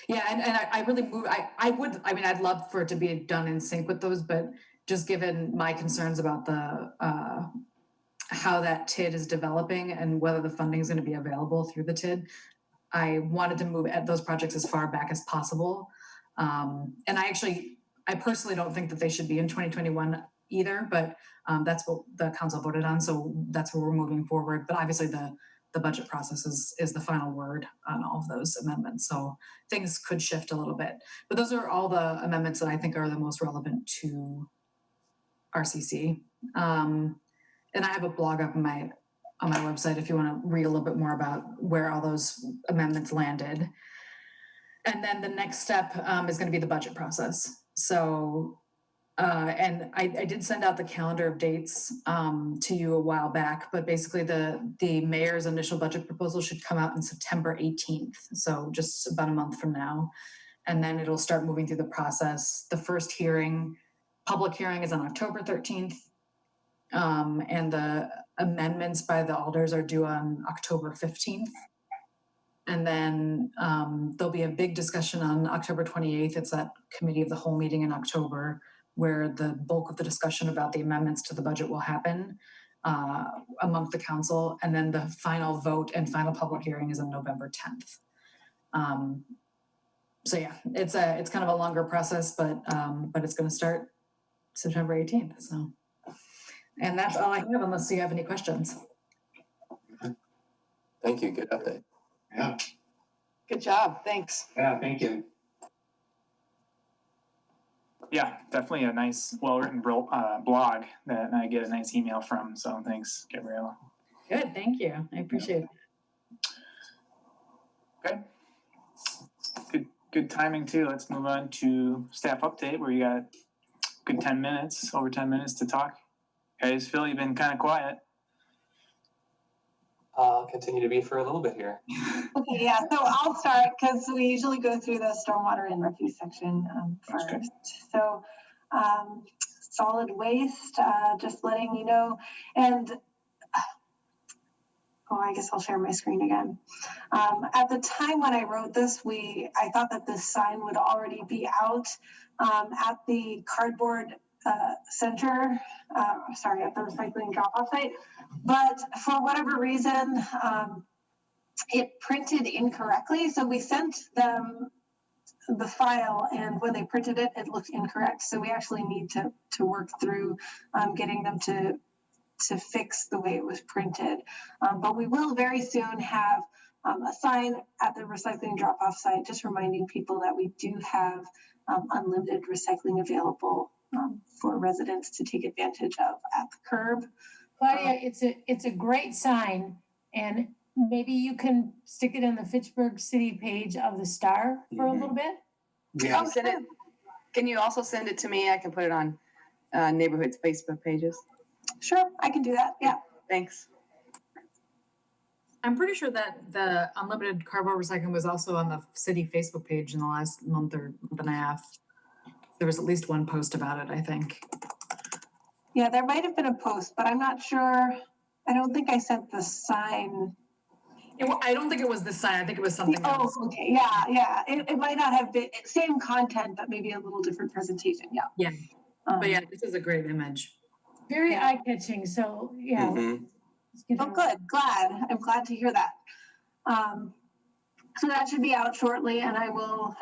Yeah, and I really I'd love for it to be done in sync with those, but just given my concerns about the how that TID is developing and whether the funding is going to be available through the TID, I wanted to move at those projects as far back as possible. And I personally don't think that they should be in 2021 either, but that's what the council voted on. So that's where we're moving forward. But obviously the budget process is the final word on all of those amendments. So things could shift a little bit, but those are all the amendments that I think are the most relevant to RCC. And I have a blog up on my website if you want to read a little bit more about where all those amendments landed. And then the next step is going to be the budget process. So, and I did send out the calendar of dates to you a while back, but basically the mayor's initial budget proposal should come out on September 18th. So just about a month from now. And then it'll start moving through the process. The first public hearing is on October 13th. And the amendments by the alders are due on October 15th. And then there'll be a big discussion on October 28th. It's that committee of the whole meeting in October where the bulk of the discussion about the amendments to the budget will happen amongst the council. And then the final vote and final public hearing is on November 10th. So yeah, it's kind of a longer process, but it's going to start September 18th. So. And that's all I have, unless you have any questions. Thank you. Good update. Yeah. Good job. Thanks. Yeah, thank you. Yeah, definitely a nice, well-written blog that I get a nice email from. So thanks, Gabriella. Good, thank you. I appreciate it. Okay. Good timing too. Let's move on to staff update where you got good 10 minutes, over 10 minutes to talk. Guys, Phil, you've been kind of quiet. I'll continue to be for a little bit here. Okay, yeah, so I'll start because we usually go through the stormwater and refuse section first. Okay. So solid waste, just letting you know. And I guess I'll share my screen again. At the time when I wrote this, I thought that this sign would already be out at the cardboard center, at the recycling drop-off site. But for whatever reason, it printed incorrectly. So we sent them the file, and when they printed it, it looked incorrect. So we actually need to work through getting them to fix the way it was printed. But we will very soon have a sign at the recycling drop-off site, just reminding people that we do have unlimited recycling available for residents to take advantage of at the curb. Claudia, it's a great sign, and maybe you can stick it in the Fitchburg City page of the Star for a little bit. Yeah. Send it. Can you also send it to me? I can put it on neighborhoods Facebook pages. Sure, I can do that. Yeah. Thanks. I'm pretty sure that the unlimited cardboard recycling was also on the city Facebook page in the last month or month and a half. There was at least one post about it, I think. Yeah, there might have been a post, but I'm not sure. I don't think I sent the sign. I don't think it was this sign. I think it was something else. Oh, okay, yeah. It might not have been, same content, but maybe a little different presentation, yeah. Yeah. But yeah, this is a great image. Very Yeah. eye-catching, so, yeah. Mhm. let's give it Oh, a- good, I'm glad to hear that. So that should be out shortly, and I will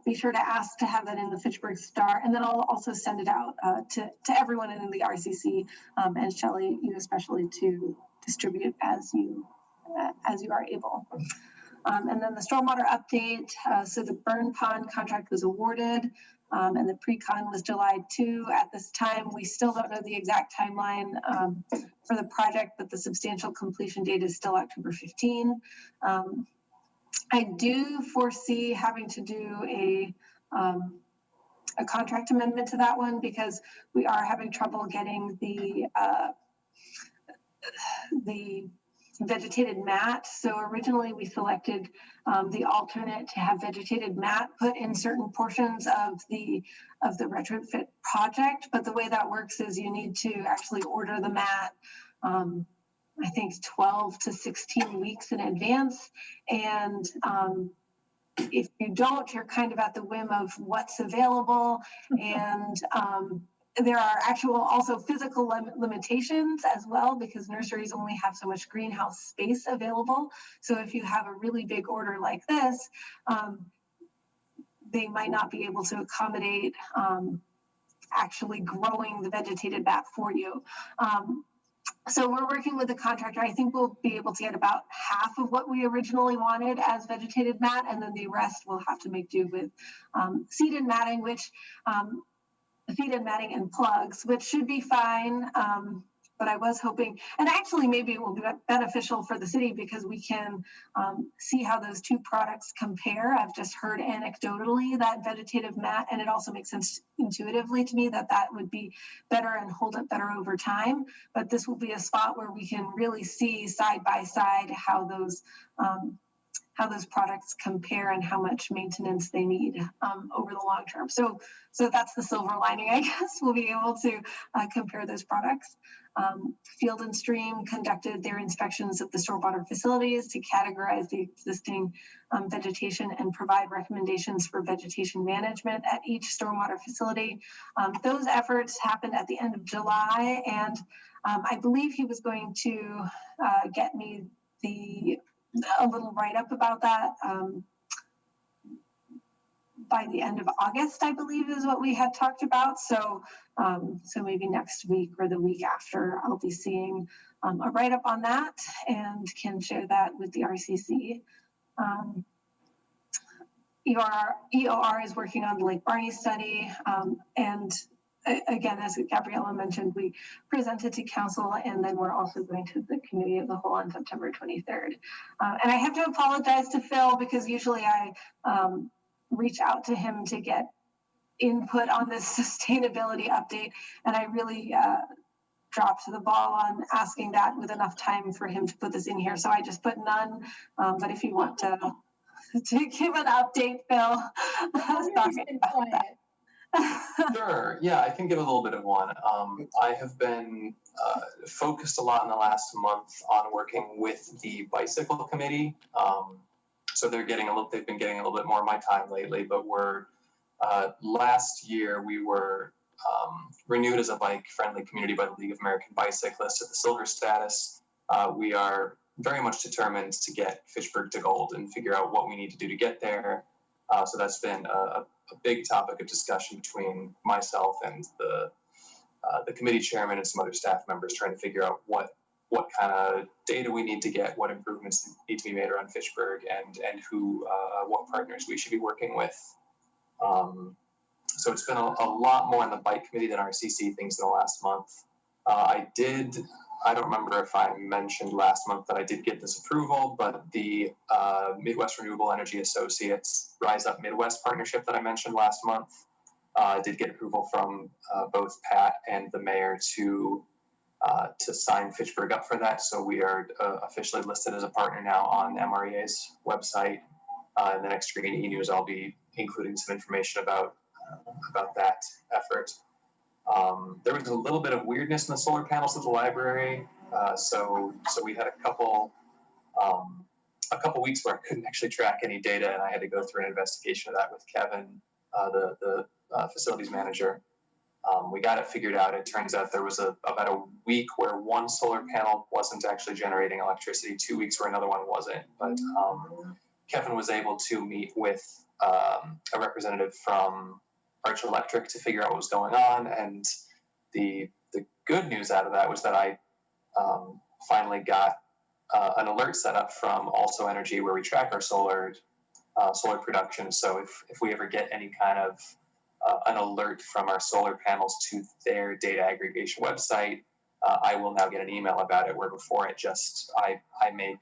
be sure to ask to have that in the Fitchburg Star, and then I'll also send it out to everyone in the RCC, and Shelley, you especially, to distribute as you are able. And then the stormwater update, so the burn pond contract was awarded, and the pre-con was July 2. At this time, we still don't know the exact timeline for the project, but the substantial completion date is still October 15. I do foresee having to do a contract amendment to that one because we are having trouble getting the vegetated mat. So originally we selected the alternate to have vegetated mat put in certain portions of the retrofit project. But the way that works is you need to actually order the mat, I think 12 to 16 weeks in advance. And if you don't, you're kind of at the whim of what's available. And there are also physical limitations as well, because nurseries only have so much greenhouse space available. So if you have a really big order like this, they might not be able to accommodate actually growing the vegetated mat for you. So we're working with the contractor. I think we'll be able to get about half of what we originally wanted as vegetated mat, and then the rest we'll have to make do with seeded matting, seeded matting and plugs, which should be fine. But I was hoping, and actually maybe it will be beneficial for the city because we can see how those two products compare. I've just heard anecdotally that vegetative mat, and it also makes sense intuitively to me that would be better and hold up better over time. But this will be a spot where we can really see side by side how those products compare and how much maintenance they need over the long term. So that's the silver lining, I guess. We'll be able to compare those products. Field and Stream conducted their inspections of the stormwater facilities to categorize the existing vegetation and provide recommendations for vegetation management at each stormwater facility. Those efforts happened at the end of July, and I believe he was going to get me a little write-up about that by the end of August, I believe is what we had talked about. So maybe next week or the week after, I'll be seeing a write-up on that and can share that with the RCC. EOR is working on the Lake Barney study, and again, as Gabriella mentioned, we presented to council, and then we're also going to the committee of the whole on September 23rd. And I have to apologize to Phil because usually I reach out to him to get input on this sustainability update, and I really dropped the ball on asking that with enough time for him to put this in here. So I just put none, but if you want to give an update, Phil. Sure. Yeah, I can give a little bit of one. I have been focused a lot in the last month on working with the bicycle committee. So they've been getting a little bit more of my time lately, but last year we were renewed as a bike-friendly community by the League of American Bicyclists at the silver status. We are very much determined to get Fitchburg to gold and figure out what we need to do to get there. So that's been a big topic of discussion between myself and the committee chairman and some other staff members, trying to figure out what kind of data we need to get, what improvements need to be made around Fitchburg, and what partners we should be working with. So it's been a lot more on the bike committee than RCC things in the last month. I don't remember if I mentioned last month that I did get this approval, but the Midwest Renewable Energy Associates Rise Up Midwest partnership that I mentioned last month did get approval from both Pat and the mayor to sign Fitchburg up for that. So we are officially listed as a partner now on MREA's website. In the next Green E-News, I'll be including some information about that effort. There was a little bit of weirdness in the solar panels at the library. So we had a couple weeks where I couldn't actually track any data, and I had to go through an investigation of that with Kevin, the facilities manager. We got it figured out. It turns out there was about a week where one solar panel wasn't actually generating electricity, 2 weeks where another one wasn't. But Kevin was able to meet with a representative from Arch Electric to figure out what was going on. And the good news out of that was that I finally got an alert set up from Also Energy, where we track our solar production. So if we ever get any kind of an alert from our solar panels to their data aggregation website, I will now get an email about it, where before I make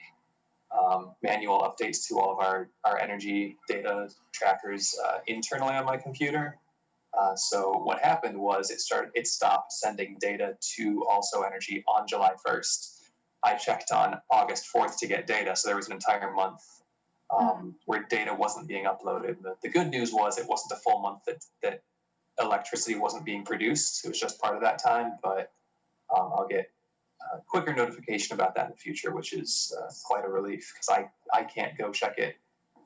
manual updates to all of our energy data trackers internally on my computer. So what happened was it stopped sending data to Also Energy on July 1st. I checked on August 4th to get data, so there was an entire month where data wasn't being uploaded. The good news was it wasn't a full month that electricity wasn't being produced. It was just part of that time, but I'll get a quicker notification about that in the future, which is quite a relief, because I can't go check it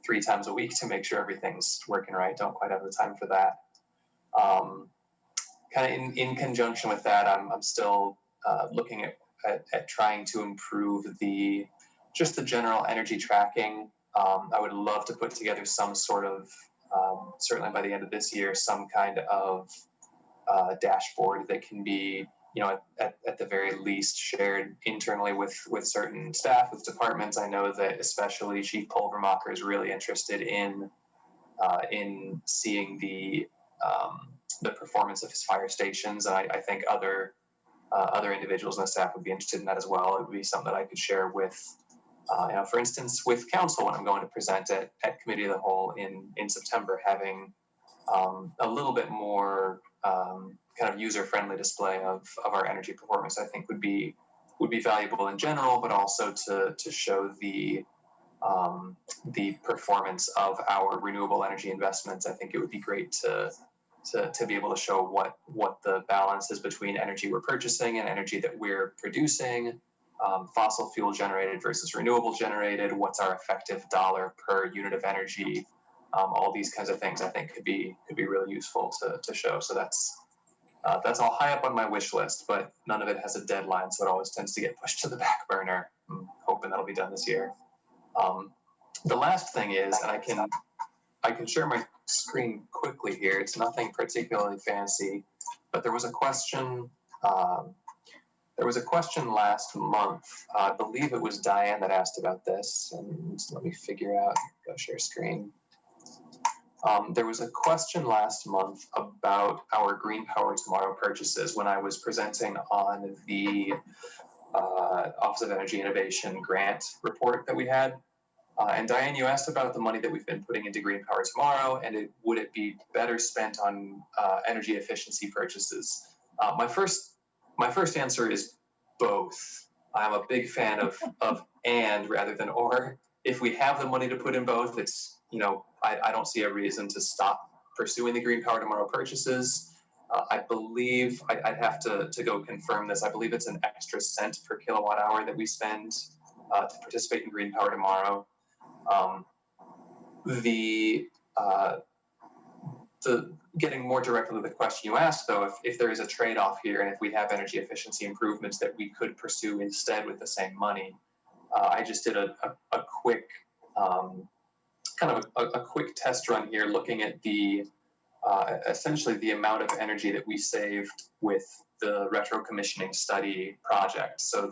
3 times a week to make sure everything's working right. Don't quite have the time for that. Kind of in conjunction with that, I'm still looking at trying to improve the general energy tracking. I would love to put together some sort of, certainly by the end of this year, some kind of dashboard that can be, at the very least shared internally with certain staff, with departments. I know that especially Chief Pulvermacher is really interested in seeing the performance of his fire stations. And I think other individuals in the staff would be interested in that as well. It would be something that I could share with, for instance, with council when I'm going to present at Committee of the Whole in September, having a little bit more kind of user-friendly display of our energy performance, I think would be valuable in general, but also to show the performance of our renewable energy investments. I think it would be great to be able to show what the balance is between energy we're purchasing and energy that we're producing, fossil fuel generated versus renewable generated, what's our effective dollar per unit of energy, all these kinds of things I think could be really useful to show. So that's all high up on my wish list, but none of it has a deadline, so it always tends to get pushed to the back burner. I'm hoping that'll be done this year. The last thing is, and I can share my screen quickly here. It's nothing particularly fancy, but there was a question. There was a question last month. I believe it was Diane that asked about this, and let me figure out. Go share screen. There was a question last month about our Green Power Tomorrow purchases when I was presenting on the Office of Energy Innovation grant report that we had. And Diane, you asked about the money that we've been putting into Green Power Tomorrow, and would it be better spent on energy efficiency purchases? My first answer is both. I'm a big fan of and rather than or. If we have the money to put in both, it's, I don't see a reason to stop pursuing the Green Power Tomorrow purchases. I believe, I'd have to go confirm this. I believe it's an extra cent per kilowatt hour that we spend to participate in Green Power Tomorrow. The getting more directly to the question you asked, though, if there is a trade-off here, and if we have energy efficiency improvements that we could pursue instead with the same money, I just did a quick kind of a quick test run here, looking at the essentially the amount of energy that we saved with the retro commissioning study project. So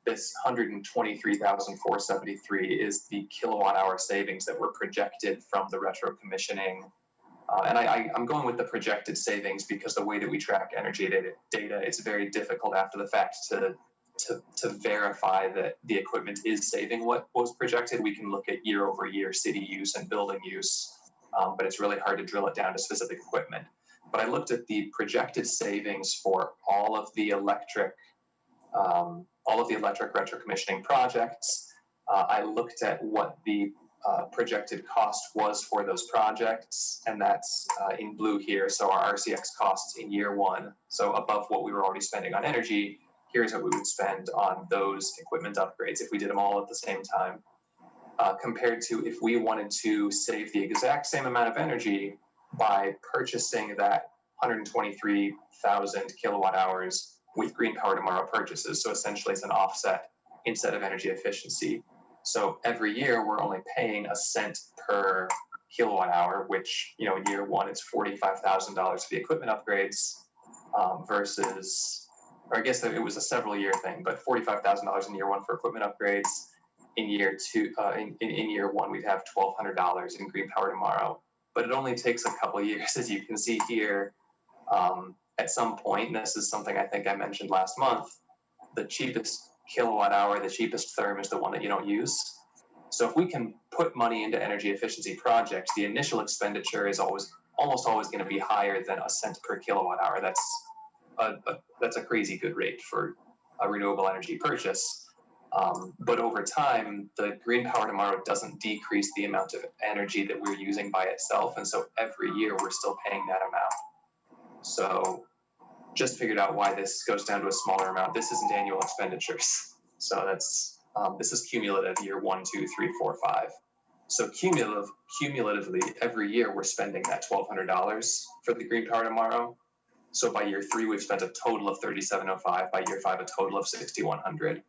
this 123,473 is the kilowatt hour savings that were projected from the retro commissioning. And I'm going with the projected savings because the way that we track energy data, it's very difficult after the fact to verify that the equipment is saving what was projected. We can look at year over year city use and building use, but it's really hard to drill it down to specific equipment. But I looked at the projected savings for all of the electric retro commissioning projects. I looked at what the projected cost was for those projects, and that's in blue here. So our RCX costs in year one, so above what we were already spending on energy. here's what we would spend on those equipment upgrades if we did them all at the same time, compared to if we wanted to save the exact same amount of energy by purchasing that 123,000 kilowatt hours with Green Power Tomorrow purchases. So essentially it's an offset instead of energy efficiency. So every year we're only paying a cent per kilowatt hour, which, you know, in year one, it's $45,000 for the equipment upgrades versus, or I guess it was a several year thing, but $45,000 in year one for equipment upgrades. In year two, in year one, we'd have $1,200 in Green Power Tomorrow, but it only takes a couple of years, as you can see here. At some point, and this is something I think I mentioned last month, the cheapest kilowatt hour, the cheapest therm is the one that you don't use. So if we can put money into energy efficiency projects, the initial expenditure is almost always going to be higher than a cent per kilowatt hour. That's a crazy good rate for a renewable energy purchase. But over time, the Green Power Tomorrow doesn't decrease the amount of energy that we're using by itself. And so every year we're still paying that amount. So just figured out why this goes down to a smaller amount. This isn't annual expenditures. So that's, this is cumulative year 1, 2, 3, 4, 5. So cumulatively, every year we're spending that $1,200 for the Green Power Tomorrow. So by year 3, we've spent a total of $3,705. By year 5, a total of $6,100.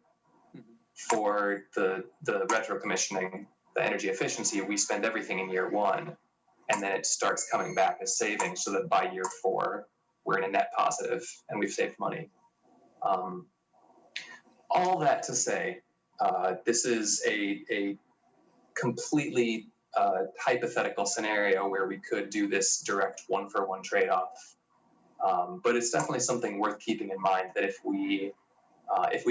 For the retro commissioning, the energy efficiency, we spend everything in year 1, and then it starts coming back as savings, so that by year 4, we're in a net positive and we've saved money. All that to say, this is a completely hypothetical scenario where we could do this direct one-for-one trade-off. But it's definitely something worth keeping in mind, that if we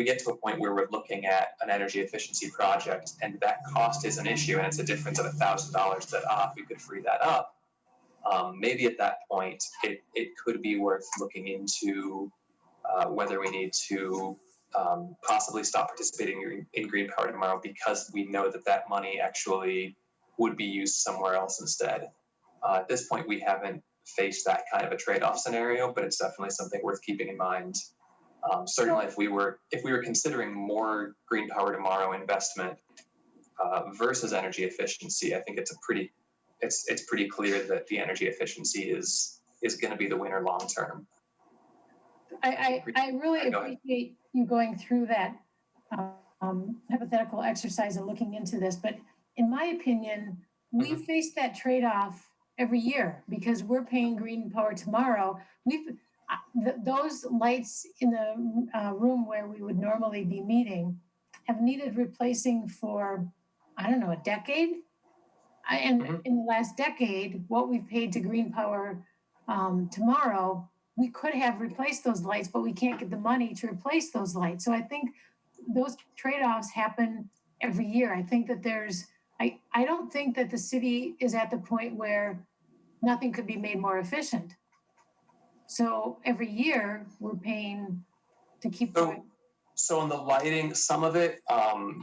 get to a point where we're looking at an energy efficiency project and that cost is an issue and it's a difference of $1,000, that if we could free that up, maybe at that point it could be worth looking into whether we need to possibly stop participating in Green Power Tomorrow, because we know that money actually would be used somewhere else instead. At this point, we haven't faced that kind of a trade-off scenario, but it's definitely something worth keeping in mind. Certainly, if we were considering more Green Power Tomorrow investment versus energy efficiency, I think it's pretty clear that the energy efficiency is going to be the winner long term. I really appreciate you going through that hypothetical exercise and looking into this, but in my opinion, we face that trade-off every year because we're paying Green Power Tomorrow. Those lights in the room where we would normally be meeting have needed replacing for, I don't know, a decade. And in the last decade, what we've paid to Green Power Tomorrow, we could have replaced those lights, but we can't get the money to replace those lights. So I think those trade-offs happen every year. I think that I don't think that the city is at the point where nothing could be made more efficient. So every year we're paying to keep going. So on the lighting, some of it,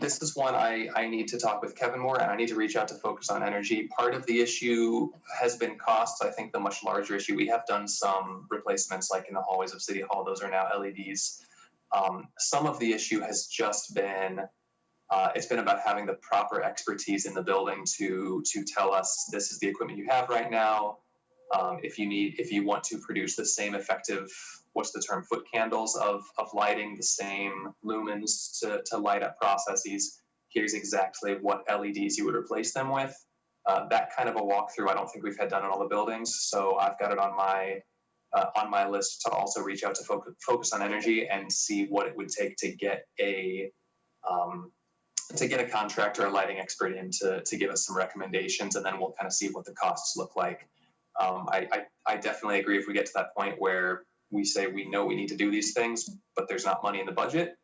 this is one I need to talk with Kevin more, and I need to reach out to Focus on Energy. Part of the issue has been costs. I think the much larger issue, we have done some replacements like in the hallways of City Hall. Those are now LEDs. Some of the issue has just been, it's been about having the proper expertise in the building to tell us this is the equipment you have right now. If you want to produce the same effective, what's the term, foot candles of lighting, the same lumens to light up processes, here's exactly what LEDs you would replace them with. That kind of a walkthrough, I don't think we've had done in all the buildings. So I've got it on my list to also reach out to Focus on Energy and see what it would take to get a contractor, a lighting expert in to give us some recommendations, and then we'll kind of see what the costs look like. I definitely agree if we get to that point where we say we know we need to do these things, but there's not money in the budget,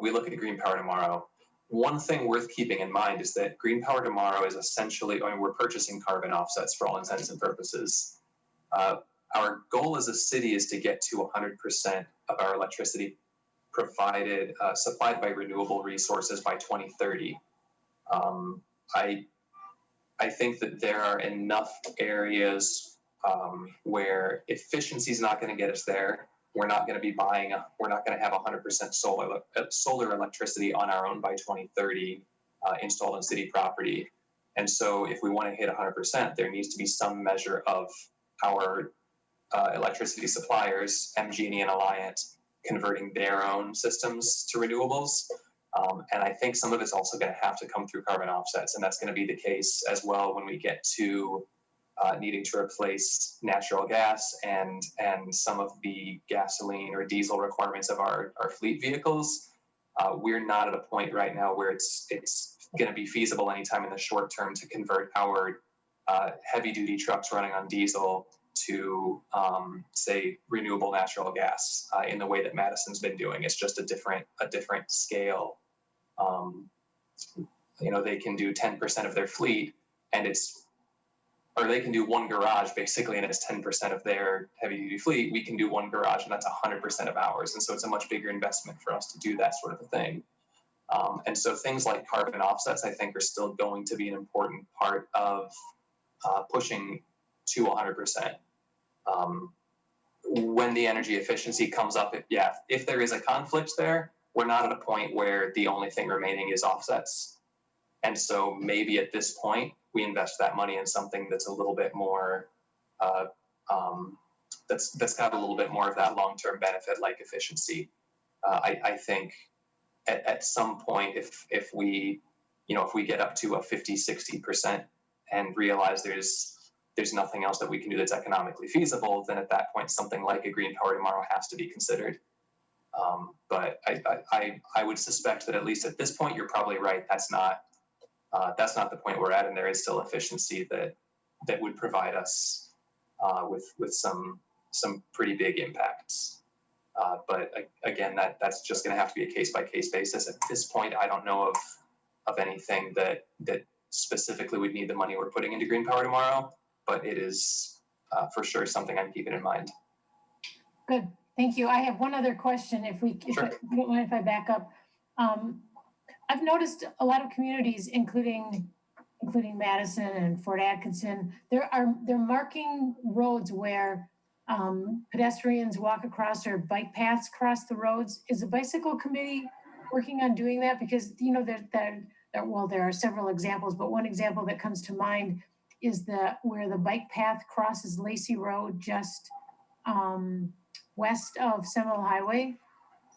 we look at Green Power Tomorrow. One thing worth keeping in mind is that Green Power Tomorrow is essentially, we're purchasing carbon offsets for all intents and purposes. Our goal as a city is to get to 100% of our electricity supplied by renewable resources by 2030. I think that there are enough areas where efficiency is not going to get us there, we're not going to be we're not going to have 100% solar electricity on our own by 2030 installed on city property. And so if we want to hit 100%, there needs to be some measure of our electricity suppliers, MG&E and Alliant, converting their own systems to renewables. And I think some of it's also going to have to come through carbon offsets. And that's going to be the case as well when we get to needing to replace natural gas and some of the gasoline or diesel requirements of our fleet vehicles. We're not at a point right now where it's going to be feasible anytime in the short term to convert our heavy duty trucks running on diesel to say renewable natural gas in the way that Madison's been doing. It's just a different scale. They can do 10% of their fleet, and they can do one garage basically, and it's 10% of their heavy duty fleet. We can do one garage, and that's 100% of ours. And so it's a much bigger investment for us to do that sort of a thing. And so things like carbon offsets, I think, are still going to be an important part of pushing to 100%. When the energy efficiency comes up, if there is a conflict there, we're not at a point where the only thing remaining is offsets. And so maybe at this point, we invest that money in something that's a little bit more, that's got a little bit more of that long-term benefit, like efficiency. I think at some point, if we get up to a 50-60% and realize there's nothing else that we can do that's economically feasible, then at that point, something like a Green Power Tomorrow has to be considered. But I would suspect that at least at this point, you're probably right. That's not the point we're at, and there is still efficiency that would provide us with some pretty big impacts. But again, that's just going to have to be a case by case basis. At this point, I don't know of anything that specifically would need the money we're putting into Green Power Tomorrow, but it is for sure something I'm keeping in mind. Good, thank you. I have one other question. If you don't mind if I back up. I've noticed a lot of communities, including Madison and Fort Atkinson, they're marking roads where pedestrians walk across or bike paths cross the roads. Is the bicycle committee working on doing that? Because there are several examples, but one example that comes to mind is where the bike path crosses Lacey Road just west of Seminole Highway.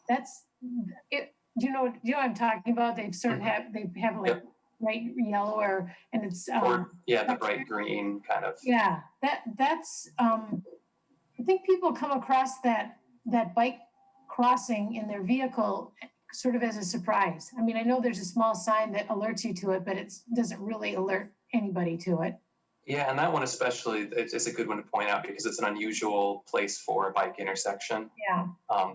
That's it. Do you know what I'm talking about? They've sort of they have like bright yellow and it's the bright green kind of. Yeah, that's I think people come across that bike crossing in their vehicle sort of as a surprise. I mean, I know there's a small sign that alerts you to it, but it doesn't really alert anybody to it. Yeah, and that one especially, it's a good one to point out because it's an unusual place for a bike intersection. Yeah.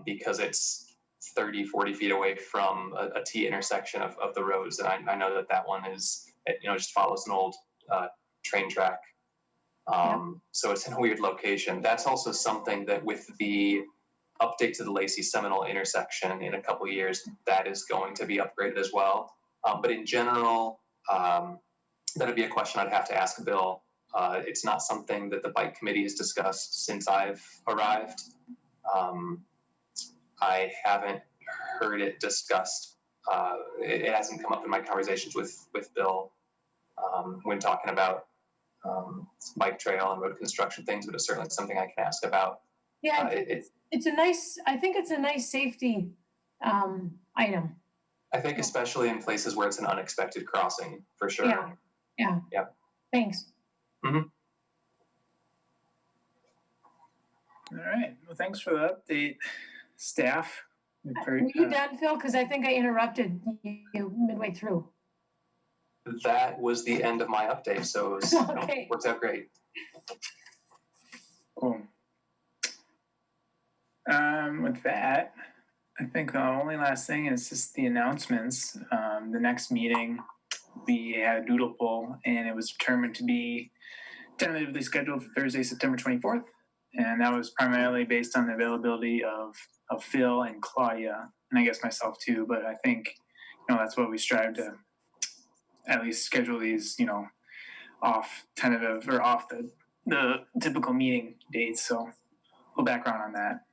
Because it's 30, 40 feet away from a T intersection of the roads. And I know that one is, just follows an old train track. So it's in a weird location. That's also something that with the update to the Lacey Seminole intersection in a couple of years, that is going to be upgraded as well. But in general, that'd be a question I'd have to ask Bill. It's not something that the bike committee has discussed since I've arrived. I haven't heard it discussed. It hasn't come up in my conversations with Bill when talking about bike trail and road construction things, but it's certainly something I can ask about. Yeah, I think it's a nice safety item. I think especially in places where it's an unexpected crossing, for sure. Yeah. Thanks. Mm-hmm. All right. Well, thanks for the update, staff. Were you done, Phil? Because I think I interrupted you midway through. That was the end of my update, so it was, okay. Worked out great. Cool. With that, I think the only last thing is just the announcements. The next meeting, we had a doodle poll, and it was determined to be tentatively scheduled for Thursday, September 24th. And that was primarily based on the availability of Phil and Claudia, and I guess myself too. But I think, that's what we strive to at least schedule these, off tentative or off the typical meeting dates. So a little background on that.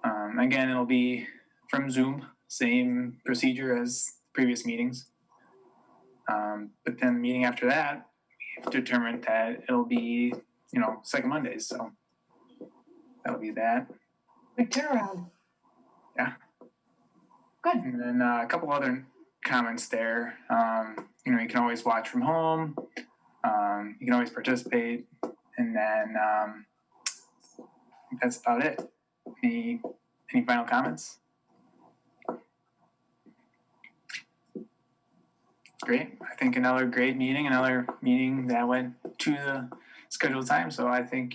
Again, it'll be from Zoom, same procedure as previous meetings. But then the meeting after that, we've determined that it'll be, second Mondays. So that'll be that. Quick turnaround. Yeah. Good. And then a couple other comments there. You can always watch from home. You can always participate. And then I think that's about it. Any final comments? Great. I think another great meeting, another meeting that went to the scheduled time. So I think,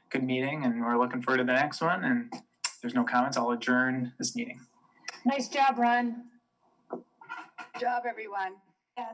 good meeting, and we're looking forward to the next one. And if there's no comments, I'll adjourn this meeting. Nice job, Ron. Good job, everyone. Yeah,